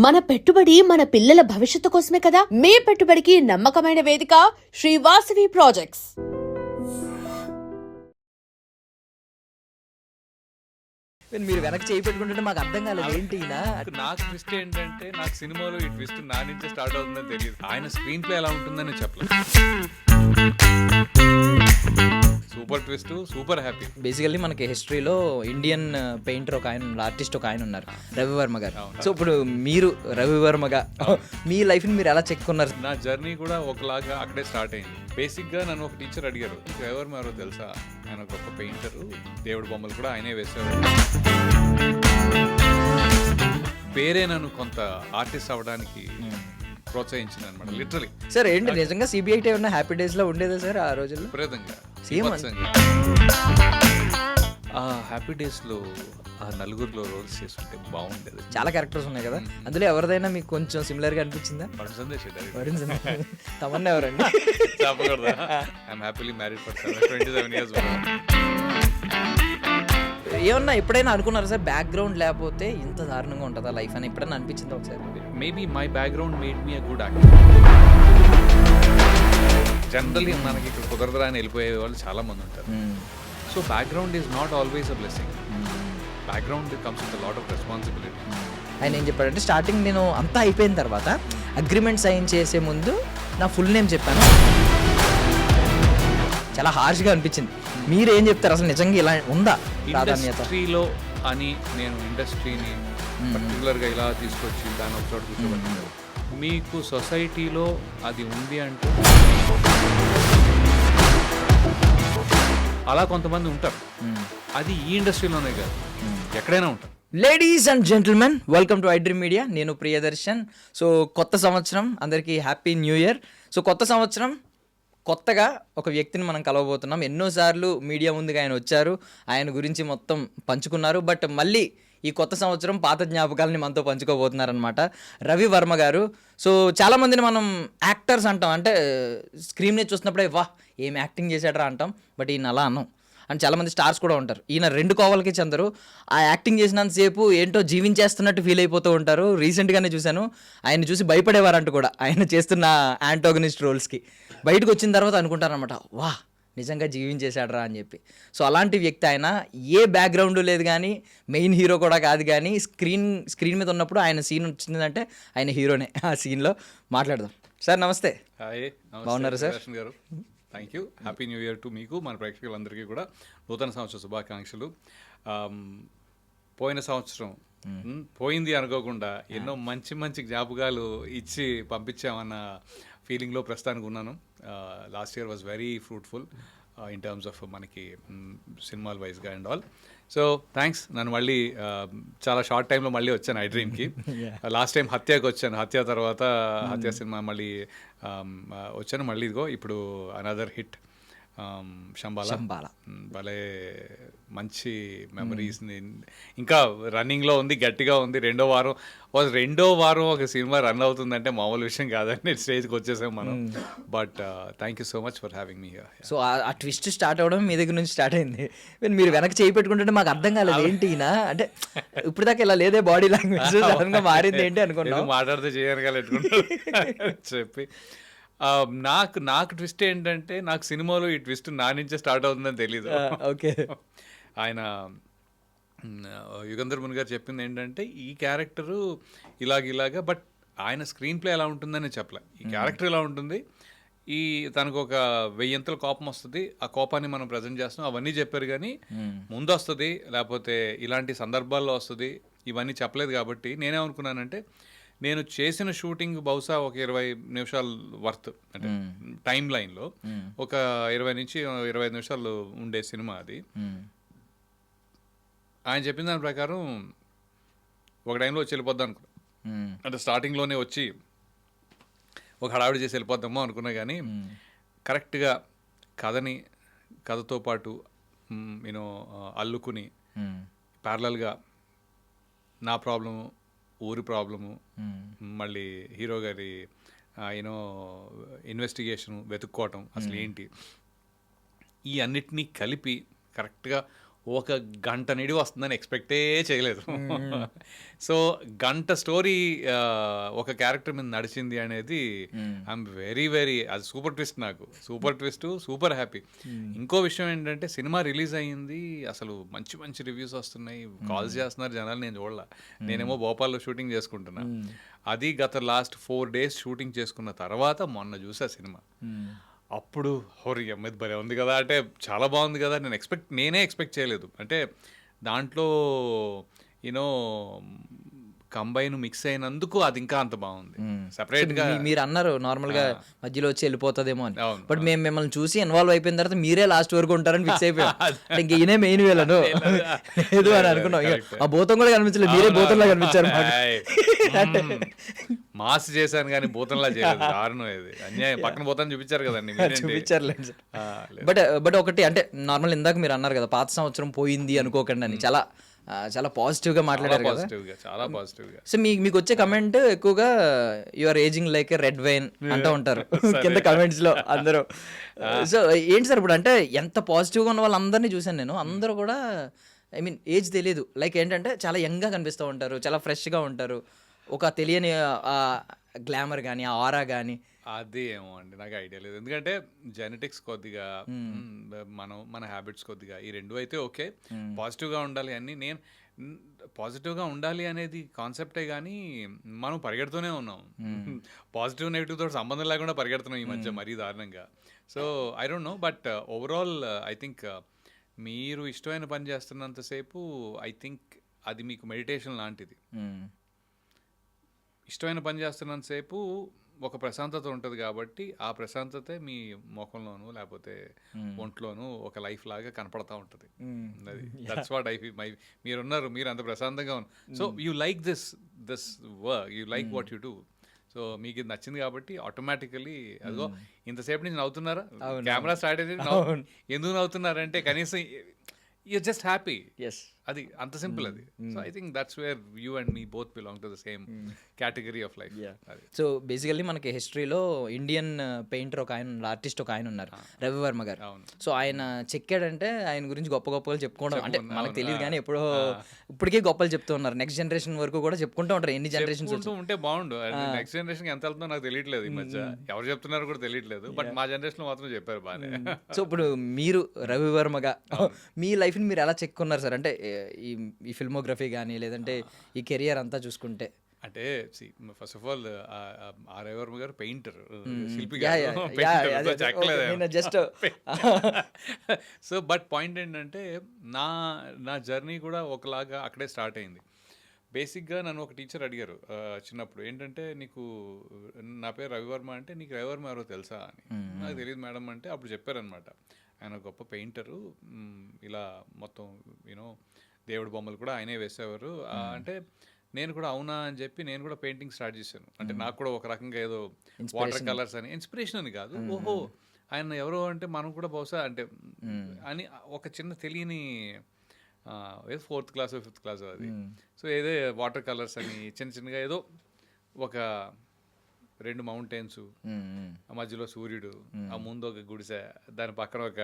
మన పెట్టుబడి మన పిల్లల భవిష్యత్తు కోసమే కదా. మీ పెట్టుబడికి నమ్మకమైన వేదిక శ్రీ వాసవి ప్రాజెక్ట్స్. మీరు వెనక్కి చేయి పెట్టుకుంటుంటే మాకు అర్థం కాలేదు ఏంటి నాకు ట్విస్ట్ ఏంటంటే నాకు సినిమాలో ఈ ట్విస్ట్ నా నుంచే స్టార్ట్ అవుతుందని తెలియదు. ఆయన స్క్రీన్ ప్లే ఎలా ఉంటుందని చెప్పలేదు. Super twist, super happy. Basically మనకి హిస్టరీలో ఇండియన్ పెయింటర్ ఒక ఆయన, ఆర్టిస్ట్ ఒక ఆయన ఉన్నారు, రవివర్మ గారు. సో ఇప్పుడు మీరు రవివర్మగా మీ లైఫ్ని మీరు ఎలా చెక్కున్నారు? నా జర్నీ కూడా ఒకలాగా అక్కడే స్టార్ట్ అయింది. బేసిక్గా నన్ను ఒక టీచర్ అడిగారు, ఎవరు ఎవరో తెలుసా, ఆయన గొప్ప పెయింటరు, దేవుడి బొమ్మలు కూడా ఆయనే వేసేవారు. పేరే నన్ను కొంత ఆర్టిస్ట్ అవ్వడానికి ప్రోత్సహించింది అనమాట, లిటరలీ. సార్ ఏంటి నిజంగా సిబిఐటీ ఉన్న హ్యాపీ డేస్ లో ఉండేదా సార్ ఆ రోజుల్లో? విపరీతంగా సేమ్ ఆ హ్యాపీ డేస్ లో ఆ నలుగురిలో రోల్స్ చేస్తుంటే బాగుండేది. చాలా క్యారెక్టర్స్ ఉన్నాయి కదా, అందులో ఎవరిదైనా మీకు కొంచెం సిమిలర్ గా అనిపించిందా? తమన్నా ఎవరండి? చెప్పకూడదా? I'm happily married for 27 years. ఏమన్నా ఎప్పుడైనా అనుకున్నారా సార్, బ్యాక్గ్రౌండ్ లేకపోతే ఇంత దారుణంగా ఉంటుందా లైఫ్ అని ఎప్పుడైనా అనిపించింది ఒకసారి? Maybe my background made me a good actor. Generally మనకి ఇక్కడ కుదరదురా అని వెళ్ళిపోయే వాళ్ళు చాలా మంది ఉంటారు. So background is not always a blessing. Background comes with a lot of responsibility. ఆయన ఏం చెప్పాడంటే, స్టార్టింగ్ నేను అంతా అయిపోయిన తర్వాత అగ్రిమెంట్ సైన్ చేసే ముందు నా ఫుల్ నేమ్ చెప్పాను. చాలా హార్ష్గా అనిపించింది. మీరేం చెప్తారు అసలు, నిజంగా ఇలా ఉందా ప్రాధాన్యత ఇండస్ట్రీలో అని? నేను ఇండస్ట్రీని పర్టికులర్గా ఇలా తీసుకొచ్చి దాన్ని ఒక చోట కూర్చోబెట్టాను. మీకు సొసైటీలో అది ఉంది అంటే అలా కొంతమంది ఉంటారు. అది ఈ ఇండస్ట్రీలోనే కాదు, ఎక్కడైనా ఉంటారు. Ladies and gentlemen, welcome to iDream Media. నేను ప్రియదర్శన్. సో కొత్త సంవత్సరం, అందరికీ హ్యాపీ న్యూ ఇయర్. సో కొత్త సంవత్సరం, కొత్తగా ఒక వ్యక్తిని మనం కలవబోతున్నాం. ఎన్నోసార్లు మీడియా ముందుగా ఆయన వచ్చారు, ఆయన గురించి మొత్తం పంచుకున్నారు. బట్ మళ్ళీ ఈ కొత్త సంవత్సరం పాత జ్ఞాపకాలని మనతో పంచుకోబోతున్నారనమాట రవివర్మ గారు. సో చాలామందిని మనం యాక్టర్స్ అంటాం, అంటే స్క్రీన్ మీద చూసినప్పుడే వాహ్ ఏం యాక్టింగ్ చేశాడరా అంటాం. బట్ ఈయన అలా అన్నాం. అండ్ చాలామంది స్టార్స్ కూడా ఉంటారు, ఈయన రెండు కోవలకి చెందరు. ఆ యాక్టింగ్ చేసినంతసేపు ఏంటో జీవించేస్తున్నట్టు ఫీల్ అయిపోతూ ఉంటారు. రీసెంట్గానే చూశాను, ఆయన చూసి భయపడేవారంట కూడా ఆయన చేస్తున్న యాంటోగనిస్ట్ రోల్స్కి. బయటకు వచ్చిన తర్వాత అనుకుంటారనమాట, వా నిజంగా జీవించేశాడరా అని చెప్పి. సో అలాంటి వ్యక్తి ఆయన. ఏ బ్యాక్గ్రౌండ్ లేదు కానీ, మెయిన్ హీరో కూడా కాదు కానీ, స్క్రీన్ మీద ఉన్నప్పుడు ఆయన సీన్ వచ్చిందంటే ఆయన హీరోనే. ఆ సీన్లో మాట్లాడదాం. సార్ నమస్తే. హాయ్, బాగున్నారు సార్? గారు, thank you. Happy new year to మీకు, మన ప్రేక్షకులందరికీ కూడా నూతన సంవత్సర శుభాకాంక్షలు. పోయిన సంవత్సరం పోయింది అనుకోకుండా ఎన్నో మంచి మంచి జ్ఞాపకాలు ఇచ్చి పంపించామన్న ఫీలింగ్లో ప్రస్తుతానికి ఉన్నాను. Last year was very fruitful in terms of మనకి సినిమాల వైజ్గా అండ్ ఆల్. So thanks. నన్ను మళ్ళీ చాలా షార్ట్ టైంలో మళ్ళీ వచ్చాను ఐ డ్రీమ్కి. లాస్ట్ టైం హత్యకి వచ్చాను, హత్య తర్వాత హత్య సినిమా మళ్ళీ వచ్చాను. మళ్ళీ ఇదిగో ఇప్పుడు అనదర్ హిట్ శంబాలా. భలే మంచి మెమరీస్ని ఇంకా రన్నింగ్లో ఉంది, గట్టిగా ఉంది. రెండో వారం ఒక సినిమా రన్ అవుతుందంటే మామూలు విషయం కాదని స్టేజ్కి వచ్చేసాం మనం. But thank you so much for having me here. So ఆ ట్విస్ట్ స్టార్ట్ అవ్వడం మీ దగ్గర నుంచి స్టార్ట్ అయింది. మీరు వెనక్కి చేయి పెట్టుకుంటుంటే మాకు అర్థం కాలేదు ఏంటి అంటే ఇప్పుడు దాకా ఇలా లేదే బాడీ లాంగ్వేజ్, సడన్గా మారింది ఏంటి అనుకున్నాను. మాట్లాడితే చేయను చెప్పి నాకు ట్విస్ట్ ఏంటంటే నాకు సినిమాలో ఈ ట్విస్ట్ నా నుంచే స్టార్ట్ అవుతుందని తెలీదు. ఓకే. ఆయన యుగంధర్ ముని గారు చెప్పింది ఏంటంటే, ఈ క్యారెక్టరు ఇలాగా, బట్ ఆయన స్క్రీన్ ప్లే ఎలా ఉంటుందని చెప్పలే. ఈ క్యారెక్టర్ ఎలా ఉంటుంది, తనకు ఒక 1000 కోపం వస్తుంది, ఆ కోపాన్ని మనం ప్రజెంట్ చేస్తాం, అవన్నీ చెప్పారు. కానీ ముందు వస్తుంది, లేకపోతే ఇలాంటి సందర్భాల్లో వస్తుంది, ఇవన్నీ చెప్పలేదు. కాబట్టి నేనేమనుకున్నానంటే, నేను చేసిన షూటింగ్ బహుశా ఒక 20 నిమిషాలు వర్త్, అంటే టైం లైన్లో ఒక 20 నుంచి 25 నిమిషాలు ఉండే సినిమా అది. ఆయన చెప్పిన దాని ప్రకారం ఒక టైంలో వచ్చి వెళ్ళిపోద్దాం అనుకున్నా. అంటే స్టార్టింగ్లోనే వచ్చి ఒక హడావిడి చేసి వెళ్ళిపోద్దామో అనుకున్నా. కానీ కరెక్ట్గా కథతో పాటు నేను అల్లుకుని ప్యారలల్గా నా ప్రాబ్లము, ఊరి ప్రాబ్లము, మళ్ళీ హీరో గారి ఇన్వెస్టిగేషను, వెతుక్కోవటం అసలు ఏంటి, ఈ అన్నిటినీ కలిపి కరెక్ట్గా ఒక గంట నిడి వస్తుందని ఎక్స్పెక్టే చేయలేదు. సో గంట స్టోరీ ఒక క్యారెక్టర్ మీద నడిచింది అనేది ఐఎమ్ వెరీ వెరీ, అది సూపర్ ట్విస్ట్, నాకు సూపర్ ట్విస్ట్, సూపర్ హ్యాపీ. ఇంకో విషయం ఏంటంటే సినిమా రిలీజ్ అయ్యింది, అసలు మంచి మంచి రివ్యూస్ వస్తున్నాయి, కాల్స్ చేస్తున్నారు జనాలు, నేను చూడాల. నేనేమో భోపాల్లో షూటింగ్ చేసుకుంటున్నా. అది గత లాస్ట్ 4 days షూటింగ్ చేసుకున్న తర్వాత మొన్న చూసా సినిమా. అప్పుడు హోరీ అమ్మది భలే ఉంది కదా, అంటే చాలా బాగుంది కదా, నేనే ఎక్స్పెక్ట్ చేయలేదు. అంటే దాంట్లో యూనో కంబైన్ మిక్స్ అయినందుకు అది ఇంకా అంత బాగుంది. సెపరేట్ గా మీరు అన్నారు నార్మల్ గా మధ్యలో వచ్చి వెళ్ళిపోతుందేమో అని, అవును. బట్ మేము మిమ్మల్ని చూసి ఇన్వాల్వ్ అయిపోయిన తర్వాత మీరే లాస్ట్ వరకు ఉంటారని ఫిక్స్ అయిపోయాం. ఇంక ఈయనే మెయిన్ వేలను లేదు అని అనుకున్నాం. ఆ భూతం కూడా కనిపించలేదు, మీరే భూతంలా కనిపించారు. మాస్ చేశాను కానీ భూతంలా చేయలేదు, దారుణం ఇది, అన్యాయం. పక్కన భూతం చూపించారు కదండి, చూపించారులేదు. బట్ ఒకటి అంటే నార్మల్ ఇందాక మీరు అన్నారు కదా పాత సంవత్సరం పోయింది అనుకోకండి అని, చాలా చాలా పాజిటివ్ గా మాట్లాడారు కదా. చాలా పాజిటివ్ గా. సో మీకు వచ్చే కమెంట్ ఎక్కువగా you are ageing like red wine అంటూ ఉంటారు కింద కమెంట్స్ లో అందరూ. సో ఏంటి సార్ ఇప్పుడు అంటే ఎంత పాజిటివ్ గా ఉన్న వాళ్ళందరినీ చూసాను నేను, అందరూ కూడా ఐ మీన్ ఏజ్ తెలియదు, లైక్ ఏంటంటే చాలా యంగ్ గా కనిపిస్తూ ఉంటారు, చాలా ఫ్రెష్ గా ఉంటారు, ఒక తెలియని గ్లామర్ కానీ ఆ ఆరా కానీ. అది ఏమో అండి, నాకు ఐడియా లేదు. ఎందుకంటే జెనెటిక్స్ కొద్దిగా, మన హ్యాబిట్స్ కొద్దిగా, ఈ రెండు అయితే ఓకే. పాజిటివ్గా ఉండాలి అని నేను పాజిటివ్గా ఉండాలి అనేది కాన్సెప్టే, కానీ మనం పరిగెడుతూనే ఉన్నాం. పాజిటివ్ నెగిటివ్ తోటి సంబంధం లేకుండా పరిగెడుతున్నాం ఈ మధ్య మరీ దారుణంగా. So I don't know, but overall I think మీరు ఇష్టమైన పని చేస్తున్నంతసేపు ఐ థింక్ అది మీకు మెడిటేషన్ లాంటిది. ఇష్టమైన పని చేస్తున్నంతసేపు ఒక ప్రశాంతత ఉంటుంది కాబట్టి ఆ ప్రశాంతతే మీ ముఖంలోనూ లేకపోతే ఒంట్లోనూ ఒక లైఫ్ లాగా కనపడతా ఉంటుంది. అది దట్స్ వాట్ ఐ ఫీల్. మీరున్నారు, మీరు అంత ప్రశాంతంగా ఉన్నారు. So you like this work, you like what you do. So మీకు ఇది నచ్చింది కాబట్టి ఆటోమేటికలీ అదిగో ఇంతసేపు నుంచి నవ్వుతున్నారా, కెమెరా స్టార్ట్ అయితే ఎందుకు నవ్వుతున్నారంటే కనీసం యూ జస్ట్ హ్యాపీ. అది అంత సింపుల్ అది. So I think that's where you and me both belong to the same category of life. So basically మనకి హిస్టరీలో ఇండియన్ పెయింటర్ ఒక ఆయన, ఆర్టిస్ట్ ఒక ఆయన ఉన్నారు, రవివర్మ గారు. సో ఆయన చెక్కాడంటే ఆయన గురించి గొప్పగా చెప్పుకోవడం అంటే మనకు తెలియదు, కానీ ఎప్పుడో ఇప్పటికే గొప్పలు చెప్తూ ఉన్నారు. నెక్స్ట్ జనరేషన్ వరకు కూడా చెప్పుకుంటూ ఉంటారు, ఎన్ని జనరేషన్స్ ఉంటే బాగుండు. నెక్స్ట్ జనరేషన్ ఎంత వెళ్తుందో నాకు తెలియట్లేదు ఈ మధ్య, ఎవరు చెప్తున్నారో కూడా తెలియట్లేదు. బట్ మా జనరేషన్ లో మాత్రం చెప్పారు బాగానే. సో ఇప్పుడు మీరు రవివర్మగా మీ లైఫ్ని మీరు ఎలా చెక్కున్నారు సార్? అంటే ఈ ఫిల్మోగ్రఫీ కానీ లేదంటే ఈ కెరియర్ అంతా చూసుకుంటే. అంటే ఫస్ట్ ఆఫ్ ఆల్ ఆ రవివర్మ గారు పెయింటర్, శిల్పి. జస్ట్ సో బట్ పాయింట్ ఏంటంటే నా జర్నీ కూడా ఒకలాగా అక్కడే స్టార్ట్ అయింది. బేసిక్గా నన్ను ఒక టీచర్ అడిగారు చిన్నప్పుడు, ఏంటంటే నీకు నా పేరు రవివర్మ అంటే నీకు రవివర్మ ఎవరో తెలుసా అని. నాకు తెలియదు మేడం అంటే అప్పుడు చెప్పారనమాట, ఆయన గొప్ప పెయింటరు, ఇలా మొత్తం యూనో దేవుడి బొమ్మలు కూడా ఆయనే వేసేవారు అంటే. నేను కూడా అవునా అని చెప్పి నేను కూడా పెయింటింగ్ స్టార్ట్ చేశాను. అంటే నాకు కూడా ఒక రకంగా ఏదో వాటర్ కలర్స్ అని, ఇన్స్పిరేషన్ అని కాదు, ఓహో ఆయన ఎవరో అంటే మనం కూడా బహుశా అంటే అని ఒక చిన్న తెలియని ఏదో 4th class 5th class అది. సో ఏదో వాటర్ కలర్స్ అని చిన్నగా ఏదో ఒక 2 మౌంటైన్స్, ఆ మధ్యలో సూర్యుడు, ఆ ముందు ఒక గుడిసె, దాని పక్కన ఒక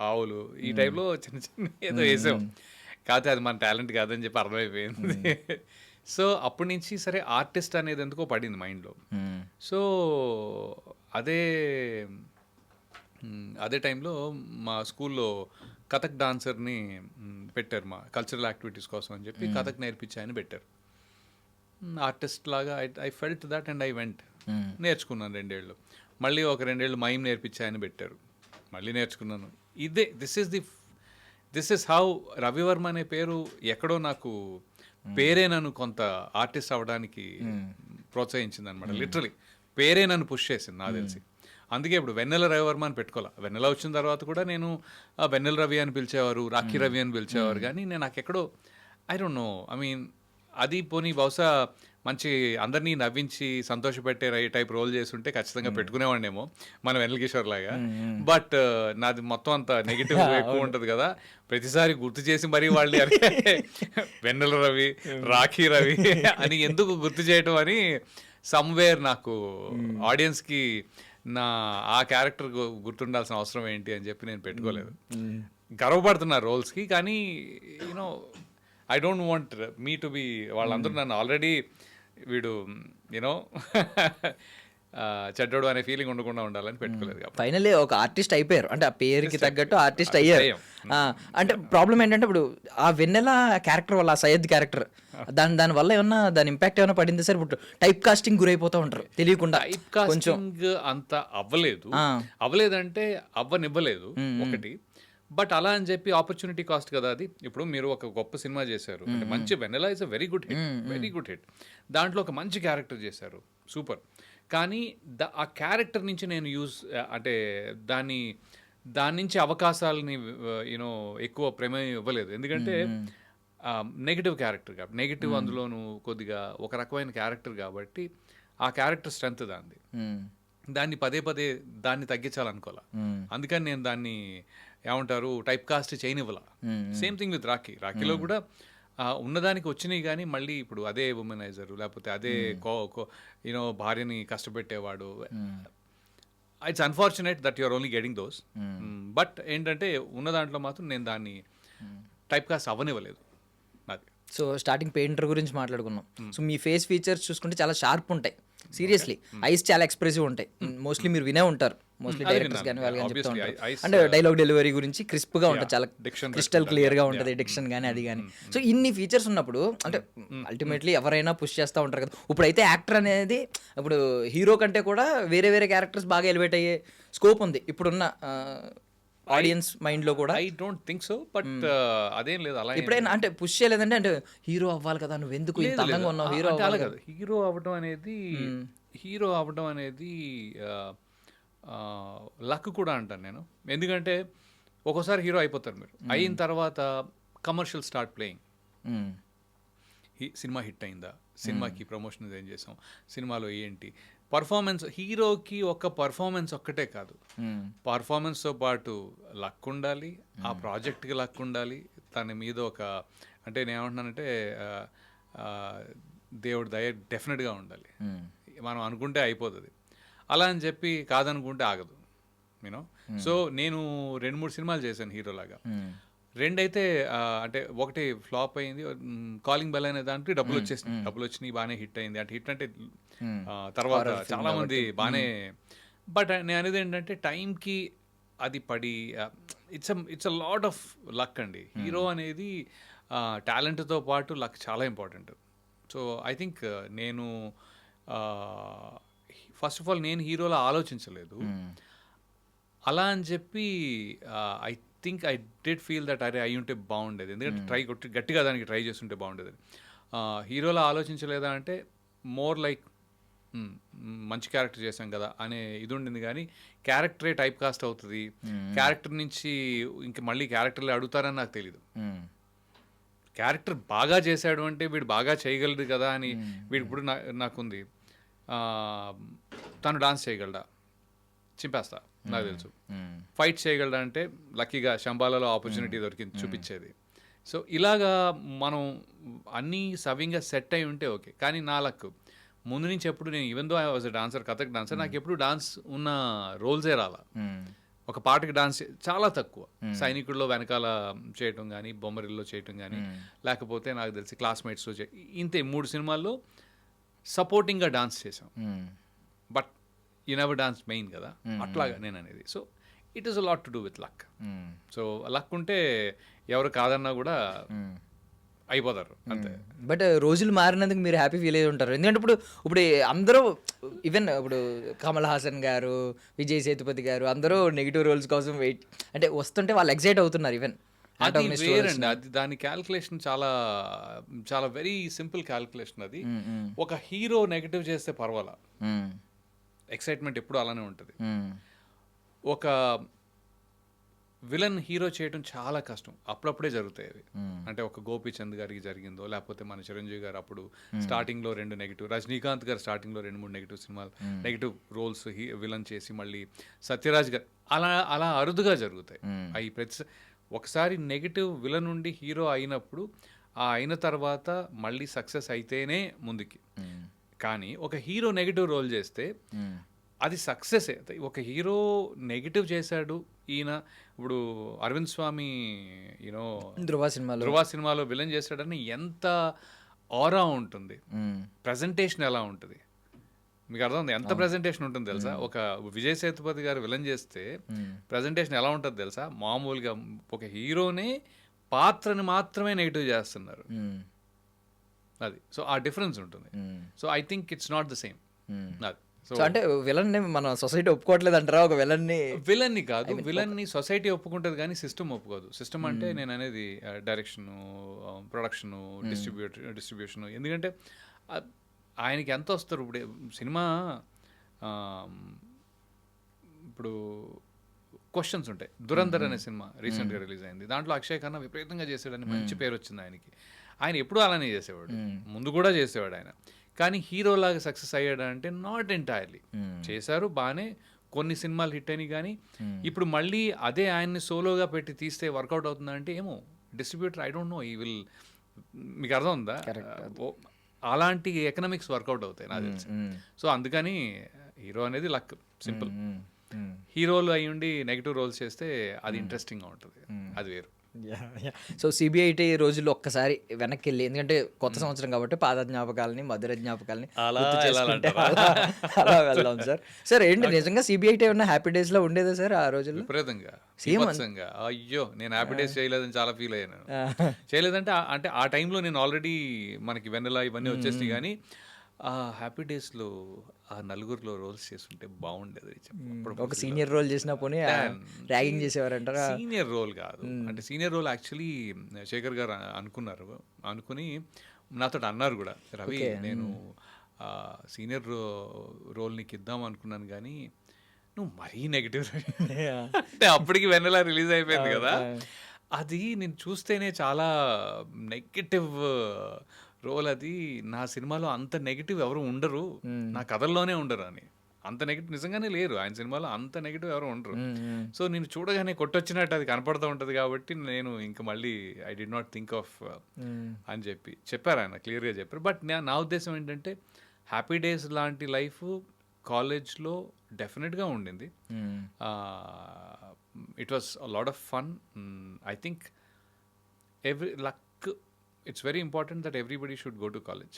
ఆవులు, ఈ టైప్లో చిన్న ఏదో వేసాం. కాకపోతే అది మన టాలెంట్ కాదని చెప్పి అర్థమైపోయింది. సో అప్పటి నుంచి సరే ఆర్టిస్ట్ అనేది ఎందుకో పడింది మైండ్లో. సో అదే టైంలో మా స్కూల్లో కథక్ డాన్సర్ని పెట్టారు, మా కల్చరల్ యాక్టివిటీస్ కోసం అని చెప్పి కథక్ నేర్పించాయని పెట్టారు. ఆర్టిస్ట్ లాగా I felt that and I went. నేర్చుకున్నాను 2 ఏళ్ళు. మళ్ళీ ఒక 2 ఏళ్ళు మైమ్ నేర్పించాయని పెట్టారు, మళ్ళీ నేర్చుకున్నాను. దిస్ ఇస్ హౌ రవివర్మ అనే పేరు ఎక్కడో నాకు పేరే నన్ను కొంత ఆర్టిస్ట్ అవ్వడానికి ప్రోత్సహించింది అనమాట. లిటరలీ పేరే నన్ను పుష్ చేసింది నాకు తెలిసి. అందుకే ఇప్పుడు వెన్నెల రవివర్మ అని పెట్టుకోవాలి. వెన్నెల వచ్చిన తర్వాత కూడా నేను వెన్నెల రవి అని పిలిచేవారు, రాఖీ రవి అని పిలిచేవారు, కానీ నేను నాకు ఎక్కడో I don't know, I mean అది పోనీ బహుశా మంచి అందరినీ నవ్వించి సంతోషపెట్టే టైప్ రోల్ చేస్తుంటే ఖచ్చితంగా పెట్టుకునేవాడినేమో మన వెన్నెల కిషోర్ లాగా. బట్ నాది మొత్తం అంత నెగిటివ్ ఎక్కువ ఉంటుంది కదా, ప్రతిసారి గుర్తు చేసి మరీ వాళ్ళు వెన్నెల రవి, రాఖీ రవి అని ఎందుకు గుర్తు చేయటం అని సమ్వేర్ నాకు ఆడియన్స్కి ఆ క్యారెక్టర్ గుర్తుండాల్సిన అవసరం ఏంటి అని చెప్పి నేను పెట్టుకోలేదు. గర్వపడుతున్నారు రోల్స్కి. కానీ you know I don't want me to be, వాళ్ళందరూ నన్ను ఆల్రెడీ వీడు యూనో చెడ్డోడు అనే ఫీలింగ్ ఉండకుండా ఉండాలని పెట్టుకోలేదు కాబట్టి. ఫైనల్లీ ఒక ఆర్టిస్ట్ అయిపోయారు, అంటే ఆ పేరుకి తగ్గట్టు ఆర్టిస్ట్ అయ్యారు. ఆ, అంటే ప్రాబ్లం ఏంటంటే ఇప్పుడు ఆ వెన్నెల క్యారెక్టర్ వల్ల, ఆ సయ్యద్ క్యారెక్టర్ దానివల్ల ఏమన్నా దాని ఇంపాక్ట్ ఏమైనా పడింది సార్? ఇప్పుడు టైప్ కాస్టింగ్ గురైపోతూ ఉంటారు తెలియకుండా. టైప్ కాస్టింగ్ అంత అవ్వలేదంటే అవ్వనివ్వలేదు ఒకటి. బట్ అలా అని చెప్పి ఆపర్చునిటీ కాస్ట్ కదా అది. ఇప్పుడు మీరు ఒక గొప్ప సినిమా చేశారు, అంటే మంచి Vennela is a very good hit. దాంట్లో ఒక మంచి క్యారెక్టర్ చేశారు, సూపర్. కానీ ఆ క్యారెక్టర్ నుంచి నేను అంటే దాని నుంచి అవకాశాలని యూనో ఎక్కువ ప్రమేయం ఇవ్వలేదు. ఎందుకంటే నెగిటివ్ క్యారెక్టర్ కాబట్టి, నెగిటివ్ అందులోను కొద్దిగా ఒక రకమైన క్యారెక్టర్ కాబట్టి ఆ క్యారెక్టర్ స్ట్రెంత్ దాన్ని పదే పదే దాన్ని తగ్గించాలనుకోవాలా. అందుకని నేను దాన్ని ఏమంటారు టైప్ కాస్ట్ చేయనివ్వాల. సేమ్ థింగ్ విత్ రాఖీలో కూడా ఉన్నదానికి వచ్చినాయి, కానీ మళ్ళీ ఇప్పుడు అదే ఉమెనైజర్ లేకపోతే అదే యూనో భార్యని కష్టపెట్టేవాడు. It's unfortunate that you're only getting those. But ఏంటంటే ఉన్న దాంట్లో మాత్రం నేను దాన్ని టైప్ కాస్ట్ అవ్వనివ్వలేదు నాది. సో స్టార్టింగ్ పెయింటర్ గురించి మాట్లాడుకున్నాం. సో మీ ఫేస్ ఫీచర్స్ చూసుకుంటే చాలా షార్ప్ ఉంటాయి, సీరియస్లీ. ఐస్ చాలా ఎక్స్ప్రెసివ్ ఉంటాయి. మోస్ట్లీ మీరు వినే ఉంటారు, మోస్ట్లీ డైరెక్టర్స్ కానీ వాళ్ళు కానీ చెప్తూ ఉంటారు. అంటే డైలాగ్ డెలివరీ గురించి క్రిస్ప్ గా ఉంటుంది, చాలా క్రిస్టల్ క్లియర్ గా ఉంటుంది డిక్షన్ కానీ అది కానీ. సో ఇన్ని ఫీచర్స్ ఉన్నప్పుడు అంటే అల్టిమేట్లీ ఎవరైనా పుష్ చేస్తూ ఉంటారు కదా. ఇప్పుడైతే యాక్టర్ అనేది ఇప్పుడు హీరో కంటే కూడా వేరే వేరే క్యారెక్టర్స్ బాగా ఎలివేట్ అయ్యే స్కోప్ ఉంది ఇప్పుడున్న ఆడియన్స్ మైండ్ లో కూడా. I don't think so, but అదేం లేదు. అలా ఎప్పుడైనా అంటే పుష్ చేయలేదంటే, అంటే హీరో అవ్వాలి కదా, నువ్వు ఎందుకు ఇంత అందంగా ఉన్నావు, హీరో అవ్వాలి కదా. హీరో అవ్వడం అనేది లక్ కూడా అంటాను నేను. ఎందుకంటే ఒక్కోసారి హీరో అయిపోతారు మీరు, అయిన తర్వాత commercial start playing. Cinema hit అయిందా, సినిమాకి ప్రమోషన్ ఏం చేసాం, సినిమాలో ఏంటి పర్ఫార్మెన్స్. హీరోకి ఒక పర్ఫార్మెన్స్ ఒక్కటే కాదు, పర్ఫార్మెన్స్తో పాటు లక్ ఉండాలి, ఆ ప్రాజెక్ట్కి లక్ ఉండాలి, తన మీద ఒక అంటే నేను ఏమంటున్నానంటే దేవుడి దయ డెఫినెట్గా ఉండాలి. మనం అనుకుంటే అయిపోతుంది, అలా అని చెప్పి కాదనుకుంటే ఆగదు యూనో. సో నేను 2-3 సినిమాలు చేశాను హీరోలాగా. 2 అయితే అంటే ఒకటి ఫ్లాప్ అయింది, కాలింగ్ బెల్ అనే దాంట్లో డబ్బులు వచ్చినాయి, బాగానే హిట్ అయింది. అంటే హిట్ అంటే తర్వాత చాలా మంది బాగానే. బట్ నేను అనేది ఏంటంటే టైంకి అది పడి it's a lot of luck అండి. హీరో అనేది టాలెంట్తో పాటు లక్ చాలా ఇంపార్టెంట్. సో ఐ థింక్ నేను ఫస్ట్ ఆఫ్ ఆల్ నేను హీరోలో ఆలోచించలేదు. అలా అని చెప్పి I think I did feel that అరే అయి ఉంటే బాగుండేది, ఎందుకంటే గట్టిగా దానికి ట్రై చేస్తుంటే బాగుండేది. హీరోలో ఆలోచించలేదా అంటే మోర్ లైక్ మంచి క్యారెక్టర్ చేశాం కదా అనే ఇది ఉండింది. కానీ క్యారెక్టరే టైప్ కాస్ట్ అవుతుంది, క్యారెక్టర్ నుంచి ఇంక మళ్ళీ క్యారెక్టర్లు అడుగుతారని నాకు తెలీదు. క్యారెక్టర్ బాగా చేశాడు అంటే వీడు బాగా చేయగలడు కదా అని. వీడు ఇప్పుడు నాకుంది, తను డాన్స్ చేయగలడా, చింపేస్తా, నాకు తెలుసు. ఫైట్ చేయగలడా అంటే లక్కీగా శంబాలలో ఆపర్చునిటీ దొరికింది చూపించేది. సో ఇలాగా మనం అన్నీ సవ్యంగా సెట్ అయి ఉంటే ఓకే. కానీ నా లక్ ముందు నుంచి ఎప్పుడు నేను even though I was a dancer, Kathak dancer, నాకు ఎప్పుడు డాన్స్ ఉన్న రోల్సే రాలా. ఒక పాటకి డాన్స్ చాలా తక్కువ. సైనికుల్లో వెనకాల చేయటం కానీ, బొమ్మరిల్లో చేయటం కానీ, లేకపోతే నాకు తెలిసి క్లాస్మేట్స్లో ఇంతే 3 సినిమాల్లో సపోర్టింగ్గా డాన్స్ చేసాం. But you never dance main కదా, అట్లాగా నేను అనేది. So it is a lot to do with luck. So luck ఉంటే ఎవరు కాదన్నా కూడా అయిపోతారు అంతే. బట్ రోజులు మారినందుకు మీరు హ్యాపీ ఫీల్ అయ్యి ఉంటారు. ఎందుకంటే ఇప్పుడు అందరూ ఈవెన్ ఇప్పుడు కమల్ హాసన్ గారు, విజయ్ సేతుపతి గారు అందరూ నెగిటివ్ రోల్స్ కోసం వెయిట్ అంటే వస్తుంటే వాళ్ళు ఎక్సైట్ అవుతున్నారు. ఈవెన్ అది వేరండి, అది దాని క్యాల్కులేషన్ చాలా చాలా వెరీ సింపుల్ క్యాల్కులేషన్ అది. ఒక హీరో నెగిటివ్ చేస్తే పర్వాలా, ఎక్సైట్మెంట్ ఎప్పుడు అలానే ఉంటుంది. ఒక విలన్ హీరో చేయడం చాలా కష్టం, అప్పుడప్పుడే జరుగుతాయి అవి. అంటే ఒక గోపీచంద్ గారికి జరిగిందో, లేకపోతే మన చిరంజీవి గారు అప్పుడు స్టార్టింగ్లో 2 నెగిటివ్, రజనీకాంత్ గారు స్టార్టింగ్లో 2-3 నెగిటివ్ సినిమాలు నెగిటివ్ రోల్స్ విలన్ చేసి, మళ్ళీ సత్యరాజ్ గారు అలా అరుదుగా జరుగుతాయి అవి. ఒకసారి నెగిటివ్ విలన్ నుండి హీరో అయినప్పుడు అయిన తర్వాత మళ్ళీ సక్సెస్ అయితేనే ముందుకి. కానీ ఒక హీరో నెగిటివ్ రోల్ చేస్తే అది సక్సెస్. ఒక హీరో నెగిటివ్ చేశాడు ఈయన, ఇప్పుడు అరవింద్ స్వామి యూనో ధృవ సినిమాలో విలన్ చేశాడని ఎంత ఆరా ఉంటుంది, ప్రజెంటేషన్ ఎలా ఉంటుంది మీకు అర్థం ఉంది, ఎంత ప్రజెంటేషన్ ఉంటుంది తెలుసా. ఒక విజయ్ సేతుపతి గారు విలన్ చేస్తే ప్రజెంటేషన్ ఎలా ఉంటుంది తెలుసా. మామూలుగా ఒక హీరోనే పాత్రని మాత్రమే నెగిటివ్ చేస్తున్నారు, అది. సో ఆ డిఫరెన్స్ ఉంటుంది. So I think it's not the same. అది సో అంటే విలన్ ని మన సొసైటీ ఒప్పుకోవట్లేదు అంటారా? ఒక విలన్ని కాదు, విలన్ని సొసైటీ ఒప్పుకుంటుంది కానీ సిస్టమ్ ఒప్పుకోదు. సిస్టమ్ అంటే నేను అనేది డైరెక్షను, ప్రొడక్షను, డిస్ట్రిబ్యూషను. ఎందుకంటే ఆయనకి ఎంత వస్తారు. ఇప్పుడు సినిమా ఇప్పుడు క్వశ్చన్స్ ఉంటాయి. దురంధర్ అనే సినిమా రీసెంట్గా రిలీజ్ అయింది. దాంట్లో అక్షయ్ ఖన్నా విపరీతంగా చేసాడని మంచి పేరు వచ్చింది ఆయనకి. ఆయన ఎప్పుడూ అలానే చేసేవాడు, ముందు కూడా చేసేవాడు ఆయన. కానీ హీరోలాగా సక్సెస్ అయ్యాడంటే నాట్ ఎంటైర్లీ. చేశారు బాగానే, కొన్ని సినిమాలు హిట్ అయినాయి. కానీ ఇప్పుడు మళ్ళీ అదే ఆయన్ని సోలోగా పెట్టి తీస్తే వర్కౌట్ అవుతుందంటే ఏమో, డిస్ట్రిబ్యూటర్ ఐ డోంట్ నో ఈ విల్. మీకు అర్థం ఉందా? అలాంటి ఎకనామిక్స్ వర్కౌట్ అవుతాయి నాకు తెలిసి. సో అందుకని హీరో అనేది లక్, సింపుల్. హీరోలు అయ్యి ఉండి నెగిటివ్ రోల్స్ చేస్తే అది ఇంట్రెస్టింగ్గా ఉంటుంది, అది వేరు. సో సిబిఐటి రోజుల్లో ఒక్కసారి వెనక్కి వెళ్ళి, ఎందుకంటే కొత్త సంవత్సరం కాబట్టి పాత జ్ఞాపకాలని, మధుర జ్ఞాపకాలని అలా వెళ్దాం సార్. సార్ ఏంటి నిజంగా సిబిఐటి ఉన్న హ్యాపీ డేస్ లో ఉండేదా సార్ ఆ రోజుల్లో? విపరీతంగా. అయ్యో నేను హ్యాపీ డేస్ చేయలేదని చాలా ఫీల్ అయ్యాను. చేయలేదంటే అంటే ఆ టైంలో నేను ఆల్రెడీ మనకి వెన్నెల ఇవన్నీ వచ్చేసినాయి. కానీ ఆ హ్యాపీ డేస్లో ఆ నలుగురిలో రోల్స్ చేస్తుంటే బాగుండేది. ఒక సీనియర్ రోల్ చేసినా పోనీ ర్యాగింగ్ చేసేవారంటారా? సీనియర్ రోల్ కాదు, అంటే సీనియర్ రోల్ యాక్చువల్లీ శేఖర్ గారు అనుకుని నాతో అన్నారు కూడా, రవి నేను సీనియర్ రోల్ నీకు ఇద్దాం అనుకున్నాను కానీ నువ్వు మరీ నెగిటివ్ అంటే అప్పటికి వెన్నెల రిలీజ్ అయిపోయింది కదా. అది నేను చూస్తేనే చాలా నెగిటివ్ రోల్ అది. నా సినిమాలో అంత నెగిటివ్ ఎవరు ఉండరు, నా కథల్లోనే ఉండరు అని. అంత నెగిటివ్ నిజంగానే లేరు ఆయన సినిమాలో, అంత నెగిటివ్ ఎవరు ఉండరు. సో నేను చూడగానే కొట్టొచ్చినట్టు అది కనపడుతూ ఉంటుంది. కాబట్టి నేను ఇంకా మళ్ళీ I did not think of అని చెప్పారు ఆయన, క్లియర్గా చెప్పారు. బట్ నా ఉద్దేశం ఏంటంటే హ్యాపీ డేస్ లాంటి లైఫ్ కాలేజ్లో డెఫినెట్గా ఉండింది. It was a lot of fun. I think it's very important that everybody should go to college.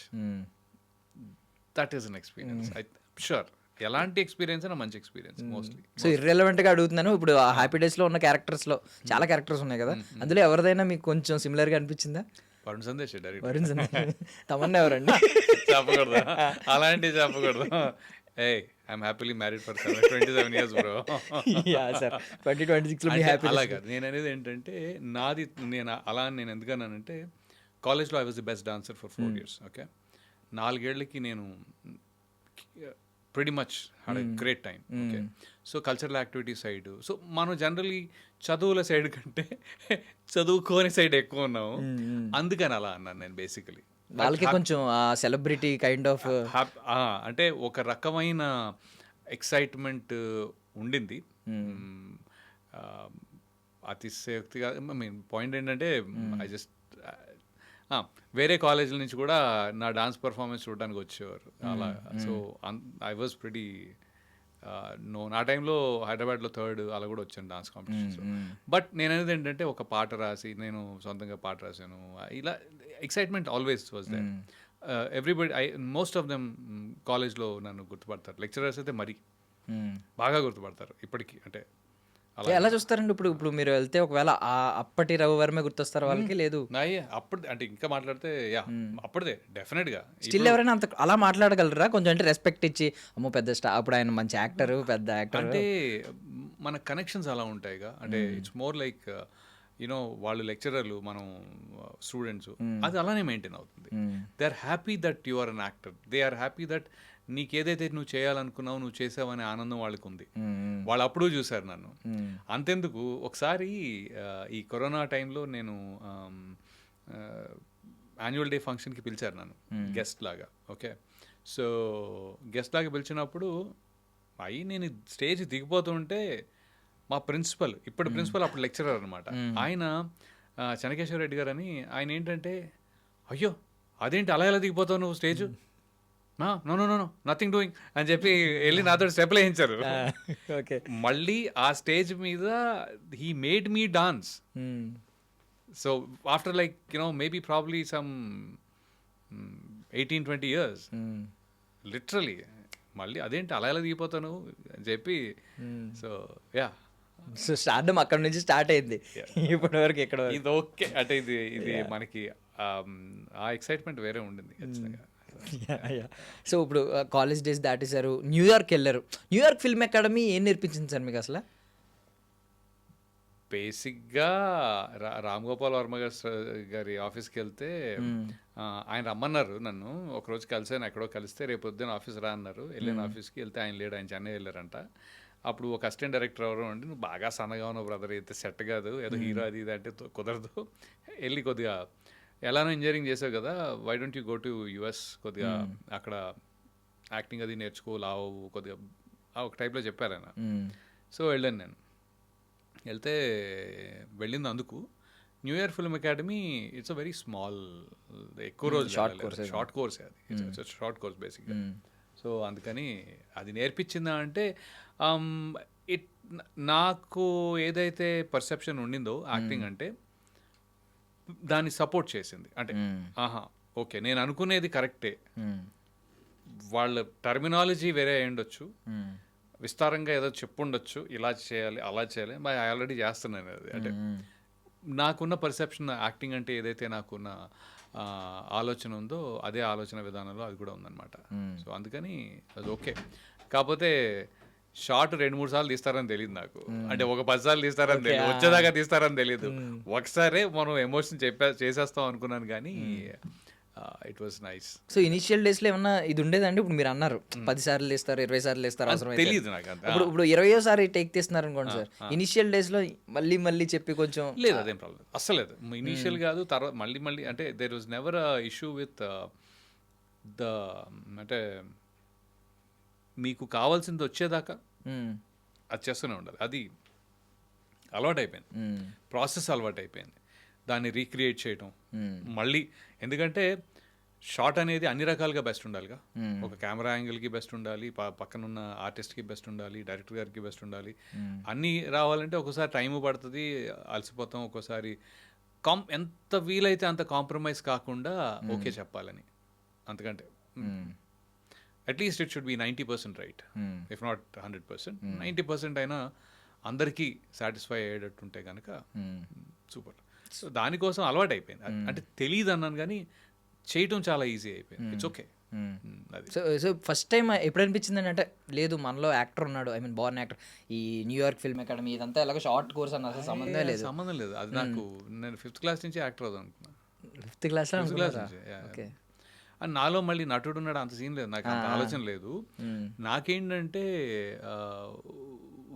That is an experience. I'm sure ఎలాంటి ఎక్స్పీరియన్స్ అయినా మంచి ఎక్స్పీరియన్స్ మోస్ట్లీ. సో ఇర్రెలవెంట్గా అడుగుతున్నాను, ఇప్పుడు ఆ హ్యాపీ డేస్లో ఉన్న క్యారెక్టర్స్లో చాలా క్యారెక్టర్స్ ఉన్నాయి కదా, అందులో ఎవరిదైనా మీకు కొంచెం సిమిలర్గా అనిపించిందా? వరుణ్ సందేశ్. వరుణ్ సందేశ్. తమన్నా ఎవరండి? చెప్పకూడదు అలాంటివి, చెప్పకూడదు. I'm happily married for 27 years bro. Yeah sir, 2026 లో మీ హ్యాపీ. అలాగా నేను అనేది ఏంటంటే నాది, నేను ఎందుకన్నానంటే కాలేజ్లో I was the best dancer for 4 years. Okay, 4 ఏళ్ళకి నేను pretty much had a great time. Okay, so cultural activity side, so మనం జనరలీ చదువుల సైడ్ కంటే చదువుకోని సైడ్ ఎక్కువ ఉన్నాము. అందుకని అలా అన్నాను నేను. బేసికలీ వాళ్ళకి కొంచెం సెలబ్రిటీ కైండ్ ఆఫ్ అంటే ఒక రకమైన ఎక్సైట్మెంట్ ఉండింది. అతిశయోక్తిగా మీన్ పాయింట్ ఏంటంటే ఐ జస్ట్ వేరే కాలేజీల నుంచి కూడా నా డాన్స్ పర్ఫార్మెన్స్ చూడడానికి వచ్చేవారు అలా. సో ఐ వాజ్ ప్రిటీ ఆ టైంలో హైదరాబాద్లో 3rd అలా కూడా వచ్చాను డాన్స్ కాంపిటీషన్స్. బట్ నేను అనేది ఏంటంటే ఒక పాట రాసి, నేను సొంతంగా పాట రాశాను, ఇలా excitement always was there. Everybody most of them కాలేజ్లో నన్ను గుర్తుపడతారు. లెక్చరర్స్ అయితే మరీ బాగా గుర్తుపడతారు ఇప్పటికీ. అంటే ఎలా చూస్తారండి ఇప్పుడు మీరు వెళ్తే ఒకవేళ అప్పటి రవివర్మే గుర్తొస్తారు వాళ్ళకి? లేదు అప్పుడు అంటే ఇంకా మాట్లాడితే అప్పటిదే డెఫినెట్గా. స్టిల్ ఎవరైనా అంత అలా మాట్లాడగలరా కొంచెం? అంటే రెస్పెక్ట్ ఇచ్చి అమ్మో పెద్ద స్టార్, అప్పుడు ఆయన మంచి యాక్టర్, పెద్ద యాక్టర్ అంటే మన కనెక్షన్స్ అలా ఉంటాయిగా. అంటే ఇట్స్ మోర్ లైక్ యూనో వాళ్ళు లెక్చరర్లు, మనం స్టూడెంట్స్, అది అలానే మెయింటైన్ అవుతుంది. They are happy that you are an actor, they are happy that నీకేదైతే నువ్వు చేయాలనుకున్నావు నువ్వు చేసావనే ఆనందం వాళ్ళకు ఉంది. వాళ్ళు అప్పుడు చూశారు నన్ను. అంతెందుకు ఒకసారి ఈ కరోనా టైంలో నేను యాన్యువల్ డే ఫంక్షన్కి పిలిచారు నన్ను గెస్ట్ లాగా. ఓకే, సో గెస్ట్ లాగా పిలిచినప్పుడు నేను స్టేజ్ దిగిపోతుంటే మా ప్రిన్సిపల్, ఇప్పుడు ప్రిన్సిపల్ అప్పుడు లెక్చరర్ అనమాట, ఆయన చెన్నకేశ్వర రెడ్డి గారు అని, ఆయన ఏంటంటే అయ్యో అదేంటి అలా ఎలా దిగిపోతావు నువ్వు stage no no no no nothing doing అని చెప్పి వెళ్ళి నాతో స్టెప్లు వేయించారు. ఓకే. మళ్ళీ ఆ స్టేజ్ మీద he made me dance. So after like maybe probably some 18-20 years literally మళ్ళీ అదేంటి అలా ఎలా దిగిపోతాను అని చెప్పి. సో యా, సో స్టార్డమ్ అక్కడ నుంచి స్టార్ట్ అయింది ఇప్పటి వరకు ఎక్కడ వరకు. ఇది ఓకే అంటే ఇది మనకి ఆ ఎక్సైట్మెంట్ వేరే ఉండింది ఖచ్చితంగా. సో ఇప్పుడు కాలేజ్ డేస్ దాటేశారు, న్యూయార్క్ వెళ్ళారు. న్యూయార్క్ ఫిల్మ్ అకాడమీ ఏం నేర్పించింది సార్ మీకు అసలు? బేసిక్గా రామ్ గోపాల్ వర్మ గారి ఆఫీస్కి వెళ్తే ఆయన రమ్మన్నారు నన్ను. ఒకరోజు కలిసాను ఎక్కడో, కలిస్తే రేపు పొద్దున్న ఆఫీస్ రా అన్నారు. వెళ్ళిన ఆఫీస్కి వెళ్తే ఆయన లేడు, ఆయన చెన్నై వెళ్ళారంట. అప్పుడు ఒక అసిస్టెంట్ డైరెక్టర్ ఎవరు అంటే, నువ్వు బాగా సన్నగా ఉన్నావు బ్రదర్, అయితే సెట్ కాదు, ఏదో హీరో అది ఇది అంటే కుదరదు, వెళ్ళి కొద్దిగా ఎలానో ఇంజనీరింగ్ చేసావు కదా, why don't you go to US, కొద్దిగా అక్కడ యాక్టింగ్ అది నేర్చుకో, లావు కొద్దిగా ఒక టైప్లో చెప్పారు ఆయన. సో వెళ్ళాను నేను. వెళ్తే వెళ్ళింది అందుకు New York film academy. It's a very small, ఎక్కువ రోజు షార్ట్ కోర్స్ అది, ఇట్స్ షార్ట్ కోర్స్ బేసిక్గా. సో అందుకని అది నేర్పించిందా అంటే నాకు ఏదైతే పర్సెప్షన్ ఉండిందో యాక్టింగ్ అంటే దాన్ని సపోర్ట్ చేసింది. అంటే ఆహా ఓకే నేను అనుకునేది కరెక్టే, వాళ్ళ టర్మినాలజీ వేరే అయి ఉండొచ్చు, విస్తారంగా ఏదో చెప్పుండొచ్చు, ఇలా చేయాలి అలా చేయాలి, మరి ఆల్రెడీ చేస్తున్నాను అది. అంటే నాకున్న పర్సెప్షన్ యాక్టింగ్ అంటే ఏదైతే నాకున్న ఆలోచన ఉందో అదే ఆలోచన విధానంలో అది కూడా ఉందన్నమాట. సో అందుకని అది ఓకే. కాకపోతే షార్ట్ 2-3 సార్లు తీస్తారని తెలియదు నాకు, అంటే ఒక 10 సార్లు తీస్తారని తెలియదు, వచ్చేదాకా తీస్తారని తెలియదు. ఒకసారే మనం ఎమోషన్ చేసేస్తాం అనుకున్నాను, కానీ it was nice. So initial డేస్లో ఏమన్నా ఇది ఉండేదండి? ఇప్పుడు మీరు అన్నారు 10 సార్లు తీస్తారు, 20 సార్లు తీస్తారు, అవసరం తెలియదు నాకు. ఇప్పుడు 20వ టేక్ తీస్తున్నారు అనుకోండి సార్, ఇనిషియల్ డేస్లో మళ్ళీ చెప్పి కొంచెం లేదు, అదేం ప్రాబ్లం అస్సలు లేదు. ఇనిషియల్ కాదు, తర్వాత మళ్ళీ అంటే there was never a issue with the, అంటే మీకు కావాల్సింది వచ్చేదాకా అది చేస్తూనే ఉండాలి. అది అలవాటు అయిపోయింది, ప్రాసెస్ అలవాటు అయిపోయింది. దాన్ని రీక్రియేట్ చేయటం మళ్ళీ, ఎందుకంటే షార్ట్ అనేది అన్ని రకాలుగా బెస్ట్ ఉండాలిగా. ఒక కెమెరా యాంగిల్కి బెస్ట్ ఉండాలి, పక్కనున్న ఆర్టిస్ట్కి బెస్ట్ ఉండాలి, డైరెక్టర్ గారికి బెస్ట్ ఉండాలి. అన్నీ రావాలంటే ఒక్కోసారి టైం పడుతుంది, అలసిపోతాం, ఒక్కోసారి ఎంత వీలైతే అంత కాంప్రమైజ్ కాకుండా ఓకే చెప్పాలని. అంతకంటే at least it should be 90% right, if not 100%, 90% అయినా అందరికీ సాటిస్ఫై అయ్యేటట్టుంటే కనుక సూపర్. సో దానికోసం అలవాటు అయిపోయింది. అంటే తెలియదు అన్నాను కానీ చేయటం చాలా ఈజీ అయిపోయింది. It's okay. So first time ఎప్పుడు అనిపించింది అంటే లేదు మనలో యాక్టర్ ఉన్నాడు, ఐ మీన్ బార్న్ యాక్టర్, ఈ న్యూయార్క్ ఫిల్మ్ అకాడమీ ఇదంతా ఎలాగో షార్ట్ కోర్స్ అన్న అసలు సంబంధం లేదు. అది నాకు, నేను 5th క్లాస్ నుంచి యాక్టర్ అవుదాం అనుకున్నా. 5th క్లాస్లో ఓకే. అని నాలో మళ్ళీ నటుడు ఉన్నాడు అంత సీన్ లేదు, నాకు అంత ఆలోచన లేదు. నాకేంటంటే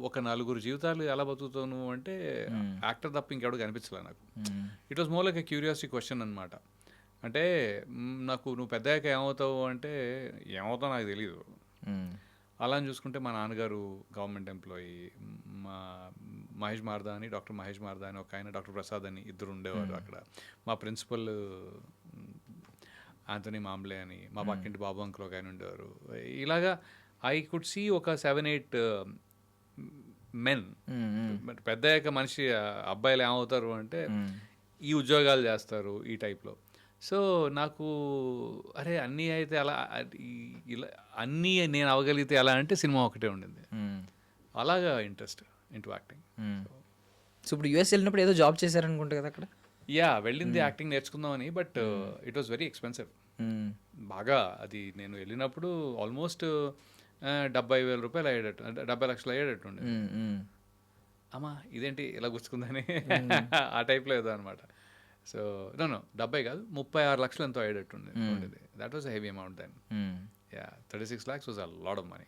ఒక 4 జీవితాలు ఎలా బతుకుతాను అంటే యాక్టర్ తప్ప ఇంకెవడు కనిపించలే నాకు. It was more like a curiosity question అనమాట. అంటే నాకు నువ్వు పెద్దయ్యాక ఏమవుతావు అంటే ఏమవుతావు నాకు తెలీదు. అలా అని చూసుకుంటే మా నాన్నగారు గవర్నమెంట్ ఎంప్లాయీ, మా మహేష్ మార్దా అని, డాక్టర్ మహేష్ మార్దా అని ఒక ఆయన, డాక్టర్ ప్రసాద్ అని ఇద్దరు ఉండేవారు అక్కడ. మా ప్రిన్సిపల్ ఆంథనీ మాంబ్లే అని, మా పక్కింటి బాబు అంకుల్ ఒక ఆయన ఉండేవారు. ఇలాగా ఐ కుడ్ సీ ఒక 7-8 మెన్. పెద్ద అయ్యాక మనిషి అబ్బాయిలు ఏమవుతారు అంటే ఈ ఉద్యోగాలు చేస్తారు ఈ టైప్లో. సో నాకు అరే అన్నీ అయితే అలా, ఇలా అన్నీ నేను అవ్వగలిగితే ఎలా అంటే సినిమా ఒకటే ఉండింది. అలాగా ఇంట్రెస్ట్ ఇంటూ యాక్టింగ్. సో ఇప్పుడు యూఎస్ వెళ్ళినప్పుడు ఏదో జాబ్ చేశారనుకుంటా కదా అక్కడ? యా వెళ్ళింది యాక్టింగ్ నేర్చుకుందామని, but it was very expensive బాగా. అది నేను వెళ్ళినప్పుడు ఆల్మోస్ట్ 70,000 రూపాయలు అయ్యేటట్టు, అంటే 70 లక్షలు అయ్యేటట్టు ఉండే. అమ్మా ఇదేంటి ఇలా గుర్చుకుందని ఆ టైప్లో ఏదో అనమాట. సో నో 70 కాదు 36 లక్షలు ఎంతో అయ్యేటట్టు ఉండేది. That was heavy amount then. Yeah 36 lakhs was a lot of money.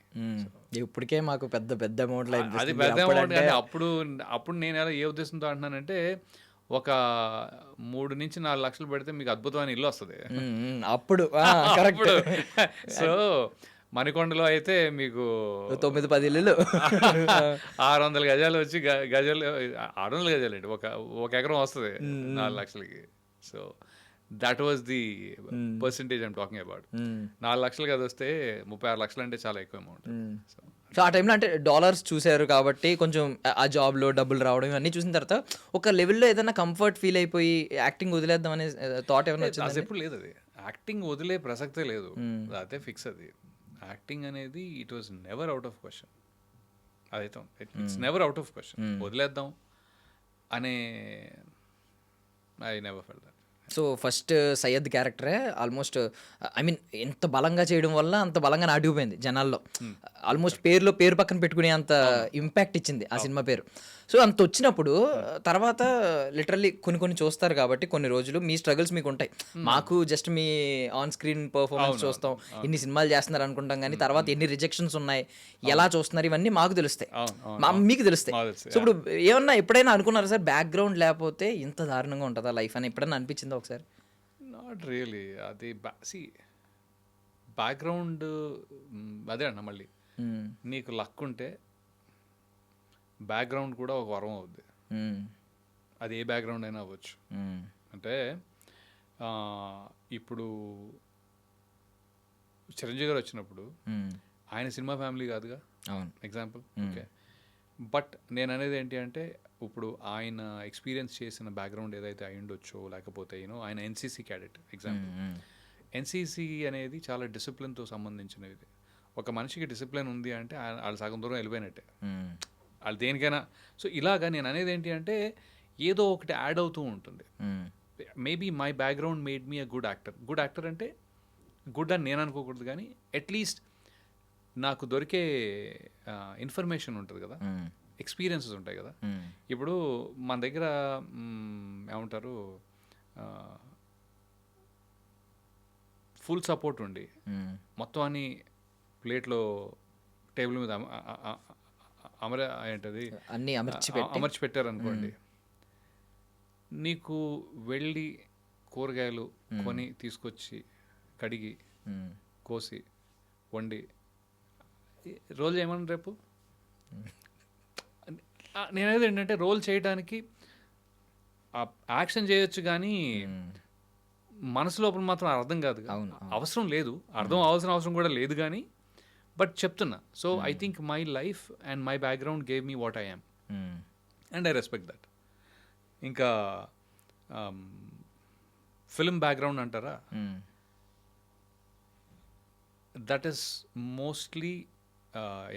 ఇప్పటికే మాకు పెద్ద అమౌంట్. అది పెద్ద అమౌంట్ కానీ అప్పుడు నేను ఎలా ఏ ఉద్దేశంతో అంటున్నానంటే ఒక 3 నుంచి 4 లక్షలు పెడితే మీకు అద్భుతమైన ఇల్లు వస్తుంది అప్పుడు. సో మణికొండలో అయితే మీకు 9-10 ఇల్లులు 600 గజాలు వచ్చి గజాలు 600 గజాలు అండి, ఒక ఎకరం వస్తుంది 4 లక్షలకి. So that was the percentage I'm talking about. 4 లక్షలు కదా వస్తే 36 లక్షలు అంటే చాలా ఎక్కువ అమౌంట్. సో ఆ టైంలో అంటే డాలర్స్ చూశారు కాబట్టి కొంచెం ఆ జాబ్లో డబ్బులు రావడం ఇవన్నీ చూసిన తర్వాత ఒక లెవెల్లో ఏదైనా కంఫర్ట్ ఫీల్ అయిపోయి యాక్టింగ్ వదిలేద్దాం అనే థాట్ ఏమైనా వచ్చింది? అది ఎప్పుడు లేదు, అది యాక్టింగ్ వదిలే ప్రసక్తే లేదు, అదే ఫిక్స్. అది యాక్టింగ్ అనేది it was never out of question. అదైతే it's never out of question. వదిలేద్దాం అనే I never felt that. So first Syed క్యారెక్టరే ఆల్మోస్ట్ ఐ మీన్ ఎంత బలంగా చేయడం వల్ల అంత బలంగా నాటుకుపోయింది జనాల్లో. ఆల్మోస్ట్ పేరు పక్కన పెట్టుకునే అంత ఇంపాక్ట్ ఇచ్చింది ఆ సినిమా పేరు. సో అంత వచ్చినప్పుడు తర్వాత లిటరల్లీ కొన్ని చూస్తారు కాబట్టి కొన్ని రోజులు మీ స్ట్రగుల్స్ మీకు ఉంటాయి. మాకు just me on screen performance చూస్తాం, ఇన్ని సినిమాలు చేస్తున్నారు అనుకుంటాం, కానీ తర్వాత ఎన్ని రిజెక్షన్స్ ఉన్నాయి, ఎలా చూస్తున్నారు, ఇవన్నీ మాకు తెలుస్తాయి, మీకు తెలుస్తాయి. సో ఇప్పుడు ఏమన్నా ఎప్పుడైనా అనుకున్నారా సార్ బ్యాక్గ్రౌండ్ లేకపోతే ఇంత దారుణంగా ఉంటుందా లైఫ్ అని ఎప్పుడైనా అనిపించిందా ఒకసారి? Not really. అది బ్యాక్గ్రౌండ్ అదే అన్న, మళ్ళీ నీకు లక్ ఉంటే బ్యాక్గ్రౌండ్ కూడా ఒక వరం అవుద్ది. అది ఏ బ్యాక్గ్రౌండ్ అయినా అవ్వచ్చు. అంటే ఇప్పుడు చిరంజీవి గారు వచ్చినప్పుడు ఆయన సినిమా ఫ్యామిలీ కాదుగా, ఎగ్జాంపుల్. ఓకే, బట్ నేను అనేది ఏంటి అంటే ఇప్పుడు ఆయన ఎక్స్పీరియన్స్ చేసిన బ్యాక్గ్రౌండ్ ఏదైతే అయి ఉండొచ్చో, లేకపోతే ఆయన ఎన్సీసీ క్యాడెట్ ఎగ్జాంపుల్. ఎన్సీసీ అనేది చాలా డిసిప్లిన్తో సంబంధించినది. ఒక మనిషికి డిసిప్లిన్ ఉంది అంటే వాళ్ళు సగం దూరం వెళ్ళిపోయినట్టే, వాళ్ళు దేనికైనా. సో ఇలాగా నేను అనేది ఏంటి అంటే ఏదో ఒకటి యాడ్ అవుతూ ఉంటుంది. Maybe my background made me a good actor. Good actor అంటే గుడ్ అని నేను అనుకోకూడదు, కానీ అట్లీస్ట్ నాకు దొరికే ఇన్ఫర్మేషన్ ఉంటుంది కదా, ఎక్స్పీరియన్సెస్ ఉంటాయి కదా. ఇప్పుడు మన దగ్గర ఏమంటారు, ఫుల్ సపోర్ట్ ఉండి మొత్తం అన్ని ప్లేట్లో టేబుల్ మీద ఏంటది అన్నీ అమర్చి పెట్టారు అనుకోండి, నీకు వెళ్ళి కూరగాయలు కొని తీసుకొచ్చి కడిగి కోసి వండి రోల్ చేయమని రేపు నేనేది ఏంటంటే రోల్ చేయడానికి యాక్షన్ చేయొచ్చు, కానీ మనసు లోపల మాత్రం అర్థం కాదు. అవసరం లేదు, అర్థం అవ్వాల్సిన అవసరం కూడా లేదు, కానీ బట్ చెప్తున్నా. So I think my life and my background gave me what I am and I respect that. ఇంకా ఫిల్మ్ బ్యాక్గ్రౌండ్ అంటారా, దట్ ఈస్ మోస్ట్లీ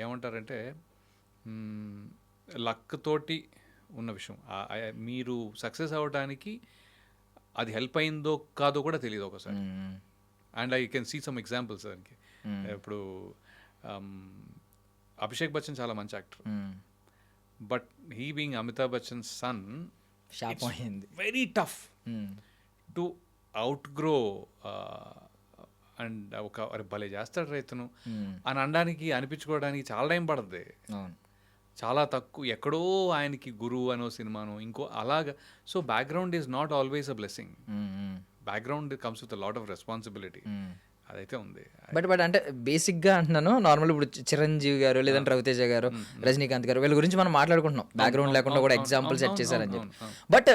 ఏమంటారంటే లక్ తోటి ఉన్న విషయం. మీరు సక్సెస్ అవ్వడానికి అది హెల్ప్ అయిందో కాదో కూడా తెలియదు ఒకసారి. And I can see some examples దానికి. ఇప్పుడు అభిషేక్ బచ్చన్ చాలా మంచి actor, but he being Amitabh Bachchan son, very tough to outgrow and ఒక భలే చేస్తాడు రైతును అని అనడానికి, అనిపించుకోవడానికి చాలా టైం పడుతుంది. చాలా తక్కువ, ఎక్కడో ఆయనకి గురువు అనో సినిమానో ఇంకో అలాగా. So background is not always a blessing. Background comes with a lot of responsibility. అదైతే ఉంది. బట్ అంటే బేసిక్గా అంటున్నాను, నార్మల్ ఇప్పుడు చిరంజీవి గారు లేదంటే రవితేజ గారు, రజనీకాంత్ గారు, వీళ్ళ గురించి మనం మాట్లాడుకుంటున్నాం బ్యాక్గ్రౌండ్ లేకుండా కూడా ఎగ్జాంపుల్ సెట్ చేశారని చెప్పి. బట్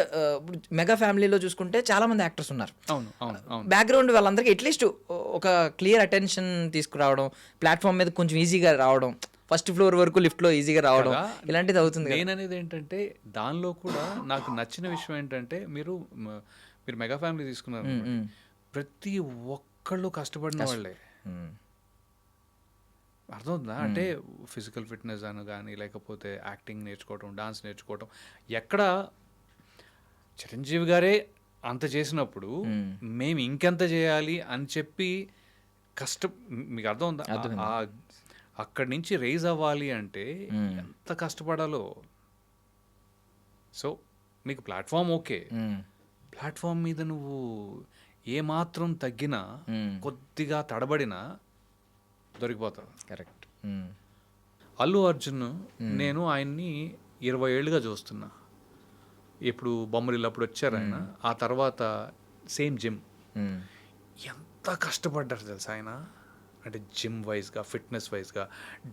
మెగా ఫ్యామిలీలో చూసుకుంటే చాలా మంది యాక్టర్స్ ఉన్నారు. బ్యాక్గ్రౌండ్ వాళ్ళందరికీ అట్లీస్ట్ ఒక క్లియర్ అటెన్షన్ తీసుకురావడం, ప్లాట్ఫామ్ మీద కొంచెం ఈజీగా రావడం, ఫస్ట్ ఫ్లోర్ వరకు లిఫ్ట్లో ఈజీగా రావడం, ఇలాంటిది అవుతుంది. నేననేది ఏంటంటే దానిలో కూడా నాకు నచ్చిన విషయం ఏంటంటే మీరు మెగా ఫ్యామిలీ తీసుకున్నారు, ప్రతి ఒక్కళ్ళు కష్టపడిన వాళ్ళే. అర్థమవుతుందా? అంటే ఫిజికల్ ఫిట్నెస్ అని కానీ, లేకపోతే యాక్టింగ్ నేర్చుకోవటం, డాన్స్ నేర్చుకోవటం. ఎక్కడ చిరంజీవి గారే అంత చేసినప్పుడు మేము ఇంకెంత చేయాలి అని చెప్పి మీకు అర్థం ఉందా? అక్కడి నుంచి రైజ్ అవ్వాలి అంటే ఎంత కష్టపడాలో. సో మీకు ప్లాట్ఫామ్ ఓకే, ప్లాట్ఫామ్ మీద నువ్వు ఏమాత్రం తగ్గినా, కొద్దిగా తడబడినా దొరికిపోతావు. కరెక్ట్. అల్లు అర్జున్ నేను ఆయన్ని 20 ఏళ్ళుగా చూస్తున్నా. ఇప్పుడు బొమ్మరిల్లు అప్పుడు వచ్చారు ఆయన, ఆ తర్వాత సేమ్ జిమ్. ఎంత కష్టపడ్డారు తెలుసా ఆయన, అంటే జిమ్ వైజ్గా, ఫిట్నెస్ వైజ్గా,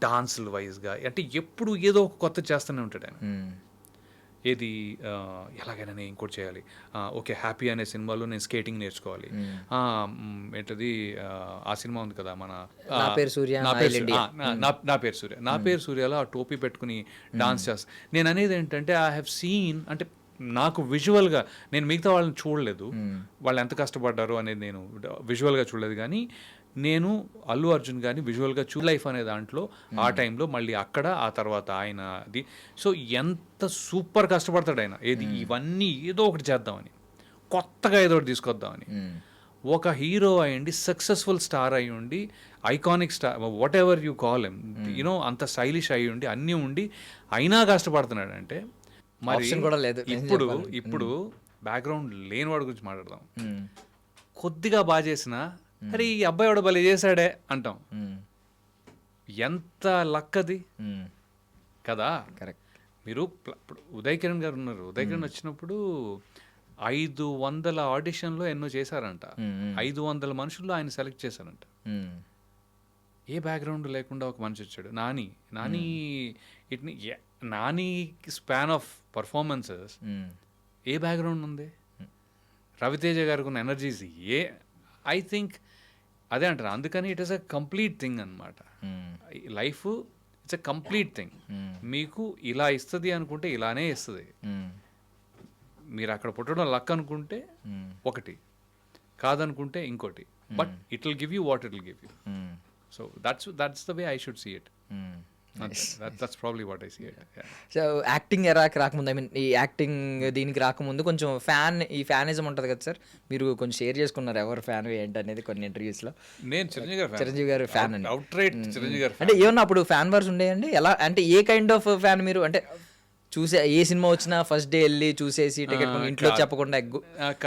డాన్సుల వైజ్గా, అంటే ఎప్పుడు ఏదో ఒక కొత్త చేస్తూనే ఉంటాడు ఆయన. ఏది ఎలాగైనా నేను ఇంకోటి చేయాలి, ఓకే హ్యాపీ అనే సినిమాలో నేను స్కేటింగ్ నేర్చుకోవాలి, ఏంటది ఆ సినిమా ఉంది కదా మన నా పేరు సూర్య, నా నా పేరు ఇల్లు ఇండియా. నా పేరు సూర్య, నా పేరు సూర్యలో ఆ టోపీ పెట్టుకుని డాన్స్ చేస్తా. నేను అనేది ఏంటంటే ఐ హ్యావ్ సీన్, అంటే నాకు విజువల్గా, నేను మిగతా వాళ్ళని చూడలేదు, వాళ్ళు ఎంత కష్టపడ్డారు అనేది నేను విజువల్గా చూడలేదు, కానీ నేను అల్లు అర్జున్ కానీ విజువల్గా లైఫ్ అనే దాంట్లో ఆ టైంలో మళ్ళీ అక్కడ ఆ తర్వాత ఆయనది. సో ఎంత సూపర్ కష్టపడతాడు ఆయన, ఏది ఇవన్నీ ఏదో ఒకటి చేద్దామని, కొత్తగా ఏదో ఒకటి తీసుకొద్దామని. ఒక హీరో అయ్యండి, సక్సెస్ఫుల్ స్టార్ అయ్యి ఉండి, iconic star, what ever you call M, you know అంత స్టైలిష్ అయ్యి ఉండి అన్నీ ఉండి అయినా కష్టపడుతున్నాడు అంటే మరి Option కూడా లేదు. ఇప్పుడు బ్యాక్గ్రౌండ్ లేని వాడి గురించి మాట్లాడదాం. కొద్దిగా బాగా చేసినా అరే ఈ అబ్బాయి వాడు భలే చేశాడే అంటాం. ఎంత లక్ అది కదా. కరెక్ట్. మీరు ఇప్పుడు ఉదయ్ కిరణ్ గారు ఉన్నారు, ఉదయ్ కిరణ్ వచ్చినప్పుడు 500 ఆడిషన్లో ఎన్నో చేశారంట, 500 మనుషుల్లో ఆయన సెలెక్ట్ చేశారంట. ఏ బ్యాక్గ్రౌండ్ లేకుండా ఒక మనిషి వచ్చాడు. నాని ఇట్ని నాని స్పాన్ ఆఫ్ పర్ఫార్మెన్సెస్ ఏ బ్యాక్గ్రౌండ్ ఉంది? రవితేజ గారికి ఉన్న ఎనర్జీస్ ఐ థింక్ అదే అంటారు. అందుకని it is a complete thing అనమాట. Life it's a complete thing. మీకు ఇలా ఇస్తుంది అనుకుంటే ఇలానే ఇస్తుంది. మీరు అక్కడ పుట్టడం లక్ అనుకుంటే ఒకటి, కాదనుకుంటే ఇంకోటి. But it will give you what it will give you. So that's the way I should see it. That's probably what I see it. Yeah. So acting ఎరాకి రాకముందు, ఐ మీన్ ఈ యాక్టింగ్ దీనికి రాకముందు కొంచెం ఫ్యానిజం ఉంటుంది కదా sir, మీరు కొంచెం షేర్ చేసుకున్నారు ఎవరు ఫ్యాన్ ఏంటి అనేది కొన్ని ఇంటర్వ్యూస్లో. నేను చిరంజీవి గారు ఫ్యాన్ అండి. అవుట్రైట్ చిరంజీవి గారు. అంటే ఏమన్నా అప్పుడు ఫ్యాన్ వార్స్ ఉండేయండి? ఎలా అంటే ఏ కైండ్ ఆఫ్ ఫ్యాన్ మీరు? అంటే చూసే ఏ సినిమా వచ్చినా ఫస్ట్ డే వెళ్ళి చూసేసి టికెట్ ఇంట్లో చెప్పకుండా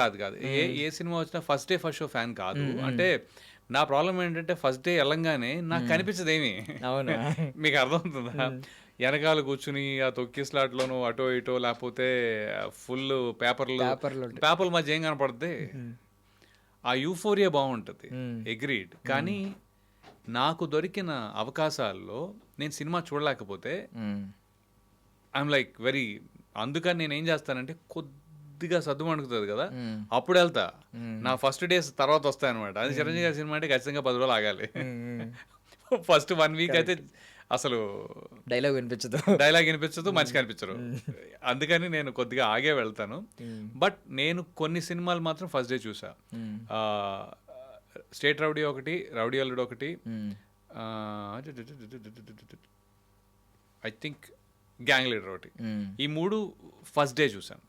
కాదు ఏ సినిమా వచ్చినా first day first show fan కాదు. అంటే నా ప్రాబ్లం ఏంటంటే ఫస్ట్ డే వెళ్ళంగానే నాకు కనిపించదు ఏమి. అవునా? మీకు అర్థమవుతుందా? వెనకాల కూర్చుని ఆ తొక్కి స్లాట్లోనూ అటో ఇటో లేకపోతే ఫుల్ పేపర్ల మధ్య ఏం కనపడుతుంది? ఆ యూఫోరియా బాగుంటుంది, అగ్రీడ్. కానీ నాకు దొరికిన అవకాశాల్లో నేను సినిమా చూడలేకపోతే ఐఎమ్ లైక్ వెరీ, అందుకని నేను ఏం చేస్తానంటే కొద్దిగా సద్దు మణుకుతుంది కదా, అప్పుడు వెళ్తా. నా ఫస్ట్ డేస్ తర్వాత వస్తాయి అనమాట. అది చిరంజీవి గారి సినిమా అంటే ఖచ్చితంగా 10 రోజులు ఆగాలి. ఫస్ట్ 1 వీక్ అయితే అసలు డైలాగ్ వినిపించదు, మంచిగా అనిపించరు. అందుకని నేను కొద్దిగా ఆగే వెళ్తాను. బట్ నేను కొన్ని సినిమాలు మాత్రం ఫస్ట్ డే చూసా. స్టేట్ రౌడీ ఒకటి, రౌడీ అల్లుడు ఒకటి, ఐ థింక్ గ్యాంగ్ లీడర్ ఒకటి. ఈ 3 ఫస్ట్ డే చూసాను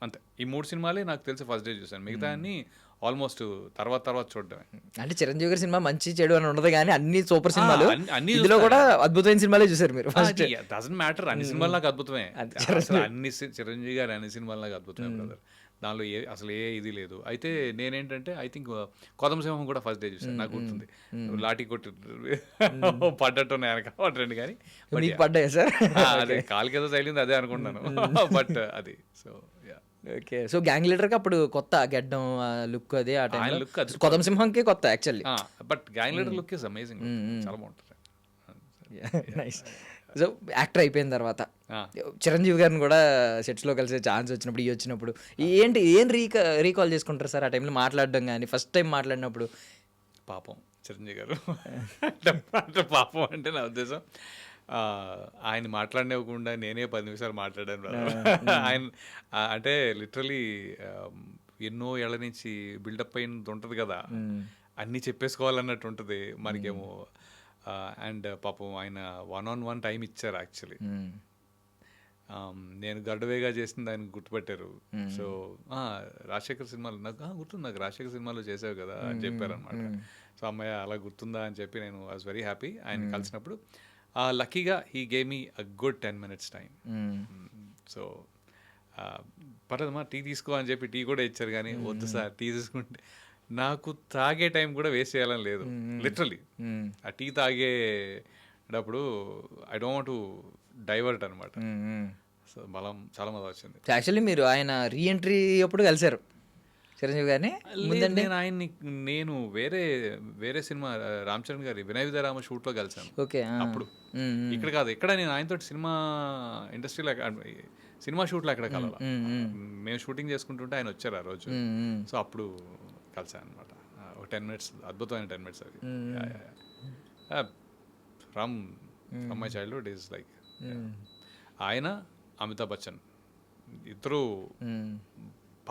అంతే. ఈ 3 సినిమాలే నాకు తెలిసి ఫస్ట్ డే చూసాను. మిగతా అన్ని ఆల్మోస్ట్ తర్వాత చూడడమే. అంటే చిరంజీవి గారి సినిమా మంచి చెడు అని ఉండదు, కానీ అన్ని సూపర్ సినిమాలు, అన్ని ఇందులో కూడా అద్భుతమైన సినిమాలే చూసారు మీరు. ఫస్ట్ డజంట్ మ్యాటర్, అన్ని సినిమాలు నాకు అద్భుతమే. అన్ని చిరంజీవి గారు అన్ని సినిమాలు నాకు అద్భుతమే బ్రదర్. దానిలో అసలు ఇది లేదు. అయితే నేనేంటంటే ఐ థింక్ కొదమ సింహం కూడా ఫస్ట్ డే చూసాను, నాకు గుర్తుంది. లాఠీ కొట్టి పడ్డట్టు వెనక పడ్డండి, కానీ పడ్డాయి సార్. అదే కాలు కింద తగిలింది అదే అనుకుంటున్నాను. బట్ అది సో ఓకే. సో గ్యాంగ్ లీడర్కి అప్పుడు కొత్త గెడ్డం లుక్, అదే ఆ టైం లుక్, కొదమ సింహంకి కొత్త actually. But gang leader look is amazing, చాలా బాగుంటుంది. నైస్. సో యాక్టర్ అయిపోయిన తర్వాత చిరంజీవి గారిని కూడా సెట్స్లో కలిసే ఛాన్స్ వచ్చినప్పుడు, వచ్చినప్పుడు ఏం రీకాల్ చేసుకుంటారు సార్ ఆ టైంలో మాట్లాడడం కానీ, ఫస్ట్ టైం మాట్లాడినప్పుడు? పాపం చిరంజీవి గారు అంటే పాపం అంటే నా ఉద్దేశం ఆయన మాట్లాడనివ్వకుండా నేనే 10 నిమిషాలు మాట్లాడాను. ఆయన అంటే లిటరలీ ఎన్నో ఏళ్ల నుంచి బిల్డప్ అయినది ఉంటుంది కదా, అన్నీ చెప్పేసుకోవాలన్నట్టు ఉంటుంది మనకేమో. అండ్ పాపం ఆయన 1-on-1 టైం ఇచ్చారు యాక్చువల్లీ. నేను గడ్డవేగా చేసింది ఆయన గుర్తుపెట్టారు. సో రాజశేఖర్ సినిమాలో నాకు గుర్తుంది, నాకు రాజశేఖర్ సినిమాలో చేసావు కదా అని చెప్పారు అనమాట. సో అమ్మాయి అలా గుర్తుందా అని చెప్పి నేను ఐ వాజ్ వెరీ హ్యాపీ ఆయన కలిసినప్పుడు. లక్కీగా he gave me a good 10 minutes time. So పర్లేదమ్మా టీ తీసుకో అని చెప్పి టీ కూడా ఇచ్చారు, కానీ వద్దు సార్ టీ తీసుకుంటే నాకు తాగే టైం కూడా వేస్ట్ చేయాలని లేదు. లిటరలీ ఆ టీ తాగేటప్పుడు I don't want to divert అనమాట. సో చాలా మజా వచ్చింది. యాక్చువల్లీ మీరు ఆయన రీఎంట్రీ అప్పుడు కలిశారు. చిరంజీవి గారిని లేదు, ముందండి? నేను వేరే వేరే సినిమా రామ్ చరణ్ గారి వినయ విజయరామ షూట్లో కలిసాను ఓకే. అప్పుడు. ఇక్కడ కాదు, ఇక్కడ నేను ఆయనతో సినిమా ఇండస్ట్రీలో సినిమా షూట్లో ఎక్కడ కలవాల. మేము షూటింగ్ చేసుకుంటుంటే ఆయన వచ్చారు ఆ రోజు. సో అప్పుడు కలిసాను అనమాట. ఒక 10 minutes, అద్భుతమైన 10 minutes అది. From my childhood is like ఆయన, అమితాబ్ బచ్చన్ ఇద్దరు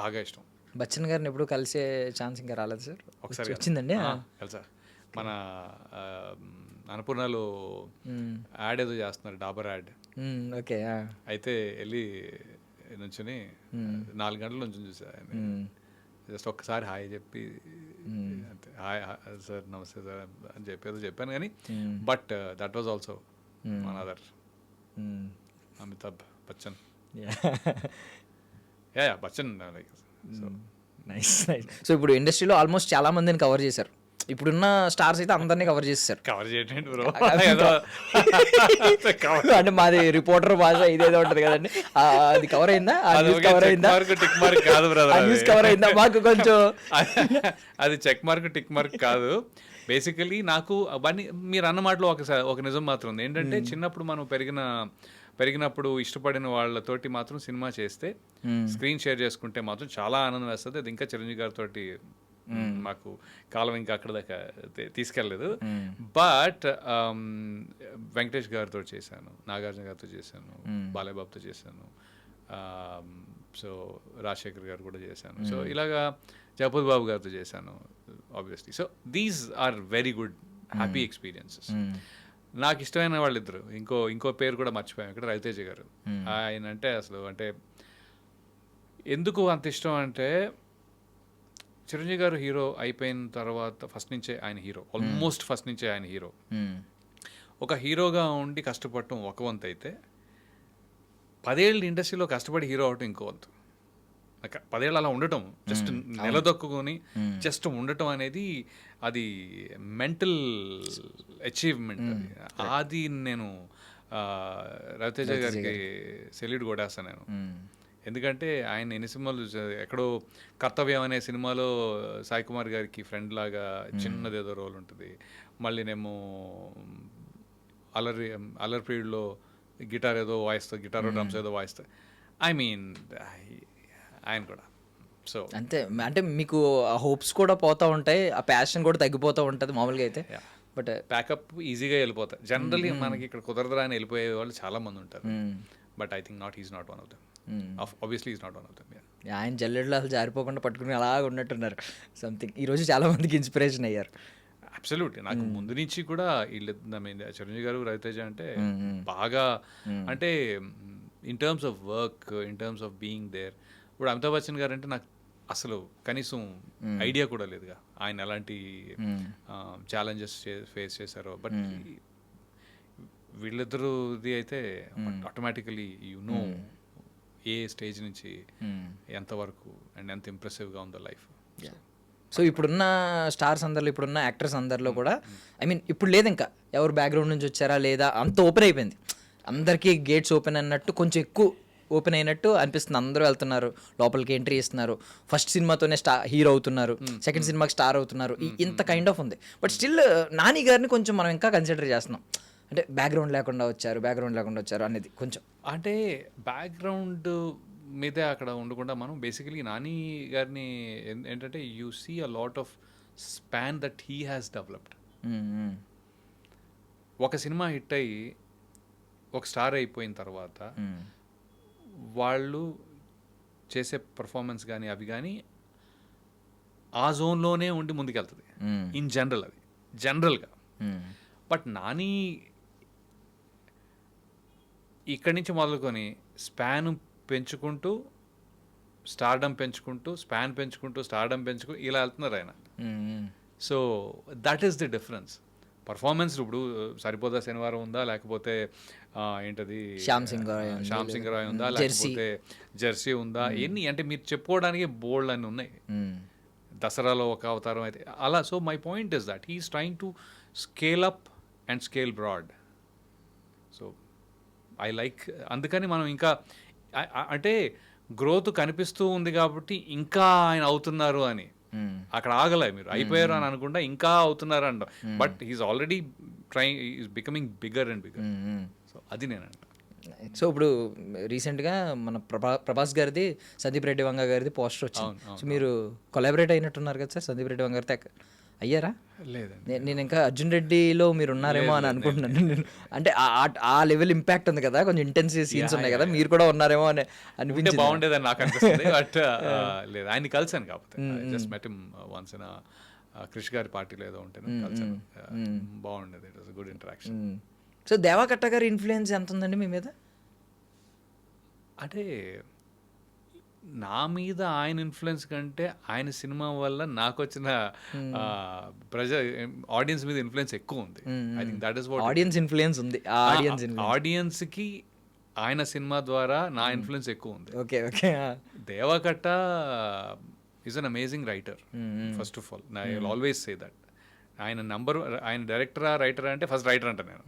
బాగా ఇష్టం. బచ్చన్ గారిని ఎప్పుడు కలిసే ఛాన్స్ ఇంకా రాలేదు సార్? ఒకసారి వచ్చిందండి. తెలుసా, మన అన్నపూర్ణలో యాడ్ ఏదో చేస్తున్నారు, డాబర్ యాడ్. ఓకే. అయితే వెళ్ళి నుంచుని 4 గంటల నుంచి చూసా. జస్ట్ ఒక్కసారి హాయ్ చెప్పి అంతే, హాయ్ సార్ నమస్తే సార్ అని చెప్పాను కానీ, but that was also one other Amitabh Bachchan. Yeah Bachchan like. So nice nice. So ఇప్పుడు ఇండస్ట్రీలో ఆల్మోస్ట్ చాలా మందిని కవర్ చేశారు. ఇప్పుడున్న స్టార్స్ అయితే అందరినీ కవర్ చేస్తారు. కవర్ చేయటండి బ్రో. అంటే మాది రిపోర్టర్ భాష ఇదేదో ఉంటది కదండి, అది కవర్ అయిందా? కవర్ అయిందా? టిక్ మార్క్ కాదు బ్రదర్, న్యూస్ కవర్ అయిందా? మాకు కొంచెం అది చెక్ మార్క్ టిక్ మార్క్ కాదు. బేసికలీ నాకు అవన్నీ మీరు అన్న మాటలో ఒక నిజం మాత్రం ఉంది. ఏంటంటే చిన్నప్పుడు మనం పెరిగినప్పుడు ఇష్టపడిన వాళ్ళతోటి మాత్రం సినిమా చేస్తే, స్క్రీన్ షేర్ చేసుకుంటే మాత్రం చాలా ఆనందం వేస్తుంది. అది ఇంకా చిరంజీవి గారితో మాకు కాలం ఇంకా అక్కడ దాకా తీసుకెళ్ళలేదు. బట్ వెంకటేష్ గారితో చేశాను, నాగార్జున గారితో చేశాను, బాలయ్య బాబుతో చేశాను, సో రాజశేఖర్ గారు కూడా చేశాను. సో ఇలాగా జగపతి బాబు గారితో చేశాను obviously. So these are very good happy experiences. నాకు ఇష్టమైన వాళ్ళిద్దరు, ఇంకో పేరు కూడా మర్చిపోయాం ఇక్కడ, రవితేజ గారు. ఆయన అంటే అసలు అంటే ఎందుకు అంత ఇష్టం అంటే, చిరంజీవి గారు హీరో అయిపోయిన తర్వాత ఫస్ట్ నుంచే ఆయన హీరో, ఆల్మోస్ట్ ఫస్ట్ నుంచే ఆయన హీరో. ఒక హీరోగా ఉండి కష్టపడటం ఒక వంతు అయితే, 10 ఏళ్ళు ఇండస్ట్రీలో కష్టపడి హీరో అవటం ఇంకో వంతు. 10 ఏళ్ళు అలా ఉండటం, జస్ట్ నిలదొక్కుని జస్ట్ ఉండటం అనేది అది మెంటల్ అచీవ్మెంట్. అది నేను రవితేజ గారికి సెల్యూట్ కొట్టేస్తాను నేను. ఎందుకంటే ఆయన ఎన్ని సినిమాలు ఎక్కడో కర్తవ్యం అనే సినిమాలో సాయి కుమార్ గారికి ఫ్రెండ్ లాగా చిన్నదేదో రోల్ ఉంటుంది. మళ్ళీనేమో అల్లరి పీరియడ్లో గిటార్ ఏదో వాయిస్తా, గిటార్ డ్రమ్స్ ఏదో వాయిస్తా. ఐ మీన్ ఆయన కూడా. సో అంతే, అంటే మీకు ఆ హోప్స్ కూడా పోతూ ఉంటాయి, ఆ ప్యాషన్ కూడా తగ్గిపోతూ ఉంటుంది మామూలుగా అయితే. బట్ ప్యాకప్ ఈజీగా వెళ్ళిపోతాయి. జనరలీ మనకి ఇక్కడ కుదరదురా అని వెళ్ళిపోయే వాళ్ళు చాలా మంది ఉంటారు. But I think he's not one of them. Obviously is not one of them. ఆయన జల్లెడ్లో అసలు జారిపోకుండా పట్టుకుని అలాగ ఉన్నట్టున్నారు సంథింగ్. ఈరోజు చాలా మందికి ఇన్స్పిరేషన్ అయ్యారు. అబ్సల్యూట్లీ. నాకు ముందు నుంచి కూడా వీళ్ళు చిరంజీవి గారు, రవితేజ అంటే బాగా, అంటే in terms of work, in terms of being there. ఇప్పుడు అమితాబ్ బచ్చన్ గారు అంటే నాకు అసలు కనీసం ఐడియా కూడా లేదుగా ఆయన ఎలాంటి ఛాలెంజెస్ ఫేస్ చేశారో. బట్ వీళ్ళిద్దరుది అయితే ఆటోమేటికలీ నో ఏ స్టేజ్ నుంచి ఎంతవరకు అండ్ ఎంత ఇంప్రెసివ్గా ఉందో లైఫ్. సో ఇప్పుడున్న స్టార్స్ అందరిలో, ఇప్పుడున్న యాక్టర్స్ అందరిలో కూడా ఐ మీన్ ఇప్పుడు లేదు ఇంకా ఎవరు బ్యాక్గ్రౌండ్ నుంచి వచ్చారా లేదా, అంత ఓపెన్ అయిపోయింది. అందరికీ గేట్స్ ఓపెన్ అన్నట్టు, కొంచెం ఎక్కువ ఓపెన్ అయినట్టు అనిపిస్తుంది. అందరూ వెళ్తున్నారు, లోపలికి ఎంట్రీ ఇస్తున్నారు, ఫస్ట్ సినిమాతోనే హీరో అవుతున్నారు, సెకండ్ సినిమాకి స్టార్ అవుతున్నారు, ఇంత కైండ్ ఆఫ్ ఉంది. బట్ స్టిల్ నాని గారిని కొంచెం మనం ఇంకా కన్సిడర్ చేస్తున్నాం. అంటే బ్యాక్గ్రౌండ్ లేకుండా వచ్చారు అనేది కొంచెం, అంటే బ్యాక్గ్రౌండ్ మీదే అక్కడ ఉండకుండా మనం బేసికలీ నాని గారిని ఏంటంటే you see a lot of span that he has developed. ఒక సినిమా హిట్ అయ్యి ఒక స్టార్ అయిపోయిన తర్వాత వాళ్ళు చేసే పర్ఫార్మెన్స్ కానీ అవి కానీ ఆ జోన్లోనే ఉండి ముందుకెళ్తుంది ఇన్ జనరల్, అది జనరల్గా. బట్ నాని ఇక్కడి నుంచి మొదలుకొని స్పాన్ పెంచుకుంటూ స్టార్డమ్ పెంచుకుంటూ స్టార్డమ్ పెంచుకుంటూ ఇలా వెళ్తున్నారు ఆయన. So that is the difference. Performance ఇప్పుడు సరిపోదా శనివారం ఉందా, లేకపోతే ఏంటది శ్యామ్ సింగ్ రాయ్ ఉందా, లేకపోతే జెర్సీ ఉందా, ఎన్ని అంటే మీరు చెప్పుకోవడానికి బోల్డ్ అన్ని ఉన్నాయి. దసరాలో ఒక అవతారం అయితే అలా. So my point is that he's trying to scale up and scale broad. So I like, అందుకని మనం ఇంకా అంటే గ్రోత్ కనిపిస్తూ ఉంది కాబట్టి ఇంకా ఆయన అవుతున్నారు అని అక్కడ ఆగలే మీరు అయిపోయారు అని అనుకుంటా ఇంకా అవుతున్నారు అంట but he's already is becoming bigger and bigger so అది నేనంట. సో ఇప్పుడు రీసెంట్గా మన ప్రభాస్ గారిది సందీప్ రెడ్డి వంగ గారిది పోస్టర్ వచ్చింది. సో మీరు కొలాబరేట్ అయినట్టున్నారు కదా సార్ సందీప్ రెడ్డి వంగ గారితో అయ్యారా? లేదండి, నేను ఇంకా అర్జున్ రెడ్డిలో మీరు ఉన్నారేమో అని అనుకుంటున్నాను నేను. అంటే ఆ లెవెల్ ఇంపాక్ట్ ఉంది కదా, కొంచెం ఇంటెన్సివ్ సీన్స్ ఉన్నాయి కదా, మీరు కూడా ఉన్నారేమో అని అనిపించింది. బాగుండేదని నాకు అనిపిస్తుంది బట్ లేదు, ఆయన్ని కలిసాను కాకపోతే just met him once in Krish గారి పార్టీలో ఏదో ఉంటే కలిసాను. బాగుండేది, it was good interaction. So Deva Katta గారి ఇన్ఫ్లుయెన్స్ ఎంత ఉందండి మీ మీద? అంటే నా మీద ఆయన ఇన్ఫ్లుయెన్స్ కంటే ఆయన సినిమా వల్ల నాకు వచ్చిన ఆడియన్స్ మీద ఇన్ఫ్లుయెన్స్ ఎక్కువ ఉంది. I think that is what audience influence ఉంది. ఆడియన్స్ కి ఆయన సినిమా ద్వారా నా ఇన్ఫ్లుయెన్స్ ఎక్కువ ఉంది. Okay okay. Deva Katta is an amazing writer first of all. I will always say that. ఆయన డైరెక్టరా రైటరా అంటే ఫస్ట్ రైటర్ అంట నేను,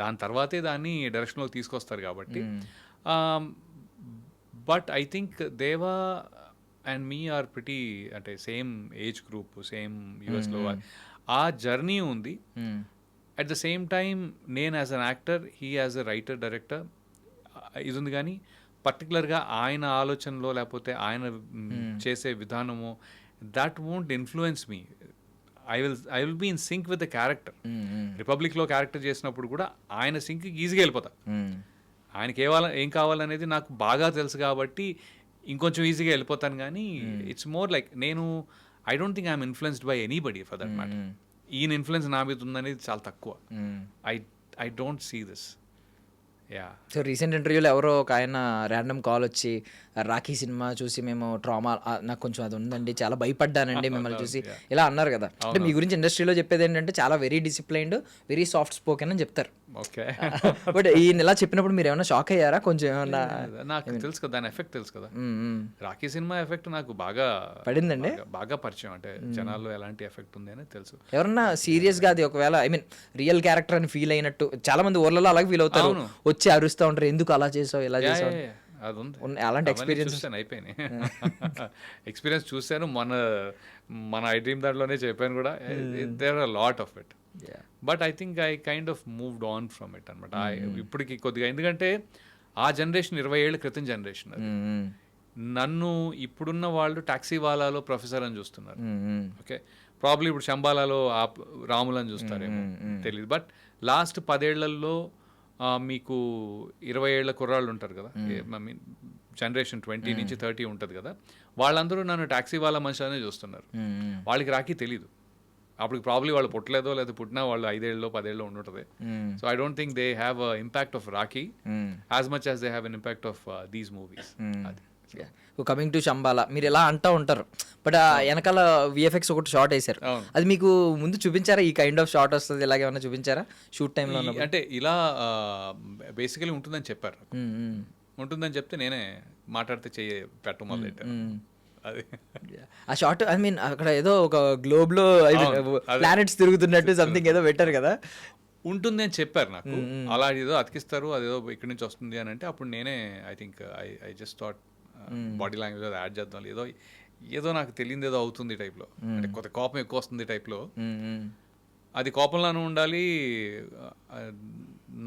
దాని తర్వాతే దాన్ని డైరెక్షన్లోకి తీసుకొస్తారు కాబట్టి. బట్ ఐ థింక్ దేవా అండ్ మీ ఆర్ ప్రిటీ అంటే సేమ్ ఏజ్ గ్రూప్, సేమ్ యూఎస్లో ఆ జర్నీ ఉంది. అట్ ద సేమ్ టైం నేను as an actor, he as a writer director ఇది ఉంది. కానీ పర్టికులర్గా ఆయన ఆలోచనలో లేకపోతే ఆయన చేసే విధానము that won't influence me. I will be in sync with the character. రిపబ్లిక్లో క్యారెక్టర్ చేసినప్పుడు కూడా ఆయన సింక్కి ఈజీగా వెళ్ళిపోతా. ఆయనకి ఏం కావాలనేది నాకు బాగా తెలుసు కాబట్టి ఇంకొంచెం ఈజీగా వెళ్ళిపోతాను. కానీ it's more like I don't think I'm influenced by anybody for that matter. ఈయన ఇన్ఫ్లుయెన్స్ నా మీద ఉందనేది చాలా తక్కువ. I don't see this. Yeah. So recent ఇంటర్వ్యూలో ఎవరో ఒక ఆయన ర్యాండమ్ కాల్ వచ్చి రాఖీ సినిమా చూసి మేము ట్రామా, నాకు కొంచెం అది ఉందండి, చాలా భయపడ్డానండి మిమ్మల్ని చూసి, ఇలా అన్నారు కదా. అంటే మీ గురించి ఇండస్ట్రీలో చెప్పేది ఏంటంటే చాలా very disciplined, very soft spoken అని చెప్తారు. ఓకే. బట్ ఈయన ఇలా చెప్పినప్పుడు మీరు ఏమైనా షాక్ అయ్యారా? కొంచెం ఏమన్నా? నాకు తెలుసు కదా దాని ఎఫెక్ట్ తెలుసు కదా. రాఖీ సినిమా ఎఫెక్ట్ నాకు బాగా పడిందండి, బాగా పరిచయం. అంటే జనాల్లో ఎలాంటి ఎఫెక్ట్ ఉంది అని తెలుసు. ఎవరన్నా సీరియస్గా అది ఒకవేళ ఐ మీన్ రియల్ క్యారెక్టర్ అని ఫీల్ అయినట్టు చాలా మంది ఊర్లలో అలాగే ఫీల్ అవుతారు, వచ్చి అరుస్తూ ఉంటారు, ఎందుకు అలా చేసావు ఇలా చేసావు. అది ఉంది, అలాంటి ఎక్స్పీరియన్స్ అయిపోయినాయి. ఎక్స్పీరియన్స్ చూశాను, మన ఐ డ్రీమ్ దాంట్లోనే చెప్పాను కూడా. There are lot of it. But I think I kind of moved on from it అనమాట. ఇప్పటికి కొద్దిగా, ఎందుకంటే ఆ జనరేషన్ 20 ఏళ్ల క్రితం జనరేషన్ అది. నన్ను ఇప్పుడున్న వాళ్ళు టాక్సీ వాలాలో ప్రొఫెసర్ అని చూస్తున్నారు. ఓకే, ప్రాబ్లీ ఇప్పుడు శంబాలాలో రాములని చూస్తారేమో తెలియదు. బట్ లాస్ట్ 10 ఏళ్లలో మీకు 20 ఏళ్ల కుర్రాళ్ళు ఉంటారు కదా, ఐ మీన్ జనరేషన్ 20 నుంచి 30 ఉంటుంది కదా, వాళ్ళందరూ నన్ను టాక్సీ వాళ్ళ మనిషి అనే చూస్తున్నారు. వాళ్ళకి రాఖీ తెలీదు. అప్పుడు ప్రాబ్లీ వాళ్ళు పుట్టలేదో లేదా పుట్టినా వాళ్ళు 5 ఏళ్ళలో 10 ఏళ్ళలో ఉండుంటుంది. So I don't think they have a impact of Rakhi as much as they have an impact of these movies. అది కమింగ్ టు శంబాలా, మీరు ఎలా అంటూ ఉంటారు, బట్ వెనకాల విఎఫ్ఎక్స్ ఒకటి షార్ట్ వేశారు, అది మీకు ముందు చూపించారా? ఈ కైండ్ ఆఫ్ షార్ట్ వస్తుంది ఇలాగేమన్నా చూపించారా షూట్ టైంలో? అంటే ఇలా బేసికలీ ఉంటుందని చెప్పారు. ఉంటుందని చెప్తే నేనే మాట్లాడితే పెట్ట మొదలెట్టాను. అది ఆ షార్ట్ ఐ మీన్ అక్కడ ఏదో ఒక గ్లోబ్ లో ప్లానెట్స్ తిరుగుతున్నట్టు సంథింగ్ ఏదో పెట్టారు కదా. ఉంటుంది అని చెప్పారు నాకు. అలా ఏదో అతికిస్తారు, అదేదో ఇక్కడి నుంచి వస్తుంది అని అంటే అప్పుడు నేనే I think I just thought body language అది యాడ్ చేద్దాం, ఏదో నాకు తెలియదు ఏదో అవుతుంది టైప్లో, అంటే కొత్త కోపం ఎక్కువ వస్తుంది టైప్లో. అది కోపంలోనూ ఉండాలి,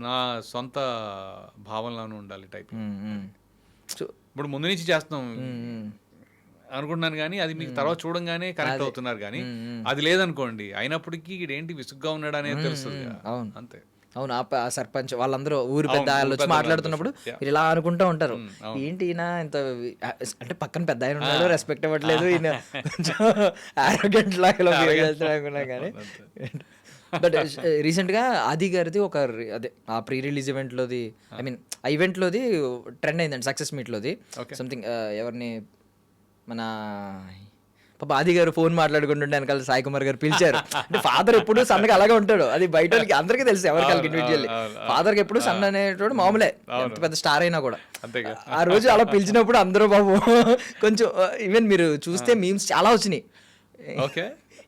నా సొంత భావనలోనూ ఉండాలి టైప్. ఇప్పుడు ముందు నుంచి చేస్తున్నాం అనుకుంటున్నాను, కానీ అది మీకు తర్వాత చూడంగానే కనెక్ట్ అవుతున్నారు. కానీ అది లేదనుకోండి, అయినప్పటికీ ఏంటి విసుగ్గా ఉన్నాడు అనేది తెలుస్తుంది అంతే. అవును, ఆ సర్పంచ్ వాళ్ళందరూ ఊరు పెద్ద వాళ్ళు వచ్చి మాట్లాడుతున్నప్పుడు మీరు ఇలా అనుకుంటూ ఉంటారు, ఏంటి ఈయన ఇంత అంటే పక్కన పెద్ద ఆయన ఉన్నాడు, రెస్పెక్ట్ ఇవ్వట్లేదు, ఈయన కొంచెం ఆరోగ్యంట్ లాగా అనుకున్నా. కానీ బట్ రీసెంట్గా ఆది గారిది ఒక అదే ఆ ప్రీ రిలీజ్ ఈవెంట్లోది, ఐ మీన్ ఆ ఈవెంట్లోది ట్రెండ్ అయిందండి, సక్సెస్ మీట్లోది సంథింగ్. ఎవరిని మన పాప ఆది గారు ఫోన్ మాట్లాడుకుంటుంటే వెనకాల సాయి కుమార్ గారు పిలిచారు. అంటే ఫాదర్ ఎప్పుడు సన్నగా అలాగే ఉంటాడు, అది బయట వాళ్ళకి అందరికీ తెలుసు, ఎవరికి ఇండివిజువల్లీ ఫాదర్కి ఎప్పుడు సన్న అనేటోడు మామూలే, ఎంత పెద్ద స్టార్ అయినా కూడా. ఆ రోజు అలా పిలిచినప్పుడు అందరూ బాబు కొంచెం ఈవెన్ మీరు చూస్తే మీమ్స్ చాలా వచ్చినాయి.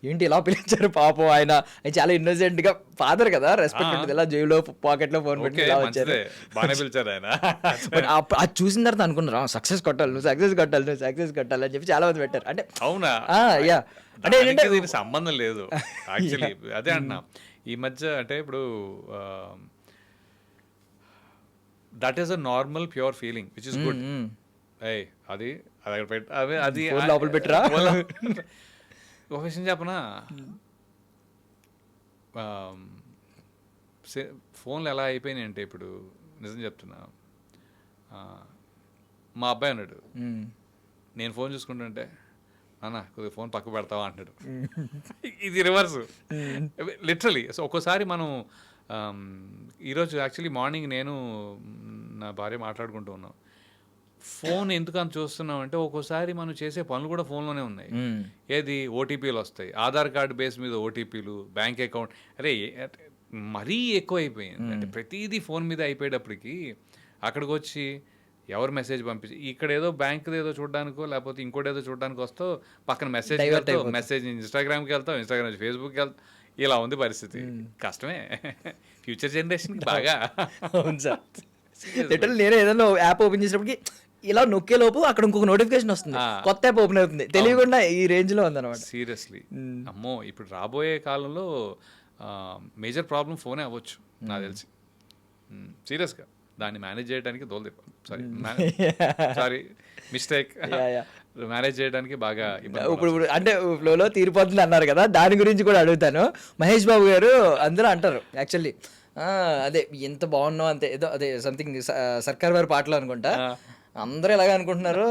ఏంటి ఇలా పిలిచారు పాపం ఆయన చాలా ఇన్నోసెంట్ గా ఫాదర్ కదా, రెస్పెక్ట్ ఉంటుంది, ఇలా జైల్లో పాకెట్ లో ఫోన్ పెట్టి ఇలా వచ్చారు. బాగానే పిలిచారు ఆయన. బట్ అది చూసిన తర్వాత అనుకున్నారు సక్సెస్ కొట్టాలి, నువ్వు సక్సెస్ కొట్టాలి అని చెప్పి చాలా మంది పెట్టారు. అంటే అవునా, యా, అంటే ఏంటంటే దీనికి సంబంధం లేదు యాక్చువల్లీ. అదే అంటున్నా ఈ మధ్య, అంటే ఇప్పుడు that is a normal pure feeling which is good. అది అది లోపల పెట్టరా. ఒక విషయం చెప్పనా, ఫోన్లు ఎలా అయిపోయినాయి అంటే ఇప్పుడు నిజం చెప్తున్నా, మా అబ్బాయి అన్నాడు, నేను ఫోన్ చూసుకుంటుంటే అన్న కొద్దిగా ఫోన్ పక్క పెడతావా అంటాడు. ఇది రివర్స్ లిటరలీ. సో ఒక్కోసారి మనం ఈరోజు యాక్చువల్లీ మార్నింగ్ నేను నా భార్య మాట్లాడుకుంటూ ఉన్నాం, ఫోన్ ఎందుకు అని చూస్తున్నాం అంటే ఒక్కోసారి మనం చేసే పనులు కూడా ఫోన్లోనే ఉన్నాయి. ఏది ఓటీపీలు వస్తాయి, ఆధార్ కార్డు బేస్ మీద ఓటీపీలు, బ్యాంక్ అకౌంట్, అరే మరీ ఎక్కువ అయిపోయింది. అంటే ప్రతిదీ ఫోన్ మీద అయిపోయేటప్పటికి అక్కడికి వచ్చి ఎవరు మెసేజ్ పంపించి ఇక్కడ ఏదో బ్యాంక్ ఏదో చూడడానికో లేకపోతే ఇంకోటి ఏదో చూడడానికి వస్తో పక్కన మెసేజ్ మెసేజ్ ఇన్స్టాగ్రామ్కి వెళ్తాం, ఇన్స్టాగ్రామ్ నుంచి ఫేస్బుక్కి వెళ్తాం, ఇలా ఉంది పరిస్థితి. కష్టమే ఫ్యూచర్ జనరేషన్కి బాగా. అవును సార్, లిటరల్ నేనే ఏదైనా యాప్ ఓపెన్ చేసినప్పటికి ఇలా నొక్కే లోపు అక్కడ ఇంకొక నోటిఫికేషన్ వస్తుంది, కొత్త యాప్ ఓపెన్ అవుతుంది, తెలియకుండా ఈ రేంజ్ లో ఉందన్నమాట. సీరియస్లీ అమ్మో, ఇప్పుడు రాబోయే కాలంలో మేజర్ ప్రాబ్లం ఫోనే అవ్వచ్చు నాకు తెలిసి. సీరియస్గా దాన్ని మేనేజ్ చేయడానికి సారీ మిస్టేక్ మేనేజ్ చేయడానికి బాగా ఇప్పుడు అంటే ఫ్లోలో తీరిపోతుంది అన్నారు కదా, దాని గురించి కూడా అడుగుతాను. మహేష్ బాబు గారు అందరూ అంటారు యాక్చువల్లీ, అదే ఎంత బాగున్నావు అంతే, ఏదో అదే సంథింగ్ సర్కార్ వారి పాటలు అనుకుంటా, అందరూ ఎలాగ అనుకుంటున్నారు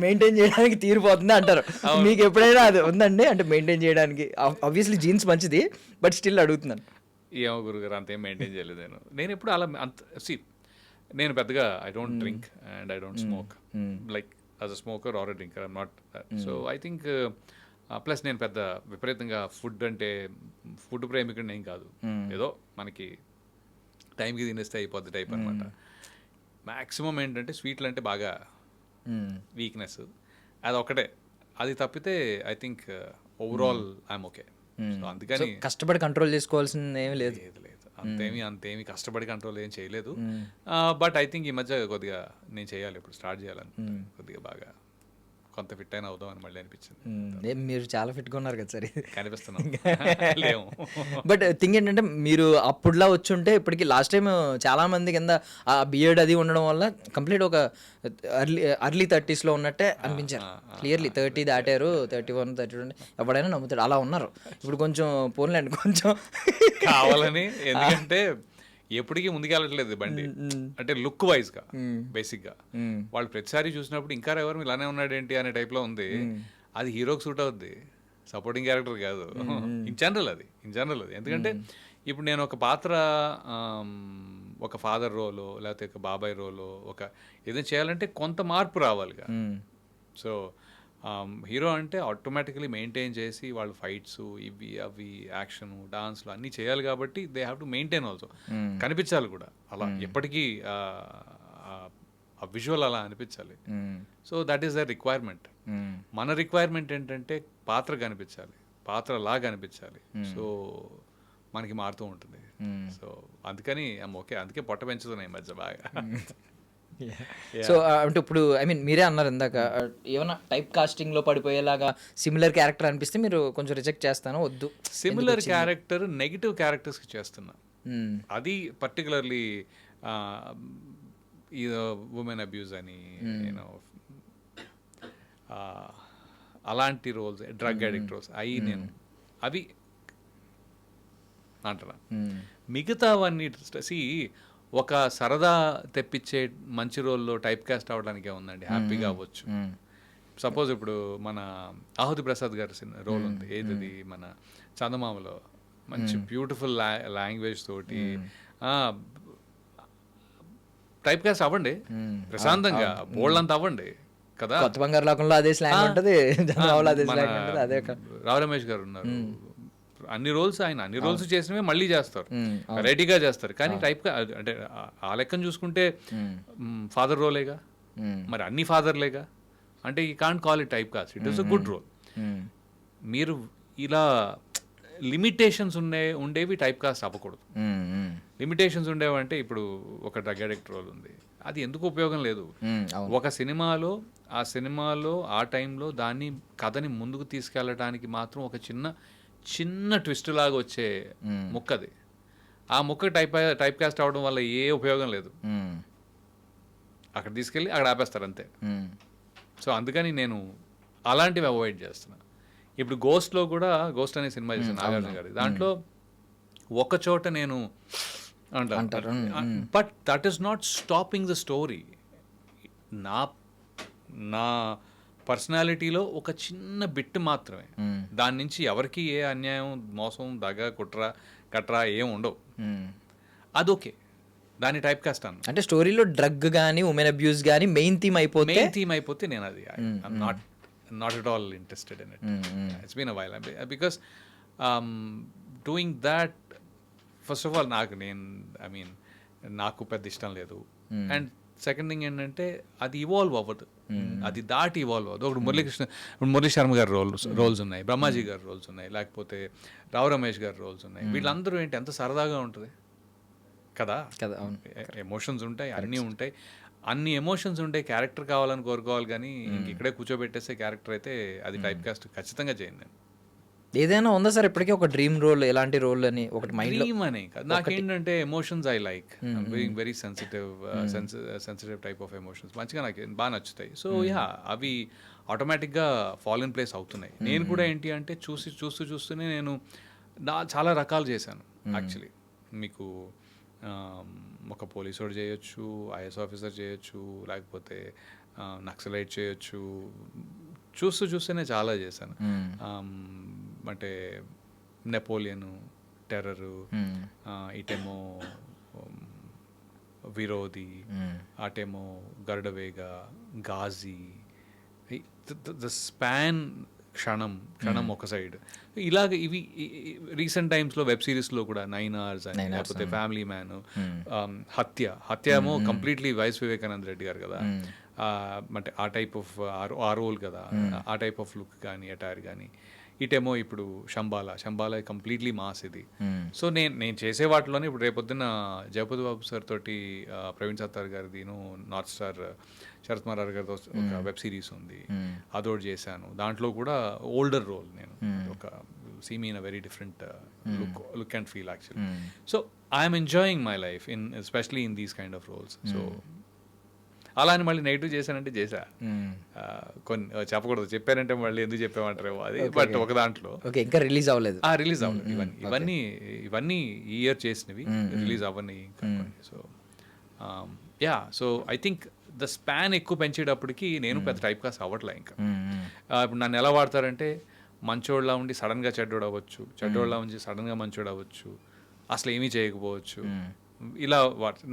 మెయింటైన్ చేయడానికి తీరిపోతుంది అంటారు. మీకు ఎప్పుడైనా అది ఉందండి, అంటే మెయింటైన్ చేయడానికి? ఆబ్వియస్లీ జీన్స్ మంచిది, బట్ స్టిల్ అడుగుతున్నాను. ఏమో గురుగారు అంతేం మెయింటైన్ చేయలేదు నేను ఎప్పుడు అలా. నేను పెద్దగా I don't drink and I don't smoke, like as a smoker or a drinker I'm not. So I think plus నేను పెద్ద విపరీతంగా ఫుడ్ అంటే ఫుడ్ ప్రేమికుడిని ఏం కాదు, ఏదో మనకి టైంకి తినేస్తే అయిపోద్ది టైప్ అనమాట. మ్యాక్సిమం ఏంటంటే స్వీట్లు అంటే బాగా వీక్నెస్, అది ఒకటే. అది తప్పితే I think overall I'm okay. So అందుకని కష్టపడి కంట్రోల్ చేసుకోవాల్సింది ఏమీ లేదు. అంతేమి కష్టపడి కంట్రోల్ ఏం చేయలేదు. బట్ ఐ థింక్ ఈ మధ్య కొద్దిగా నేను చేయాలి, ఇప్పుడు స్టార్ట్ చేయాలని కొద్దిగా బాగా కొంత ఫిట్ అయినా అవుదాం అని మళ్ళీ అనిపించింది. మీరు చాలా ఫిట్గా ఉన్నారు కదా సార్, కనిపిస్తున్నాం. బట్ థింగ్ ఏంటంటే మీరు అప్పుడులా వచ్చి ఉంటే ఇప్పటికి లాస్ట్ టైం చాలా మంది కింద ఆ బియర్డ్ అది ఉండడం వల్ల కంప్లీట్ ఒక అర్లీ 30s ఉన్నట్టే అనిపించారు. క్లియర్లీ 30 దాటారు, 31, 32 ఎవడైనా నమ్ముతాడు, అలా ఉన్నారు. ఇప్పుడు కొంచెం పోన్లేండి, కొంచెం కావాలని, ఎందుకంటే ఎప్పటికీ ముందుకెళ్ళట్లేదు బండి, అంటే లుక్ వైజ్ గా బేసిక్ గా. వాళ్ళు ప్రతిసారి చూసినప్పుడు ఇంకా ఎవరు ఇలానే ఉన్నాడు ఏంటి అనే టైప్ లో ఉంది. అది హీరోకి సూట్ అవుద్ది, సపోర్టింగ్ క్యారెక్టర్ కాదు. ఇన్ జనరల్ అది ఎందుకంటే ఇప్పుడు నేను ఒక పాత్ర, ఒక ఫాదర్ రోలో లేకపోతే ఒక బాబాయ్ రోలో ఒక ఏదైనా చేయాలంటే కొంత మార్పు రావాలిగా. సో హీరో అంటే ఆటోమేటికలీ మెయింటైన్ చేసి వాళ్ళు ఫైట్స్ ఇవి అవి యాక్షన్ డాన్స్లు అన్నీ చేయాలి కాబట్టి they have to maintain also, కనిపించాలి కూడా అలా, ఎప్పటికీ ఆ విజువల్ అలా అనిపించాలి. So that is the requirement. మన రిక్వైర్మెంట్ ఏంటంటే పాత్ర కనిపించాలి, పాత్ర లాగా అనిపించాలి. సో మనకి మారుతూ ఉంటుంది. సో అందుకని ఓకే, అందుకే పొట్ట పెంచుతున్నాయి ఈ మధ్య బాగా. సో అంటే ఇప్పుడు ఐ మీన్ మీరే అన్నారు ఇందాక, ఏమైనా టైప్ కాస్టింగ్ లో పడిపోయేలాగా సిమిలర్ క్యారెక్టర్ అనిపిస్తే మీరు కొంచెం రిజెక్ట్ చేస్తాను, వద్దు. సిమిలర్ క్యారెక్టర్ నెగిటివ్ క్యారెక్టర్స్కి చేస్తున్నా, అది పర్టికులర్లీ ఉమెన్ అబ్యూజ్ అని, యూనో అలాంటి రోల్స్, డ్రగ్ అడిక్ట్ రోల్స్ అవి నేను అవి అంటున్నా. మిగతావన్నీ ఒక సరదా తెప్పించే మంచి రోల్లో టైప్ కాస్ట్ అవ్వడానికే ఉందండి, హ్యాపీగా అవ్వచ్చు. సపోజ్ ఇప్పుడు మన ఆహుతి ప్రసాద్ గారి రోల్ ఉంది, ఏది మన చందమామలో, మంచి బ్యూటిఫుల్ లాంగ్వేజ్ తోటి టైప్ కాస్ట్ అవ్వండి, ప్రశాంతంగా బోల్డ్ అవ్వండి కదా. కొత్త బంగారు లోకంలో అదే స్లాంగ్ ఉంటుంది, అదే. రావు రమేష్ గారు ఉన్నారు, అన్ని రోల్స్ ఆయన అన్ని రోల్స్ చేసినవే మళ్ళీ చేస్తారు, వెరైటీగా చేస్తారు. కానీ టైప్ అంటే ఆ లెక్కను చూసుకుంటే ఫాదర్ రోలేగా, మరి అన్ని ఫాదర్లేగా, అంటే ఈ can't call it typecast, it is a good role. మీరు ఇలా లిమిటేషన్స్ ఉండేవి టైప్ కాస్ట్ అవ్వకూడదు. లిమిటేషన్స్ ఉండేవంటే ఇప్పుడు ఒక డ్రగ్ అడిక్ట్ రోల్ ఉంది, అది ఎందుకు ఉపయోగం లేదు. ఒక సినిమాలో ఆ టైంలో దాన్ని కథని ముందుకు తీసుకెళ్ళడానికి మాత్రం ఒక చిన్న ట్విస్ట్ లాగా వచ్చే ముక్కది. ఆ ముక్క టైప్ కాస్ట్ అవడం వల్ల ఏ ఉపయోగం లేదు. అక్కడ తీసుకెళ్ళి అక్కడ ఆపేస్తారు అంతే. సో అందుకని నేను అలాంటివి అవాయిడ్ చేస్తున్నా. ఇప్పుడు గోస్ట్ అనే సినిమా చేశాను నాగార్జున గారి. దాంట్లో ఒక చోట నేను అంటారు, but that is not stopping the story. నా పర్సనాలిటీలో ఒక చిన్న బిట్ మాత్రమే. దాని నుంచి ఎవరికి ఏ అన్యాయం, మోసం, దగ, కట్రా ఏం ఉండవు. అదొకే, దాని టైప్ కాస్ట్ అన్న. అంటే స్టోరీలో డ్రగ్ కానీ ఉమెన్ అబ్యూస్ కానీ మెయిన్ థీమ్ అయిపోతే నేను అది not at all interested in it. It's been a while because doing that first of all నాకు పెద్ద ఇష్టం లేదు. అండ్ సెకండ్ థింగ్ ఏంటంటే అది ఇవాల్వ్ అవ్వదు, అది దాటి ఇవాల్వ్ అవ్వదు. ఒకటి మురళీ శర్మ గారి రోల్స్ ఉన్నాయి, బ్రహ్మాజీ గారి రోల్స్ ఉన్నాయి, లేకపోతే రావు రమేష్ గారి రోల్స్ ఉన్నాయి. వీళ్ళందరూ ఏంటి ఎంత సరదాగా ఉంటుంది కదా. ఎమోషన్స్ ఉంటాయి, అన్ని ఎమోషన్స్ ఉంటాయి. క్యారెక్టర్ కావాలని కోరుకోవాలి కానీ ఇక్కడే కూర్చోబెట్టేసే క్యారెక్టర్ అయితే అది టైప్ కాస్ట్ ఖచ్చితంగా చేయండి. ఏదైనా ఉందా సార్ ఇప్పటికీ ఒక డ్రీమ్ రోల్, ఎలాంటి రోల్ అని ఒకటి మైండ్? డ్రీమ్ అనే కాదు, నాకేంటంటే emotions I like being very sensitive type of emotions మంచిగా నాకు బాగా నచ్చుతాయి. సో అవి ఆటోమేటిక్గా ఫాల్ ఇన్ ప్లేస్ అవుతున్నాయి. నేను కూడా ఏంటి అంటే చూస్తూనే నేను చాలా రకాలు చేశాను యాక్చువల్లీ. మీకు ఒక పోలీసోడు చేయొచ్చు, ఐఎస్ ఆఫీసర్ చేయొచ్చు, లేకపోతే నక్సలైట్ చేయొచ్చు. చూస్తూనే చాలా చేశాను. అంటే నెపోలియను, టెర్రరు, ఇటేమో విరోధి, అటేమో గరుడవేగ, గాజీ, ద స్పాన్, క్షణం ఒక సైడ్. ఇలాగ ఇవి రీసెంట్ టైమ్స్లో వెబ్ సిరీస్లో కూడా 9 hours అని, లేకపోతే ఫ్యామిలీ మ్యాన్, హత్య ఏమో కంప్లీట్లీ వైఎస్ వివేకానంద రెడ్డి గారు కదా. అంటే ఆ టైప్ ఆఫ్ ఆ రోల్ కదా, ఆ టైప్ ఆఫ్ లుక్ కానీ అటైర్ కానీ. ఇటేమో ఇప్పుడు శంబాల కంప్లీట్లీ మాస్ ఇది. సో నేను చేసే వాటిలోనే ఇప్పుడు రేపొద్దున జగపతి బాబు సార్ తోటి ప్రవీణ్ సత్తార్ గారిది నార్త్ స్టార్ శరత్ మరార్ గారితో ఒక వెబ్ సిరీస్ ఉంది, అదోటి చేశాను. దాంట్లో కూడా ఓల్డర్ రోల్ నేను, ఒక see me in a very different look and feel actually. So I'm enjoying my life especially in these kind of roles. So అలా అని మళ్ళీ నెగిటివ్ చేశానంటే చేశా. కొన్ని చెప్పకూడదు, చెప్పానంటే మళ్ళీ ఎందుకు చెప్పామంటారేమో అది. బట్ ఒక దాంట్లో ఇంకా రిలీజ్ అవ్వలేదు. ఇవన్నీ ఈ ఇయర్ చేసినవి, రిలీజ్ అవ్వని ఇంకా. So I think the span ఎక్కువ పెంచేటప్పటికి నేను పెద్ద టైప్ కాస్ట్ అవ్వట్లే ఇంకా. ఇప్పుడు నన్ను ఎలా వాడతారంటే మంచోళ్ళ ఉండి సడన్గా చెడ్డోడు అవ్వచ్చు, చెడ్డోళ్ళ ఉండి సడన్గా మంచోడు అవ్వచ్చు, అసలు ఏమీ చేయకపోవచ్చు. ఇలా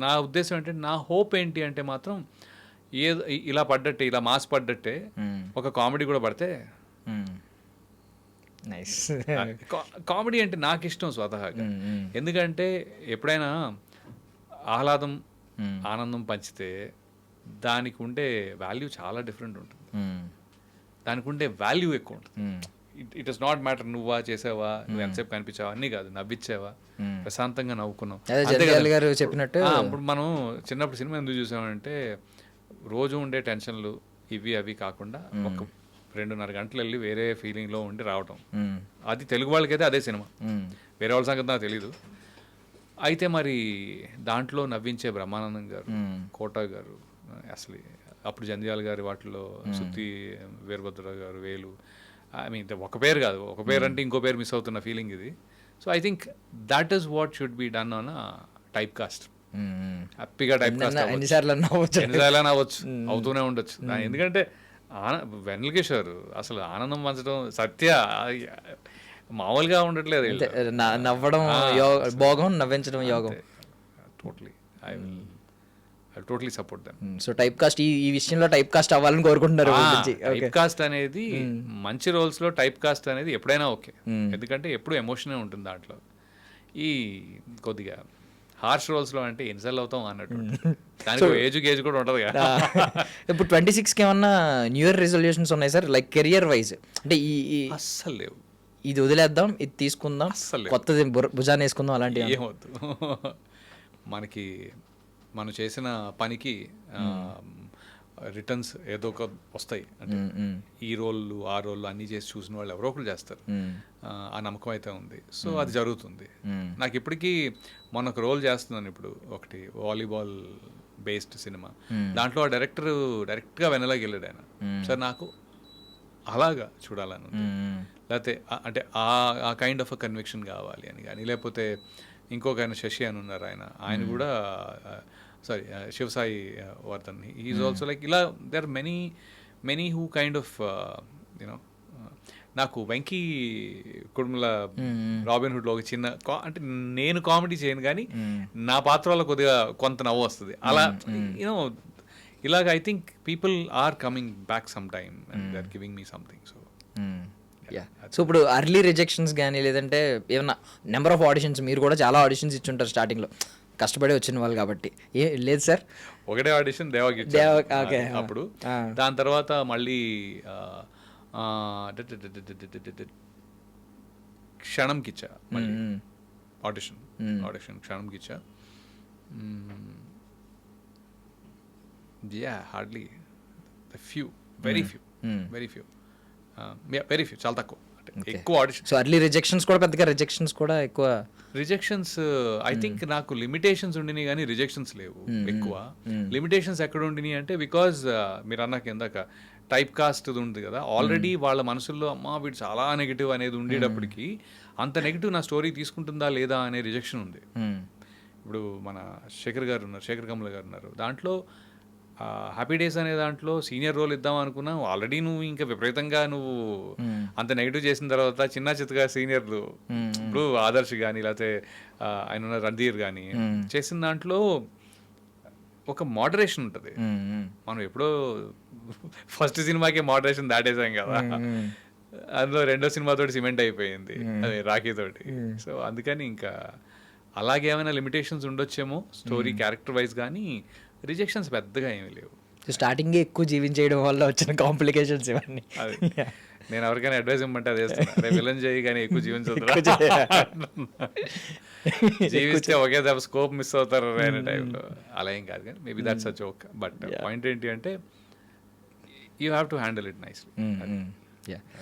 నా ఉద్దేశం ఏంటంటే, నా హోప్ ఏంటి అంటే మాత్రం ఇలా పడ్డట్టే, ఇలా మాస్ పడ్డట్టే ఒక కామెడీ కూడా పడితే. కామెడీ అంటే నాకు ఇష్టం స్వతహాగా. ఎందుకంటే ఎప్పుడైనా ఆహ్లాదం, ఆనందం పంచితే దానికి ఉండే వాల్యూ చాలా డిఫరెంట్ ఉంటుంది, దానికి ఉండే వాల్యూ ఎక్కువ ఉంటుంది. ఇట్ ఇస్ నాట్ మ్యాటర్ నువ్వా చేసావా, నువ్వు ఎంతసేపు కనిపించావా అన్నీ కాదు, నవ్విచ్చావా, ప్రశాంతంగా నవ్వుకున్నావు. చెప్పినట్టు ఇప్పుడు మనం చిన్నప్పుడు సినిమా ఎందుకు చూసామంటే రోజు ఉండే టెన్షన్లు ఇవి అవి కాకుండా ఒక 2.5 గంటలు వెళ్ళి వేరే ఫీలింగ్లో ఉండి రావటం. అది తెలుగు వాళ్ళకైతే అదే సినిమా, వేరే వాళ్ళ సంగతి నాకు తెలీదు. అయితే మరి దాంట్లో నవ్వించే బ్రహ్మానందం గారు, కోట గారు, అసలు అప్పుడు జంధ్యాల గారి వాటిలో సుత్తి వీరభద్రరావు గారు, వేలు, ఐ మీన్ ఒక పేరు కాదు, ఒక పేరు అంటే ఇంకో పేరు మిస్ అవుతున్న ఫీలింగ్ ఇది. So I think that is what should be done on type cast. హ్యాపీగా టైప్ కాస్ట్ ఎన్నిసార్లు అవ్వచ్చు, అవుతూనే ఉండొచ్చు. ఎందుకంటే వెన్నెల కిషోర్ అసలు ఆనందం పంచడం సత్య మామూలుగా ఉండట్లేదు. నవ్వడం భోగం, నవ్వించడం యోగం. Totally I totally support them. So type cast ఈ విషయంలో టైప్ కాస్ట్ అవ్వాలని కోరుకుంటున్నారు. టైప్ కాస్ట్ అనేది మంచి రోల్స్ లో టైప్ కాస్ట్ అనేది ఎప్పుడైనా ఓకే, ఎందుకంటే ఎప్పుడు ఎమోషనే ఉంటుంది దాంట్లో. ఈ కొద్దిగా హార్ష్ రోల్స్ లో అంటే ఎన్నిసార్లు అవుతాం అన్నట్టు, దానికి ఏజ్ కూడా ఉంటుంది కదా. ఇప్పుడు 26కి ఏమన్నా న్యూ ఇయర్ రెజల్యూషన్స్ ఉన్నాయి సార్, లైక్ కెరియర్ వైజ్? అంటే అస్సలు లేవు. ఇది వదిలేద్దాం, ఇది తీసుకుందాం, అస్సలు కొత్తది భుజాన్ని వేసుకుందాం అలాంటి ఏమవుద్దు. మనకి మనం చేసిన పనికి రిటర్న్స్ ఏదో ఒక వస్తాయి. అంటే ఈ రోళ్ళు ఆ రోళ్ళు అన్నీ చేసి చూసిన వాళ్ళు ఎవరో ఒకరు చేస్తారు. ఆ నమ్మకం అయితే ఉంది. సో అది జరుగుతుంది. నాకు ఇప్పటికీ మొన్న ఒక రోల్ చేస్తున్నాను ఇప్పుడు, ఒకటి వాలీబాల్ బేస్డ్ సినిమా. దాంట్లో ఆ డైరెక్ట్గా వెనలాగి వెళ్ళాడు ఆయన. సార్ నాకు అలాగా చూడాలని ఉంది, లేకపోతే అంటే ఆ కైండ్ ఆఫ్ అ కన్విక్షన్ కావాలి అని కానీ, లేకపోతే ఇంకొక ఆయన శశి అని ఉన్నారు, ఆయన కూడా sorry Shivasai Vardhan, is also like ఇలా there are many who kind of you know. నాకు వెంకీ కుటుంబల రాబిన్ హుడ్లో ఒక చిన్న అంటే నేను కామెడీ చేయను కానీ నా పాత్ర వల్ల కొద్దిగా కొంత నవ్వు వస్తుంది. అలా యూనో ఇలాగ I think people are coming back some time and they are giving me something. So so ఇప్పుడు అర్లీ రిజెక్షన్స్ కానీ లేదంటే ఏమన్నా నెంబర్ ఆఫ్ ఆడిషన్స్, మీరు కూడా చాలా ఆడిషన్స్ ఇచ్చుంటారు స్టార్టింగ్లో, కష్టపడి వచ్చిన వాళ్ళు కాబట్టి. లేదు సార్, ఒకటే ఆడిషన్ దేవాకి అప్పుడు. దాని తర్వాత మళ్ళీ క్షణంకి ఇచ్చా, మళ్ళీ ఆడిషన్ క్షణంకి ఇచ్చా. హార్డ్లీ వెరీ ఫ్యూ, చాలా తక్కువ, ఎక్కువ ఆడిషన్. సో అర్లీ రిజెక్షన్స్ కూడా పెద్దగా రిజెక్షన్స్ కూడా ఎక్కువ. రిజెక్షన్స్ ఐ థింక్ నాకు లిమిటేషన్స్ ఉండినాయి కానీ రిజెక్షన్స్ లేవు ఎక్కువ. లిమిటేషన్స్ ఎక్కడ ఉండినాయి అంటే బికాజ్ మీరు అన్నాక ఇందాక టైప్ కాస్ట్ ఉంది కదా, ఆల్రెడీ వాళ్ళ మనసుల్లో అమ్మా వీడు చాలా నెగిటివ్ అనేది ఉండేటప్పటికి అంత నెగిటివ్ నా స్టోరీ తీసుకుంటుందా లేదా అనే రిజెక్షన్ ఉంది. ఇప్పుడు మన శేఖర్ కమల గారు ఉన్నారు, దాంట్లో హ్యాపీ డేస్ అనే దాంట్లో సీనియర్ రోల్ ఇద్దాం అనుకున్నావు. ఆల్రెడీ నువ్వు ఇంకా విపరీతంగా నువ్వు అంత నెగిటివ్ చేసిన తర్వాత చిన్న చిత్తగా సీనియర్లు ఇప్పుడు ఆదర్శ్ కానీ లేకపోతే ఆయన ఉన్న రణధీర్ కానీ చేసిన దాంట్లో ఒక మోడరేషన్ ఉంటుంది. మనం ఎప్పుడో ఫస్ట్ సినిమాకే మోడరేషన్ దాటేసాం కదా, అందులో రెండో సినిమాతోటి సిమెంట్ అయిపోయింది అదే రాఖీతోటి. సో అందుకని ఇంకా అలాగే ఏమైనా లిమిటేషన్స్ ఉండొచ్చేమో స్టోరీ క్యారెక్టర్ వైజ్, కానీ రిజెక్షన్స్ పెద్దగా ఏమీ లేవు. స్టార్టింగ్ ఎక్కువ జీవించేయడం వల్ల వచ్చిన కాంప్లికేషన్స్ ఇవన్నీ. నేను ఎవరికైనా అడ్వైస్ ఇవ్వమంటే అదే విలన్ చేయి కానీ ఎక్కువ జీవించదు, జీవిస్తే ఒకే దెబ్బ స్కోప్ మిస్ అవుతారు అనే టైంలో. అలా ఏం కాదు కానీ maybe that's a joke. But point ఏంటి అంటే you have to handle it nicely.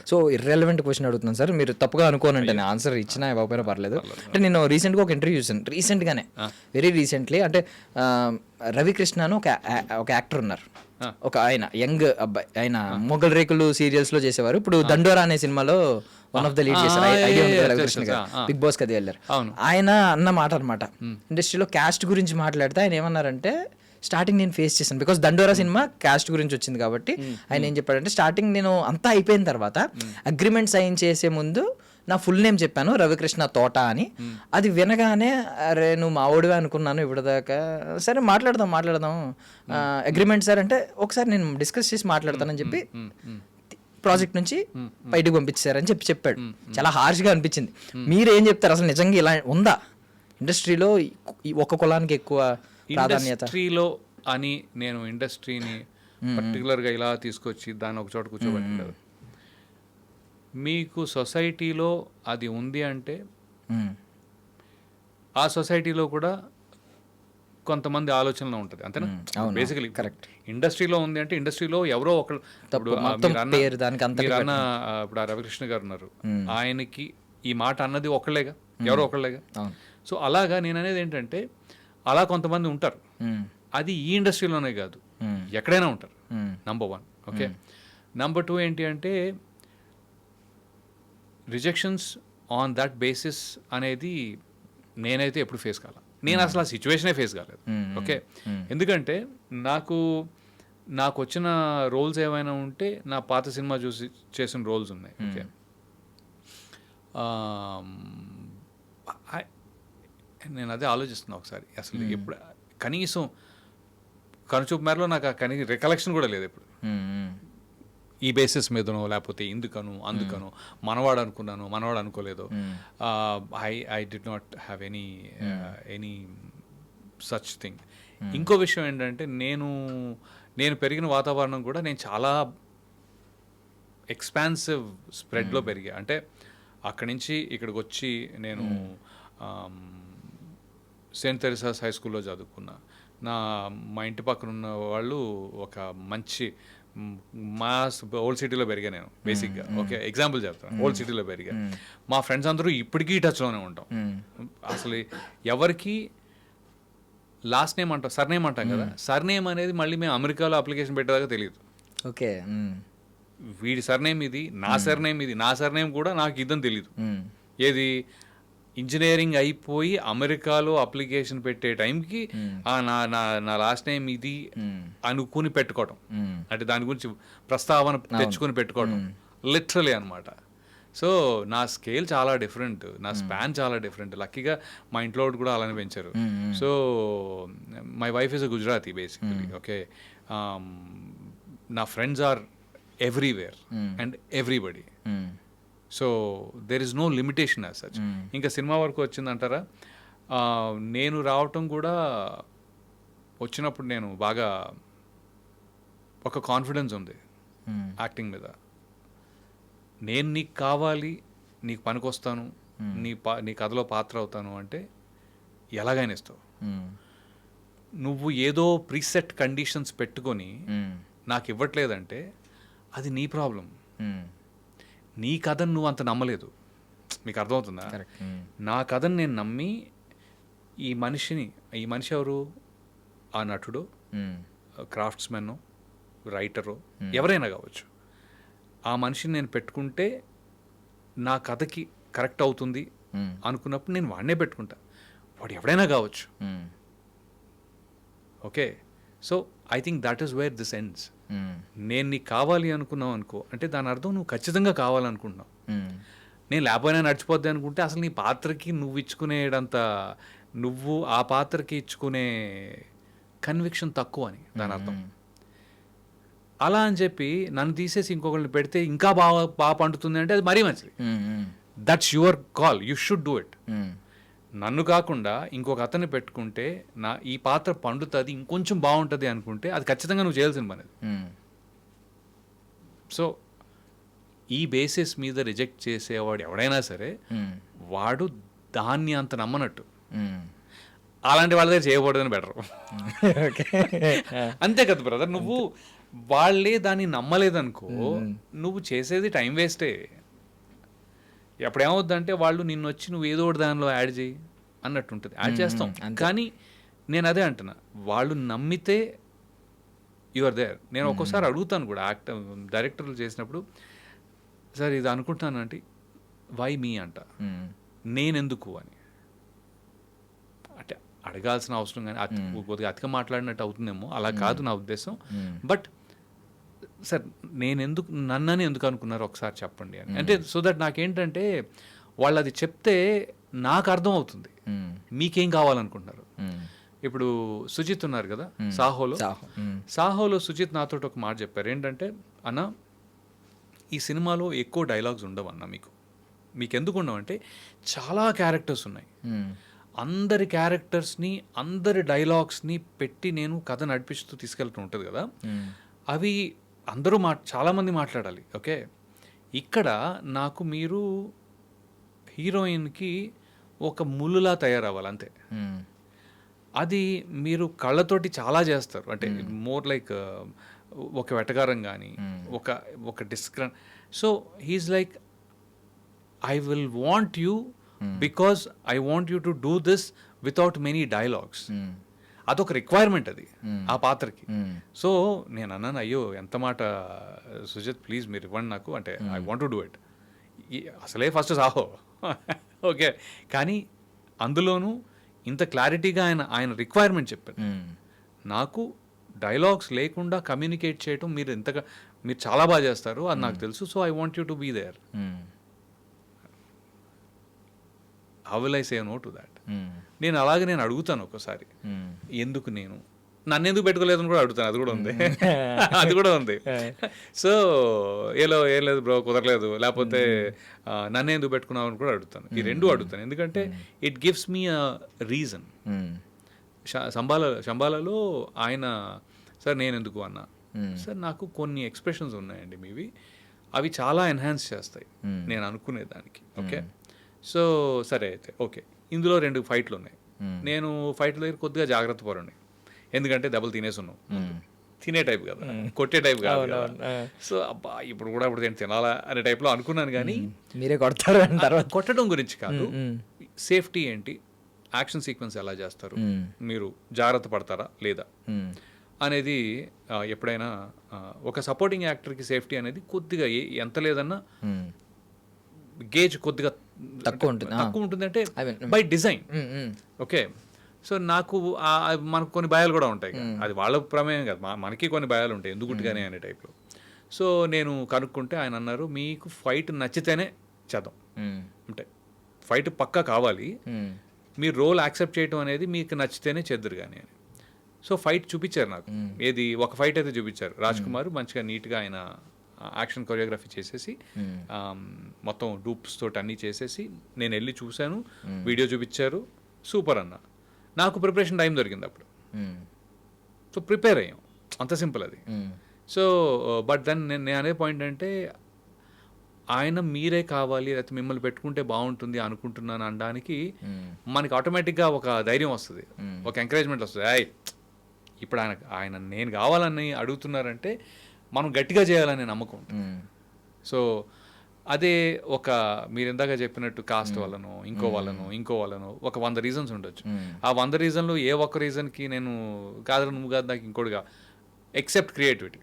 So irrelevant question అడుగుతున్నాను సార్, మీరు తప్పుగా అనుకోనంటే నేను ఆన్సర్ ఇచ్చినా ఇవ్వకపోయినా పర్లేదు. అంటే నేను రీసెంట్గా ఒక ఇంటర్వ్యూ చూసాను, రీసెంట్గానే వెరీ రీసెంట్లీ. అంటే రవికృష్ణ అని ఒక యాక్టర్ ఉన్నారు, ఒక ఆయన యంగ్ అబ్బాయి, ఆయన మొగల్ రేకులు సీరియల్స్లో చేసేవారు. ఇప్పుడు దండోరా అనే సినిమాలో వన్ ఆఫ్ ద లీడ్ చేశారు, రవికృష్ణ గారు, బిగ్ బాస్ కది వెళ్ళారు. ఆయన అన్న మాట అనమాట, ఇండస్ట్రీలో క్యాస్ట్ గురించి మాట్లాడితే ఆయన ఏమన్నారంటే, స్టార్టింగ్ నేను ఫేస్ చేశాను బికాస్ దండోరా సినిమా క్యాస్ట్ గురించి వచ్చింది కాబట్టి. ఆయన ఏం చెప్పాడంటే, స్టార్టింగ్ నేను అంతా అయిపోయిన తర్వాత అగ్రిమెంట్ సైన్ చేసే ముందు నా ఫుల్ నేమ్ చెప్పాను, రవికృష్ణ తోట అని. అది వినగానే అరే నువ్వు మా ఓడివే అనుకున్నాను ఇప్పటిదాకా, సరే మాట్లాడదాం అగ్రిమెంట్ సార్ అంటే ఒకసారి నేను డిస్కస్ చేసి మాట్లాడతానని చెప్పి ప్రాజెక్ట్ నుంచి బయటకు పంపించారని చెప్పాడు. చాలా హార్ష్గా అనిపించింది. మీరేం చెప్తారు అసలు, నిజంగా ఇలా ఉందా ఇండస్ట్రీలో ఒక కులానికి ఎక్కువ ప్రాధాన్యత? ఇండస్ట్రీలో అని నేను ఇండస్ట్రీని పర్టికులర్గా ఇలా తీసుకొచ్చి దాన్ని ఒక చోట కూర్చోబెట్టలేదు. మీకు సొసైటీలో అది ఉంది అంటే ఆ సొసైటీలో కూడా కొంతమంది ఆలోచనలో ఉంటుంది, అంతేనా? Basically correct. ఇండస్ట్రీలో ఉంది అంటే ఇండస్ట్రీలో ఎవరో ఒకరు, ఇప్పుడు ఆ రవికృష్ణ గారు ఉన్నారు, ఆయనకి ఈ మాట అన్నది ఒకళ్ళేగా, ఎవరో ఒకళ్ళేగా. సో అలాగా నేను అనేది ఏంటంటే అలా కొంతమంది ఉంటారు, అది ఈ ఇండస్ట్రీలోనే కాదు ఎక్కడైనా ఉంటారు. నంబర్ 1. ఓకే. నంబర్ 2 ఏంటి అంటే రిజెక్షన్స్ ఆన్ దట్ బేసిస్ అనేది నేనైతే ఎప్పుడు ఫేస్ కాల. నేను అసలు ఆ సిచ్యువేషనే ఫేస్ కాలేదు. ఓకే. ఎందుకంటే నాకు వచ్చిన రోల్స్ ఏమైనా ఉంటే నా పాత సినిమా చూసి చేసిన రోల్స్ ఉన్నాయి. ఓకే. నేను అదే ఆలోచిస్తున్నా ఒకసారి, అసలు ఎప్పుడు కనీసం కనుచూపు మేరలో నాకు కనీసం రికలెక్షన్ కూడా లేదు ఎప్పుడు, ఈ బేసిస్ మీదనో లేకపోతే ఇందుకను అందుకను మనవాడు అనుకోలేదు. I did not have any such thing. ఇంకో విషయం ఏంటంటే నేను పెరిగిన వాతావరణం కూడా నేను చాలా ఎక్స్పాన్సివ్ స్ప్రెడ్లో పెరిగా. అంటే అక్కడి నుంచి ఇక్కడికి వచ్చి నేను సెయింట్ తెరిసాస్ హై స్కూల్లో చదువుకున్నా. మా ఇంటి పక్కన ఉన్న వాళ్ళు ఒక మంచి మా ఓల్డ్ సిటీలో పెరిగా నేను బేసిక్గా. ఓకే, ఎగ్జాంపుల్ చెప్తాను. ఓల్డ్ సిటీలో పెరిగా. మా ఫ్రెండ్స్ అందరూ ఇప్పటికీ టచ్లోనే ఉంటాం. అసలు ఎవరికి లాస్ట్ నేమ్ అంటాం, సర్నేమ్ అంటాం కదా, సర్నేమ్ అనేది మళ్ళీ మేము అమెరికాలో అప్లికేషన్ పెట్టేదాకా తెలియదు. ఓకే, వీడి సర్నేమ్ ఇది, నా సర్నేమ్ ఇది, నా సర్నేమ్ కూడా నాకు ఇదని తెలియదు. ఏది ఇంజనీరింగ్ అయిపోయి అమెరికాలో అప్లికేషన్ పెట్టే టైంకి నా లాస్ట్ నేమ్ ఇది అనుకుని పెట్టుకోవటం, అంటే దాని గురించి ప్రస్తావన తెచ్చుకొని పెట్టుకోవటం లిటరలీ అనమాట. సో నా స్కేల్ చాలా డిఫరెంట్, నా స్పాన్ చాలా డిఫరెంట్. లక్కీగా మా ఇంట్లో కూడా అలానే పెంచారు. So my wife is a Gujarati basically. Okay, నా friends are everywhere and everybody. So there is no limitation as such. ఇంకా సినిమా వరకు వచ్చిందంటారా, నేను రావటం కూడా వచ్చినప్పుడు నేను బాగా ఒక కాన్ఫిడెన్స్ ఉంది యాక్టింగ్ మీద. నేను నీకు కావాలి, నీకు పనికొస్తాను, నీ కథలో పాత్ర అవుతాను అంటే ఎలాగైనా ఇస్తావు. నువ్వు ఏదో ప్రీసెట్ కండిషన్స్ పెట్టుకొని నాకు ఇవ్వట్లేదంటే అది నీ ప్రాబ్లం. నీ కథను నువ్వు అంత నమ్మలేదు. మీకు అర్థమవుతుందా? నా కథను నేను నమ్మి ఈ మనిషి ఎవరు, ఆ నటుడు, క్రాఫ్ట్స్మెన్, రైటరు, ఎవరైనా కావచ్చు, ఆ మనిషిని నేను పెట్టుకుంటే నా కథకి కరెక్ట్ అవుతుంది అనుకున్నప్పుడు నేను వాడినే పెట్టుకుంటా. వాడు ఎవడైనా కావచ్చు. Okay, so I think that is where this ends. నేను నీకు కావాలి అనుకున్నావు అనుకో, అంటే దాని అర్థం నువ్వు ఖచ్చితంగా కావాలనుకుంటున్నావు. నేను లేకపోయినా నడిచిపోద్ది అనుకుంటే అసలు నీ పాత్రకి నువ్వు ఇచ్చుకునేదంత, నువ్వు ఆ పాత్రకి ఇచ్చుకునే కన్విక్షన్ తక్కువ అని దాని అర్థం. అలా అని చెప్పి నన్ను తీసేసి ఇంకొకరిని పెడితే ఇంకా బాగా పండుతుంది అంటే అది మరీ మంచిది. That's your call, you should do it. నన్ను కాకుండా ఇంకొక అతన్ని పెట్టుకుంటే ఈ పాత్ర పండుతుంది, ఇంకొంచెం బాగుంటుంది అనుకుంటే అది ఖచ్చితంగా నువ్వు చేయాల్సిన పని. సో ఈ బేసిస్ మీద రిజెక్ట్ చేసేవాడు ఎవడైనా సరే వాడు దాన్ని అంత నమ్మనట్టు. అలాంటి వాళ్ళ దగ్గర చేయకూడదని బెటర్. అంతే కదా బ్రదర్, నువ్వు వాళ్ళే దాన్ని నమ్మలేదనుకో, నువ్వు చేసేది టైం వేస్టే. ఎప్పుడేమవుద్దంటే వాళ్ళు నిన్ను వచ్చి నువ్వు ఏదో ఒకటి దానిలో యాడ్ చేయి అన్నట్టు ఉంటుంది. యాడ్ చేస్తాం, కానీ నేను అదే అంటున్నా, వాళ్ళు నమ్మితే యువర్ దేర్. నేను ఒక్కోసారి అడుగుతాను కూడా డైరెక్టర్లు చేసినప్పుడు, సార్ ఇది అనుకుంటాను అంటే వై మీ అంట, నేనెందుకు అని. అంటే అడగాల్సిన అవసరం కానీ కొద్దిగా అతిగా మాట్లాడినట్టు అవుతుందేమో, అలా కాదు నా ఉద్దేశం. బట్ సార్ నన్నని ఎందుకు అనుకున్నారు ఒకసారి చెప్పండి అని. అంటే సో దట్ నాకేంటంటే వాళ్ళు అది చెప్తే నాకు అర్థం అవుతుంది మీకేం కావాలనుకుంటున్నారు. ఇప్పుడు సుజిత్ ఉన్నారు కదా సాహోలో సుజిత్ నాతో ఒక మాట చెప్పారు. ఏంటంటే, అన్న ఈ సినిమాలో ఎక్కువ డైలాగ్స్ ఉండవు అన్న, మీకు ఎందుకు ఉండవంటే చాలా క్యారెక్టర్స్ ఉన్నాయి. అందరి క్యారెక్టర్స్ని, అందరి డైలాగ్స్ని పెట్టి నేను కథ నడిపిస్తూ తీసుకెళ్తూ ఉంటుంది కదా, అవి అందరూ చాలామంది మాట్లాడాలి. ఓకే, ఇక్కడ నాకు మీరు హీరోయిన్కి ఒక ముళ్ళులా తయారవ్వాలి అంతే. అది మీరు కళ్ళతోటి చాలా చేస్తారు, అంటే మోర్ లైక్ ఒక వెటకారం కానీ ఒక so he's like I will want you because I want you to do this without many dialogues. అదొక రిక్వైర్మెంట్ అది ఆ పాత్రకి. సో నేను అన్నాను, అయ్యో ఎంత మాట సుజిత్, ప్లీజ్ మీరు ఇవ్వండి నాకు, అంటే I want to do it. అసలే ఫస్ట్ సాహో ఓకే, కానీ అందులోనూ ఇంత క్లారిటీగా ఆయన రిక్వైర్మెంట్ చెప్పారు. నాకు డైలాగ్స్ లేకుండా కమ్యూనికేట్ చేయటం మీరు చాలా బాగా చేస్తారు, అది నాకు తెలుసు. So I want you to be there. How will I say no to that? నేను అడుగుతాను ఒక్కోసారి, ఎందుకు నన్ను ఎందుకు పెట్టుకోలేదని కూడా అడుగుతాను. అది కూడా ఉంది. సో ఏం లేదు బ్రో, కుదరలేదు, లేకపోతే నన్ను ఎందుకు పెట్టుకున్నావు అని కూడా అడుగుతాను. ఈ రెండు అడుగుతాను, ఎందుకంటే it gives me a reason. శంబాలలో ఆయన, సార్ నేను ఎందుకు అన్నా, సార్ నాకు కొన్ని ఎక్స్ప్రెషన్స్ ఉన్నాయండి మీవి, అవి చాలా ఎన్హాన్స్ చేస్తాయి నేను అనుకునే దానికి. ఓకే, సో సరే అయితే ఓకే, ఇందులో 2 ఫైట్లు ఉన్నాయి. నేను ఫైట్ల దగ్గర కొద్దిగా జాగ్రత్త పడండి, ఎందుకంటే దెబ్బలు తినేసి ఉన్నాం. తినే టైప్ కదా, కొట్టే టైప్ కాదు కదా. సో అబ్బా ఇప్పుడు కూడా నేను తినాలా అనే టైప్లో అనుకున్నాను. కానీ మీరే కొడతారు తర్వాత కొట్టడం గురించి కాదు, సేఫ్టీ ఏంటి, యాక్షన్ సీక్వెన్స్ ఎలా చేస్తారు, మీరు జాగ్రత్త పడతారా లేదా అనేది ఎప్పుడైనా ఒక సపోర్టింగ్ యాక్టర్కి సేఫ్టీ అనేది కొద్దిగా ఎంత లేదన్నా గేజ్ కొద్దిగా తక్కువ ఉంటుంది అంటే బై డిజైన్. ఓకే, సో నాకు మనకు కొన్ని భయాలు కూడా ఉంటాయి కదా, అది వాళ్ళ ప్రమేయం కాదు, మనకి కొన్ని భయాలు ఉంటాయి ఎందుకుంటుగానే అనే టైప్లో. సో నేను కనుక్కుంటే ఆయన అన్నారు, మీకు ఫైట్ నచ్చితేనే చేద్దాం, అంటే ఫైట్ పక్కా కావాలి, మీరు రోల్ యాక్సెప్ట్ చేయడం అనేది మీకు నచ్చితేనే చేద్దరు కానీ అని. సో ఫైట్ చూపించారు నాకు, ఏది ఒక ఫైట్ అయితే చూపించారు. రాజ్ కుమార్ మంచిగా నీట్గా ఆయన యాక్షన్ కొరియోగ్రఫీ చేసేసి మొత్తం డూప్స్ తోటి అన్నీ చేసేసి నేను వెళ్ళి చూశాను, వీడియో చూపించారు, సూపర్ అన్న. నాకు ప్రిపరేషన్ టైం దొరికింది అప్పుడు, సో ప్రిపేర్ అయ్యాం, అంత సింపుల్ అది. సో బట్ దెన్ నేను అనే పాయింట్ అంటే, ఆయన మీరే కావాలి లేకపోతే మిమ్మల్ని పెట్టుకుంటే బాగుంటుంది అనుకుంటున్నాను అనడానికి మనకి ఆటోమేటిక్గా ఒక ధైర్యం వస్తుంది, ఒక ఎంకరేజ్మెంట్ వస్తుంది. ఇప్పుడు ఆయన నేను కావాలని అడుగుతున్నారంటే మనం గట్టిగా చేయాలనే నమ్మకం. సో అదే ఒక మీరు ఇందాక చెప్పినట్టు కాస్ట్ వల్లనో ఇంకో వాళ్ళనో ఒక 100 రీజన్స్ ఉండొచ్చు. ఆ 100 రీజన్లో ఏ ఒక్క రీజన్కి నేను కాదు నువ్వు కాదు నాకు ఇంకోటిగా ఎక్సెప్ట్ క్రియేటివిటీ,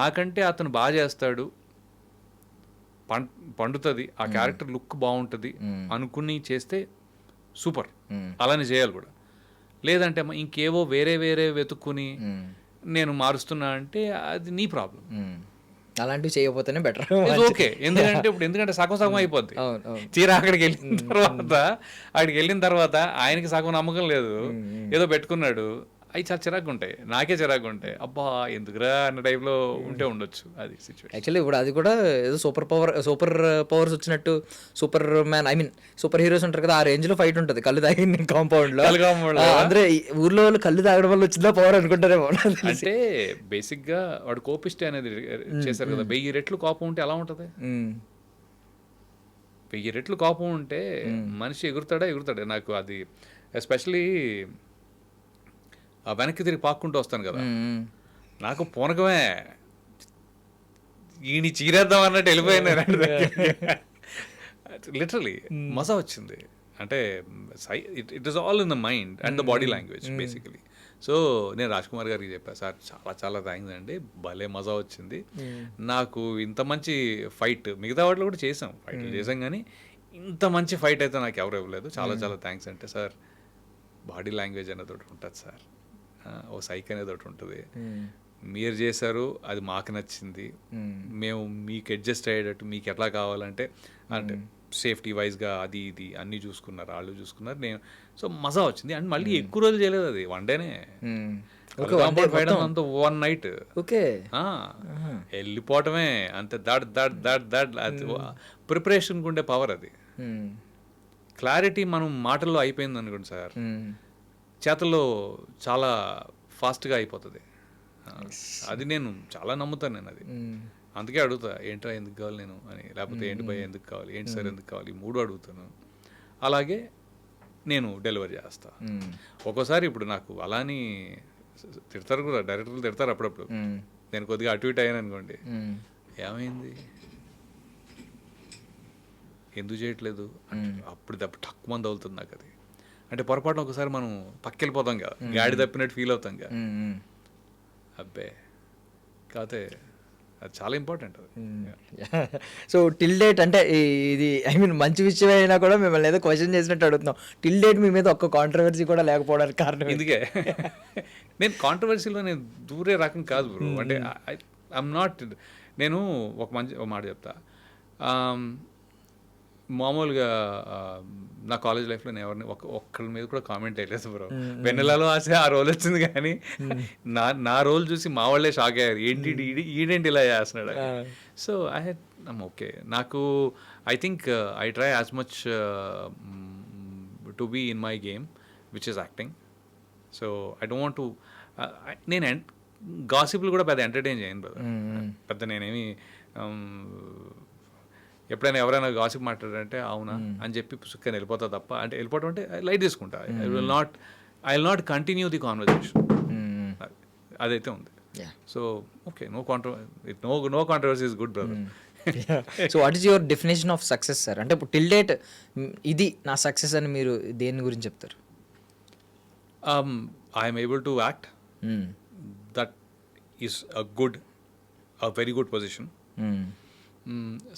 నాకంటే అతను బాగా చేస్తాడు, పండుతుంది, ఆ క్యారెక్టర్ లుక్ బాగుంటుంది అనుకుని చేస్తే సూపర్, అలానే చేయాలి కూడా. లేదంటే ఇంకేవో వేరే వేరే నేను మారుస్తున్నా అంటే అది నీ ప్రాబ్లం. అలాంటివి చేయకపోతేనే బెటర్. ఓకే, ఎందుకంటే సగం అయిపోద్ది. తీరా అక్కడికి వెళ్ళిన తర్వాత ఆయనకి సగం నమ్మకం లేదు, ఏదో పెట్టుకున్నాడు, అవి చాలా చిరాకు ఉంటాయి, నాకే చిరాకు ఉంటాయి. అబ్బా ఎందుకురా అన్న టైప్లో ఉంటే ఉండొచ్చు అది సిచ్యువేషన్. యాక్చువల్లీ ఇప్పుడు అది కూడా ఏదో సూపర్ పవర్స్ వచ్చినట్టు సూపర్ మ్యాన్ సూపర్ హీరోస్ ఉంటారు కదా, ఆ రేంజ్ లో ఫైట్ ఉంటుంది కళ్ళు తాగి కాంపౌండ్ లో. అందరూ ఊర్లో వాళ్ళు కళ్ళు తాగడం వల్ల వచ్చిందా పవర్ అనుకుంటారేమో. అంటే బేసిక్ గా వాడు కోపిష్టి అనేది చేశారు కదా, 1000 రెట్లు కోపం ఉంటే ఎలా ఉంటది? 1000 రెట్లు కోపం ఉంటే మనిషి ఎగురుతాడే. నాకు అది ఎస్పెషలీ వెనక్కి తిరిగి పాక్కుంటూ వస్తాను కదా, నాకు పూనకమే, ఈయన చీరేద్దాం అన్నట్టు వెళ్ళిపోయినా లిటరలీ మజా వచ్చింది. అంటే it is all in the mind and the body language basically. So నేను రాజ్ కుమార్ గారికి చెప్పాను, సార్ చాలా చాలా థ్యాంక్స్ అండి, భలే మజా వచ్చింది, నాకు ఇంత మంచి ఫైట్ మిగతా వాటిలో కూడా ఫైట్లు చేసాం కానీ ఇంత మంచి ఫైట్ అయితే నాకు ఎవరు ఇవ్వలేదు, చాలా చాలా థ్యాంక్స్. అంటే సార్ బాడీ లాంగ్వేజ్ అనేది ఒకటి ఉంటుంది సార్, ఓ సైక్ అనేది ఒకటి ఉంటుంది, మీరు చేశారు అది మాకు నచ్చింది, మేము మీకు అడ్జస్ట్ అయ్యేటట్టు మీకు ఎట్లా కావాలంటే అంటే సేఫ్టీ వైజ్గా అది ఇది అన్నీ చూసుకున్నారు, వాళ్ళు చూసుకున్నారు, నేను సో మజా వచ్చింది. అండ్ మళ్ళీ ఎక్కువ రోజులు చేయలేదు, అది 1 డేనే, 1 నైట్ వెళ్ళిపోవటమే అంతే. అది ప్రిపరేషన్కి ఉండే పవర్ అది. క్లారిటీ మనం మాటల్లో అయిపోయింది అనుకోండి సార్, చేతల్లో చాలా ఫాస్ట్గా అయిపోతుంది. అది నేను చాలా నమ్ముతాను నేను అది, అందుకే అడుగుతా ఏంట్రా ఎందుకు కావాలి నేను అని, లేకపోతే ఏంటి భయ ఎందుకు కావాలి, ఏంటి సార్ ఎందుకు కావాలి, 3 అడుగుతాను. అలాగే నేను డెలివరీ చేస్తా. ఒక్కోసారి ఇప్పుడు నాకు అలాని తిడతారు కూడా, డైరెక్టర్లు తిడతారు అప్పుడప్పుడు, నేను కొద్దిగా అటు ఇటు అయ్యాను అనుకోండి, ఏమైంది ఎందుకు చేయట్లేదు అప్పుడు తక్కువ మంది అవుతుంది నాకు అది. అంటే పొరపాటున ఒకసారి మనం పక్కెళ్ళిపోతాం కదా, గాడి తప్పినట్టు ఫీల్ అవుతాం కదా, అబ్బే కాతే అది చాలా ఇంపార్టెంట్ అది. సో టిల్ డేట్ అంటే ఇది మంచి విషయం అయినా కూడా మిమ్మల్ని ఏదో క్వశ్చన్ చేసినట్టు అడుగుతున్నాం, టిల్ డేట్ మీ మీద ఒక్క కాంట్రవర్సీ కూడా లేకపోవడానికి కారణం ఎందుకే? నేను కాంట్రవర్సీలో నేను దూరే రకం కాదు బ్రో. అంటే ఐఎమ్ నాట్, నేను ఒక మాట చెప్తా, మామూలుగా నా కాలేజ్ లైఫ్లో నేను ఎవరిని ఒక్కరి మీద కూడా కామెంట్ చేయలేదు బ్రో. వెన్నెలలో ఆ రోల్ వచ్చింది కానీ నా రోల్ చూసి మా వాళ్ళే షాక్ అయ్యారు, ఈడేంటి ఇలా చేస్తున్నాడు. So I'm okay. నాకు I think I try as much to be in my game which is acting. So I don't want to, నేను గాసిప్లు కూడా పెద్ద ఎంటర్టైన్ చేయను బ్రదర్. పెద్ద నేనేమి ఎప్పుడైనా ఎవరైనా గాసిప్ మాట్లాడారంటే అవునా అని చెప్పి పుసుక్కని వెళ్ళిపోతా తప్ప, అంటే వెళ్ళిపోవడం అంటే లైట్ తీసుకుంటా. I will not continue the conversation. అదైతే ఉంది. So okay, no controversy is good brother. So what is your definition of success sir? అంటే ఇప్పుడు టిల్ డేట్ ఇది నా సక్సెస్ అని మీరు దేని గురించి చెప్తారు? I'm able to act, that is a very good position.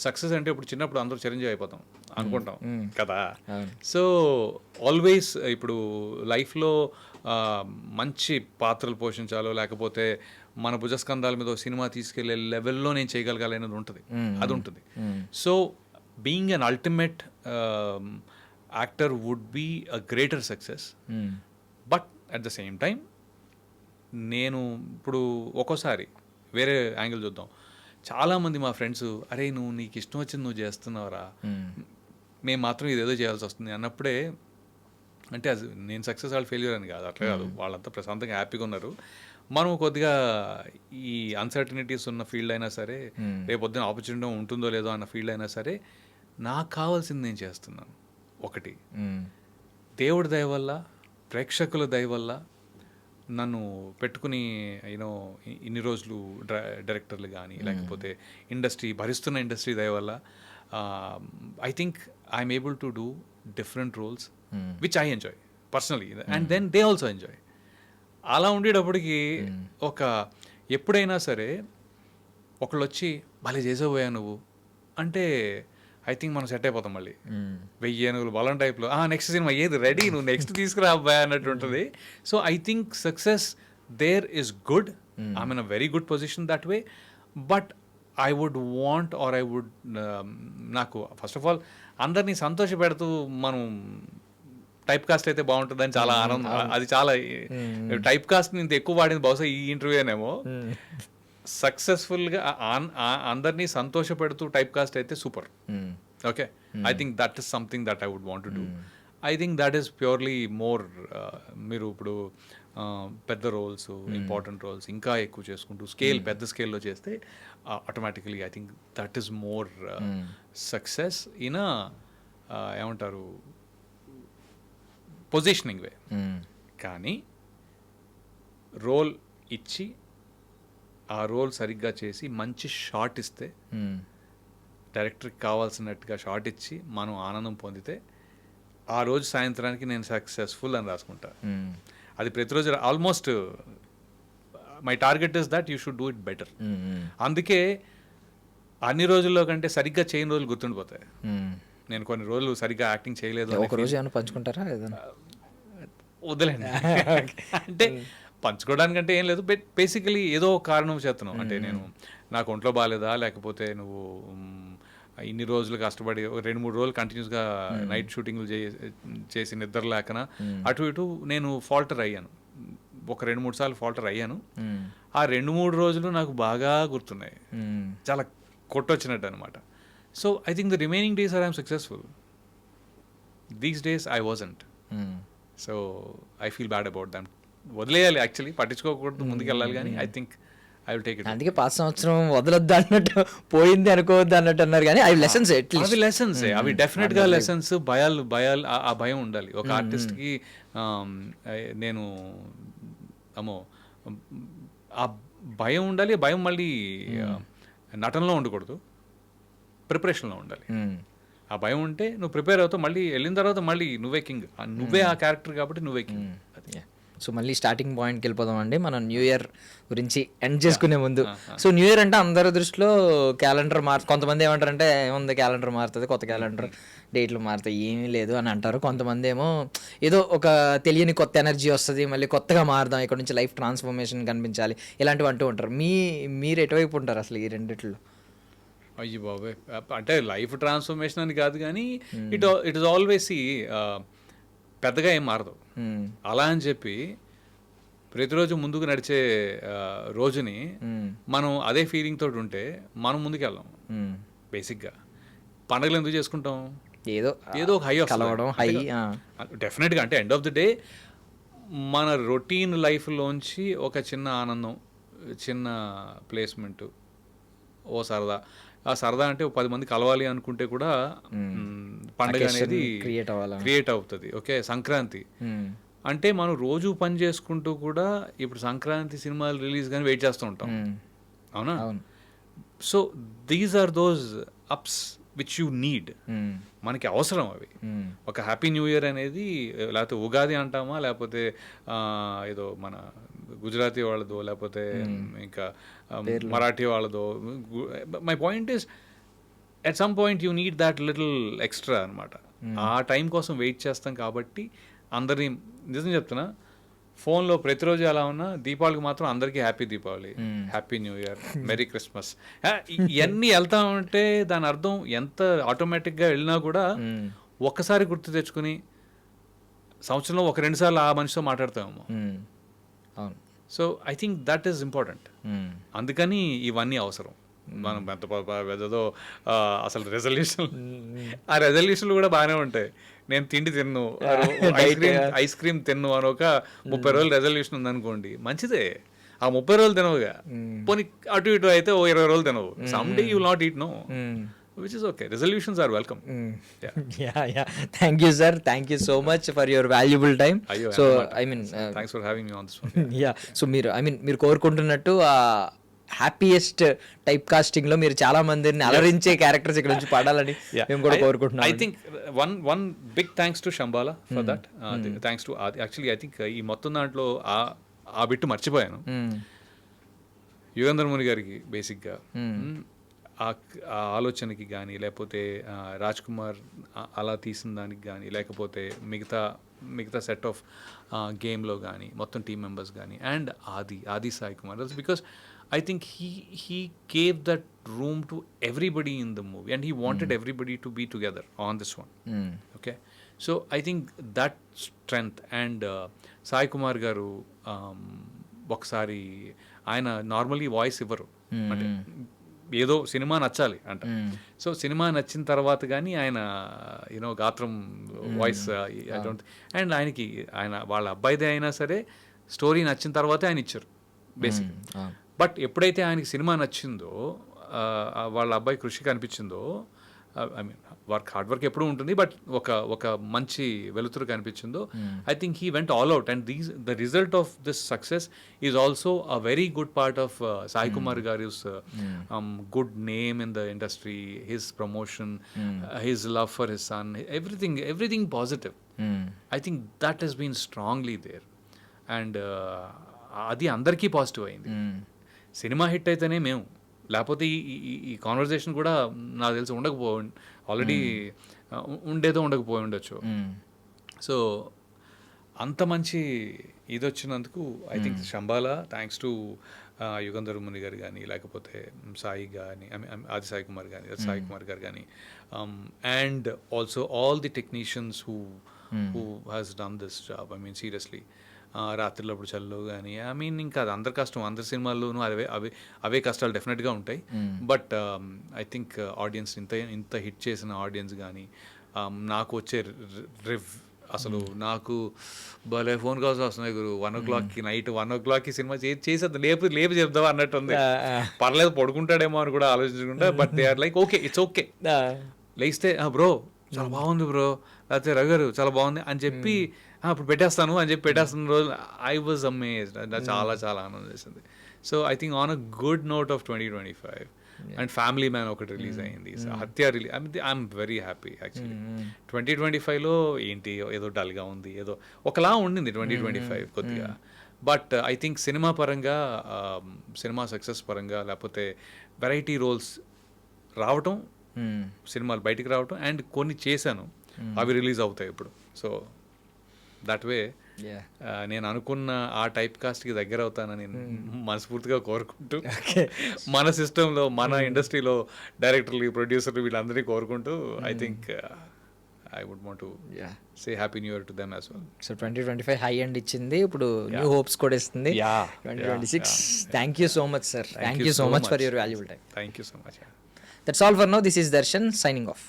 Success అంటే ఇప్పుడు చిన్నప్పుడు అందరూ చిరంజీవి అయిపోతాం అనుకుంటాం కదా. సో ఆల్వేస్ ఇప్పుడు లైఫ్లో మంచి పాత్రలు పోషించాలో, లేకపోతే మన భుజస్కంధాల మీద సినిమా తీసుకెళ్లే లెవెల్లో నేను చేయగలగాలనేది ఉంటుంది, అది ఉంటుంది. So being an ultimate actor would be a greater success. But at the same time నేను ఇప్పుడు ఒక్కోసారి వేరే యాంగిల్ చూద్దాం. చాలామంది మా ఫ్రెండ్స్, అరే నీకు ఇష్టం వచ్చింది నువ్వు చేస్తున్నావురా, మేము మాత్రం ఇదేదో చేయాల్సి వస్తుంది అన్నప్పుడే, అంటే అది నేను సక్సెస్ వాళ్ళు ఫెయిల్యూర్ అని కాదు, అట్లా కాదు, వాళ్ళంతా ప్రశాంతంగా హ్యాపీగా ఉన్నారు. మనం కొద్దిగా ఈ అన్సర్టనిటీస్ ఉన్న ఫీల్డ్ అయినా సరే, రేపొద్దున ఆపర్చునిటీ ఉంటుందో లేదో అన్న ఫీల్డ్ అయినా సరే, నాకు కావాల్సింది నేను చేస్తున్నాను. ఒకటి, దేవుడి దయ వల్ల, ప్రేక్షకుల దయ వల్ల నన్ను పెట్టుకుని ఇన్ని రోజులు డైరెక్టర్లు కానీ, లేకపోతే భరిస్తున్న ఇండస్ట్రీ దయ వల్ల I think I'm able to do different roles which I enjoy personally, and then they also enjoy. అలా ఉండేటప్పటికి ఎప్పుడైనా సరే ఒకళ్ళు వచ్చి భలే చేసేపోయా నువ్వు అంటే, ఐ థింక్ మనం సెట్ అయిపోతాం మళ్ళీ. 1000 ఏనుగులు బలం టైప్లో, నెక్స్ట్ సినిమా ఏది రెడీ, నువ్వు నెక్స్ట్ తీసుకురా అబ్బాయి అన్నట్టు ఉంటుంది. So I think success there is good. I'm in a very good position that way. But I would want or I would, నాకు ఫస్ట్ ఆఫ్ ఆల్ అందరినీ సంతోష పెడుతూ మనం టైప్ కాస్ట్ అయితే బాగుంటుందని చాలా ఆనందం. అది చాలా టైప్ కాస్ట్ ఇంత ఎక్కువ వాడింది బహుశా ఈ ఇంటర్వ్యూనేమో. సక్సెస్ఫుల్గా అందరినీ సంతోష పెడుతూ టైప్ కాస్ట్ అయితే super. Okay, I think that is something that I would want to do. I think that is purely more, మీరు ఇప్పుడు పెద్ద రోల్స్, ఇంపార్టెంట్ రోల్స్ ఇంకా ఎక్కువ చేసుకుంటూ పెద్ద స్కేల్లో చేస్తే automatically I think that is more success in ఏమంటారు పొజిషనింగ్ వే. కానీ రోల్ ఇచ్చి ఆ రోల్ సరిగ్గా చేసి మంచి షాట్ ఇస్తే, డైరెక్టర్కి కావాల్సినట్టుగా షాట్ ఇచ్చి మనం ఆనందం పొందితే, ఆ రోజు సాయంత్రానికి నేను సక్సెస్ఫుల్ అని రాసుకుంటా. అది ప్రతిరోజు almost my target is that you should do it better. అందుకే అన్ని రోజుల్లో కంటే సరిగ్గా చేయని రోజులు గుర్తుండిపోతాయి. నేను కొన్ని రోజులు సరిగ్గా యాక్టింగ్ చేయలేదు, ఒక రోజు ఏమైనా పంచుకుంటారా? వదిలేండి. అంటే పంచుకోవడానికంటే ఏం లేదు, బట్ బేసికలీ ఏదో ఒక కారణం చేస్తున్నావు. అంటే నాకు ఒంట్లో బాగాలేదా, లేకపోతే నువ్వు ఇన్ని రోజులు కష్టపడి 2-3 రోజులు కంటిన్యూస్గా నైట్ షూటింగ్లు చేసి నిద్ర లేకన అటు ఇటు నేను ఫాల్టర్ అయ్యాను. ఒక 2-3 సార్లు ఫాల్టర్ అయ్యాను. ఆ 2-3 రోజులు నాకు బాగా గుర్తున్నాయి, చాలా కొట్టొచ్చినట్టు అనమాట. So I think the remaining days are I'm successful. These days I wasn't. So I feel bad about them. వదిలేయాలి, యాక్చువల్లీ పట్టించుకోకూడదు, ముందుకు వెళ్ళాలి. కానీ I think I will take it. అందుకే పాత సంవత్సరం వదలొద్దు అన్నట్టు, పోయింది అనుకోవద్దు అన్నట్టు అన్నారు. కానీ అవి లెసన్స్, అవి లెసన్స్, అవి డెఫినెట్గా లెసన్స్. భయాలు ఆ భయం ఉండాలి ఒక ఆర్టిస్ట్కి. నేను ఆ భయం ఉండాలి. భయం మళ్ళీ నటనలో ఉండకూడదు, ప్రిపరేషన్లో ఉండాలి. ఆ భయం ఉంటే నువ్వు ప్రిపేర్ అవుతావు, మళ్ళీ వెళ్ళిన తర్వాత మళ్ళీ నువ్వే కింగ్, నువ్వే ఆ క్యారెక్టర్ కాబట్టి నువ్వే కింగ్. సో మళ్ళీ స్టార్టింగ్ పాయింట్కి వెళ్ళిపోదాం అండి, మనం న్యూ ఇయర్ గురించి ఎండ్ చేసుకునే ముందు. సో న్యూ ఇయర్ అంటే అందరి దృష్టిలో క్యాలెండర్ కొంతమంది ఏమంటారంటే ఏముంది క్యాలెండర్ మారుతుంది, కొత్త క్యాలెండర్, డేట్లు మారుతాయి, ఏమీ లేదు అని అంటారు. కొంతమంది ఏమో ఏదో ఒక తెలియని కొత్త ఎనర్జీ వస్తుంది, మళ్ళీ కొత్తగా మారుదాం, ఇక్కడ నుంచి లైఫ్ ట్రాన్స్ఫర్మేషన్ కనిపించాలి, ఇలాంటివి అంటూ ఉంటారు. మీరు ఎటువైపు ఉంటారు అసలు ఈ రెండిట్లో? అయ్యి బాబాయ్, అంటే లైఫ్ ట్రాన్స్ఫర్మేషన్ అని కాదు, కానీ ఇట్ ఇస్ ఆల్వేస్ పెద్దగా ఏం మారదు. అలా అని చెప్పి ప్రతిరోజు ముందుకు నడిచే రోజుని మనం అదే ఫీలింగ్ తోటి ఉంటే మనం ముందుకెళ్ళాం. బేసిక్గా పండుగలు ఎందుకు చేసుకుంటాం? ఏదో ఒక హై కలవడం, హై డెఫినెట్గా. అంటే ఎండ్ ఆఫ్ ది డే మన రొటీన్ లైఫ్లోంచి ఒక చిన్న ఆనందం, చిన్న ప్లేస్మెంటు, ఓ సరదా. ఆ సరదా అంటే 10 మంది కలవాలి అనుకుంటే కూడా పండుగ అనేది క్రియేట్ అవుతుంది. ఓకే, సంక్రాంతి అంటే మనం రోజు పని చేసుకుంటూ కూడా ఇప్పుడు సంక్రాంతి సినిమాలు రిలీజ్ కానీ వెయిట్ చేస్తూ ఉంటాం, అవునా? So these are those apps which you need, మనకి అవసరం అవి. ఒక హ్యాపీ న్యూ ఇయర్ అనేది, లేకపోతే ఉగాది అంటామా, లేకపోతే ఏదో మన గుజరాతీ వాళ్ళదో, లేకపోతే ఇంకా మరాఠీ వాళ్ళదో. My point is at some point you need that little extra అనమాట. ఆ టైం కోసం వెయిట్ చేస్తాం కాబట్టి అందరినీ, నిజం చెప్తున్నా, ఫోన్లో ప్రతిరోజు ఎలా ఉన్నా దీపావళికి మాత్రం అందరికీ happy Deepavali, happy new year, merry Christmas ఇవన్నీ వెళ్తా ఉంటే దాని అర్థం ఎంత ఆటోమేటిక్గా వెళ్ళినా కూడా ఒక్కసారి గుర్తు తెచ్చుకుని సంవత్సరంలో 1-2 సార్లు ఆ మనిషితో మాట్లాడతామేమో. So I think that is important. అందుకని ఇవన్నీ అవసరం. మనం ఎంత పెద్దదో అసలు రెజల్యూషన్, ఆ రెజల్యూషన్లు కూడా బాగానే ఉంటాయి. నేను తిండి తిన్ను, ఐస్ క్రీమ్ తిన్ను అని ఒక 30 రోజులు రెజల్యూషన్ ఉందనుకోండి, మంచిదే. ఆ 30 రోజులు తినవుగా, పోనీ అటు ఇటు అయితే 20 రోజులు తినవు. Some day you will not eat, no, which is okay. Resolutions are welcome. Yeah. Thank you, sir. Thank you so much for your valuable time. So I mean, thanks for having me on this one. Yeah. So మీరు కోరుకుంటున్నట్టు happiest type casting లో మీరు చాలా మందిని అలరించే characters ఇక్కడ నుంచి పడాలని మేము కూడా కోరుకుంటున్నాం. I think one big thanks to Shambhala for that. Thanks to actually I think ఈ మొత్తం దాంట్లో ఆ బిట్టు మర్చిపోయాను. యుగంధర్ ముని గారికి బేసిక్గా ఆ ఆలోచనకి కానీ, లేకపోతే రాజ్ కుమార్ అలా తీసిన దానికి కానీ, లేకపోతే మిగతా సెట్ ఆఫ్ గేమ్లో కానీ, మొత్తం టీమ్ మెంబర్స్ కానీ, అండ్ ఆది Sai Kumar, because I think he gave that room to everybody in the movie, and he wanted everybody to be together on this one. Okay, so I think that strength, and Sai Kumar garu ఒకసారి ఆయన normally voice ఇవ్వరు, అంటే ఏదో cinema నచ్చాలి అంట. So cinema నచ్చిన తర్వాత కానీ ఆయన యూనో గాత్రం వాయిస్ ఐ డోంట్, అండ్ ఆయన వాళ్ళ అబ్బాయిదే అయినా సరే స్టోరీ నచ్చిన తర్వాతే ఆయన ఇచ్చారు బేసిక్. బట్ ఎప్పుడైతే ఆయనకి సినిమా నచ్చిందో, వాళ్ళ అబ్బాయి కృషి కనిపించిందో, ఐ మీన్ హార్డ్ వర్క్ ఎప్పుడూ ఉంటుంది, బట్ ఒక మంచి వెలుతురు కనిపించిందో, I think he went all out. And the result of this success is also a very good part of Sai Kumar గారిస్ good name in the industry, his promotion, his love for his son, everything positive. I think that he's been strongly there, and అది అందరికీ positive అయింది. Cinema hit అయితేనే మేము, లేకపోతే ఈ conversation కూడా నాకు తెలిసి ఆల్రెడీ ఉండకపోయి ఉండొచ్చు. సో అంత మంచి ఇది వచ్చినందుకు I think Shambhala, thanks to Yugandhar Muni garu కానీ, లేకపోతే సాయి కానీ, ఆది సాయి కుమార్ కానీ, సాయి కుమార్ గారు కానీ, and also all the technicians who has done this job. I mean seriously, రాత్రిలోప్పుడు చల్లు కానీ, ఐ మీన్ ఇంకా అది అందరి కష్టం, అందరి సినిమాల్లోనూ అవే కష్టాలు డెఫినెట్గా ఉంటాయి. బట్ ఐ థింక్ ఆడియన్స్ ఇంత హిట్ చేసిన ఆడియన్స్ కానీ, నాకు వచ్చే అసలు నాకు భలే ఫోన్ కాల్స్ వస్తున్నాయి గురు, 1 o'clock నైట్ 1 o'clock సినిమా చేసేది లేపు చెప్దావా అన్నట్టు ఉంది. పర్లేదు పడుకుంటాడేమో అని కూడా ఆలోచించుకుంటా, but they are like okay, it's okay. లేస్తే బ్రో చాలా బాగుంది బ్రో, లేకపోతే రవి గారు చాలా బాగుంది అని చెప్పి ఇప్పుడు పెట్టేస్తాను అని చెప్పి పెట్టేస్తున్న రోజు ఐ వాజ్ అమేజ్డ్. చాలా చాలా ఆనందం వేసింది. So I think on a good note of 2025 and family man ఒకటి రిలీజ్ అయింది, Hatya release. I'm very happy actually. 2025లో ఏంటి ఏదో డల్గా ఉంది, ఏదో ఒకలా ఉండింది 2025 కొద్దిగా. బట్ ఐ థింక్ సినిమా పరంగా, సినిమా సక్సెస్ పరంగా, లేకపోతే వెరైటీ రోల్స్ రావటం, సినిమాలు బయటికి రావటం, అండ్ కొన్ని చేశాను అవి రిలీజ్ అవుతాయి ఇప్పుడు. సో దట్ వే నేను అనుకున్న ఆ టైప్ కాస్ట్కి దగ్గర అవుతానని మనస్ఫూర్తిగా కోరుకుంటూ, మన సిస్టంలో, మన ఇండస్ట్రీలో డైరెక్టర్లు, ప్రొడ్యూసర్లు వీళ్ళందరినీ కోరుకుంటూ, I think I would want to say happy new year to them as well. So 2025 high end ఇచ్చింది, ఇప్పుడు new hopes కూడా ఇస్తుంది 2026. Thank you so much, sir. Thank you so much for your valuable time. Thank you so much. That's all for now. This is Darshan signing off.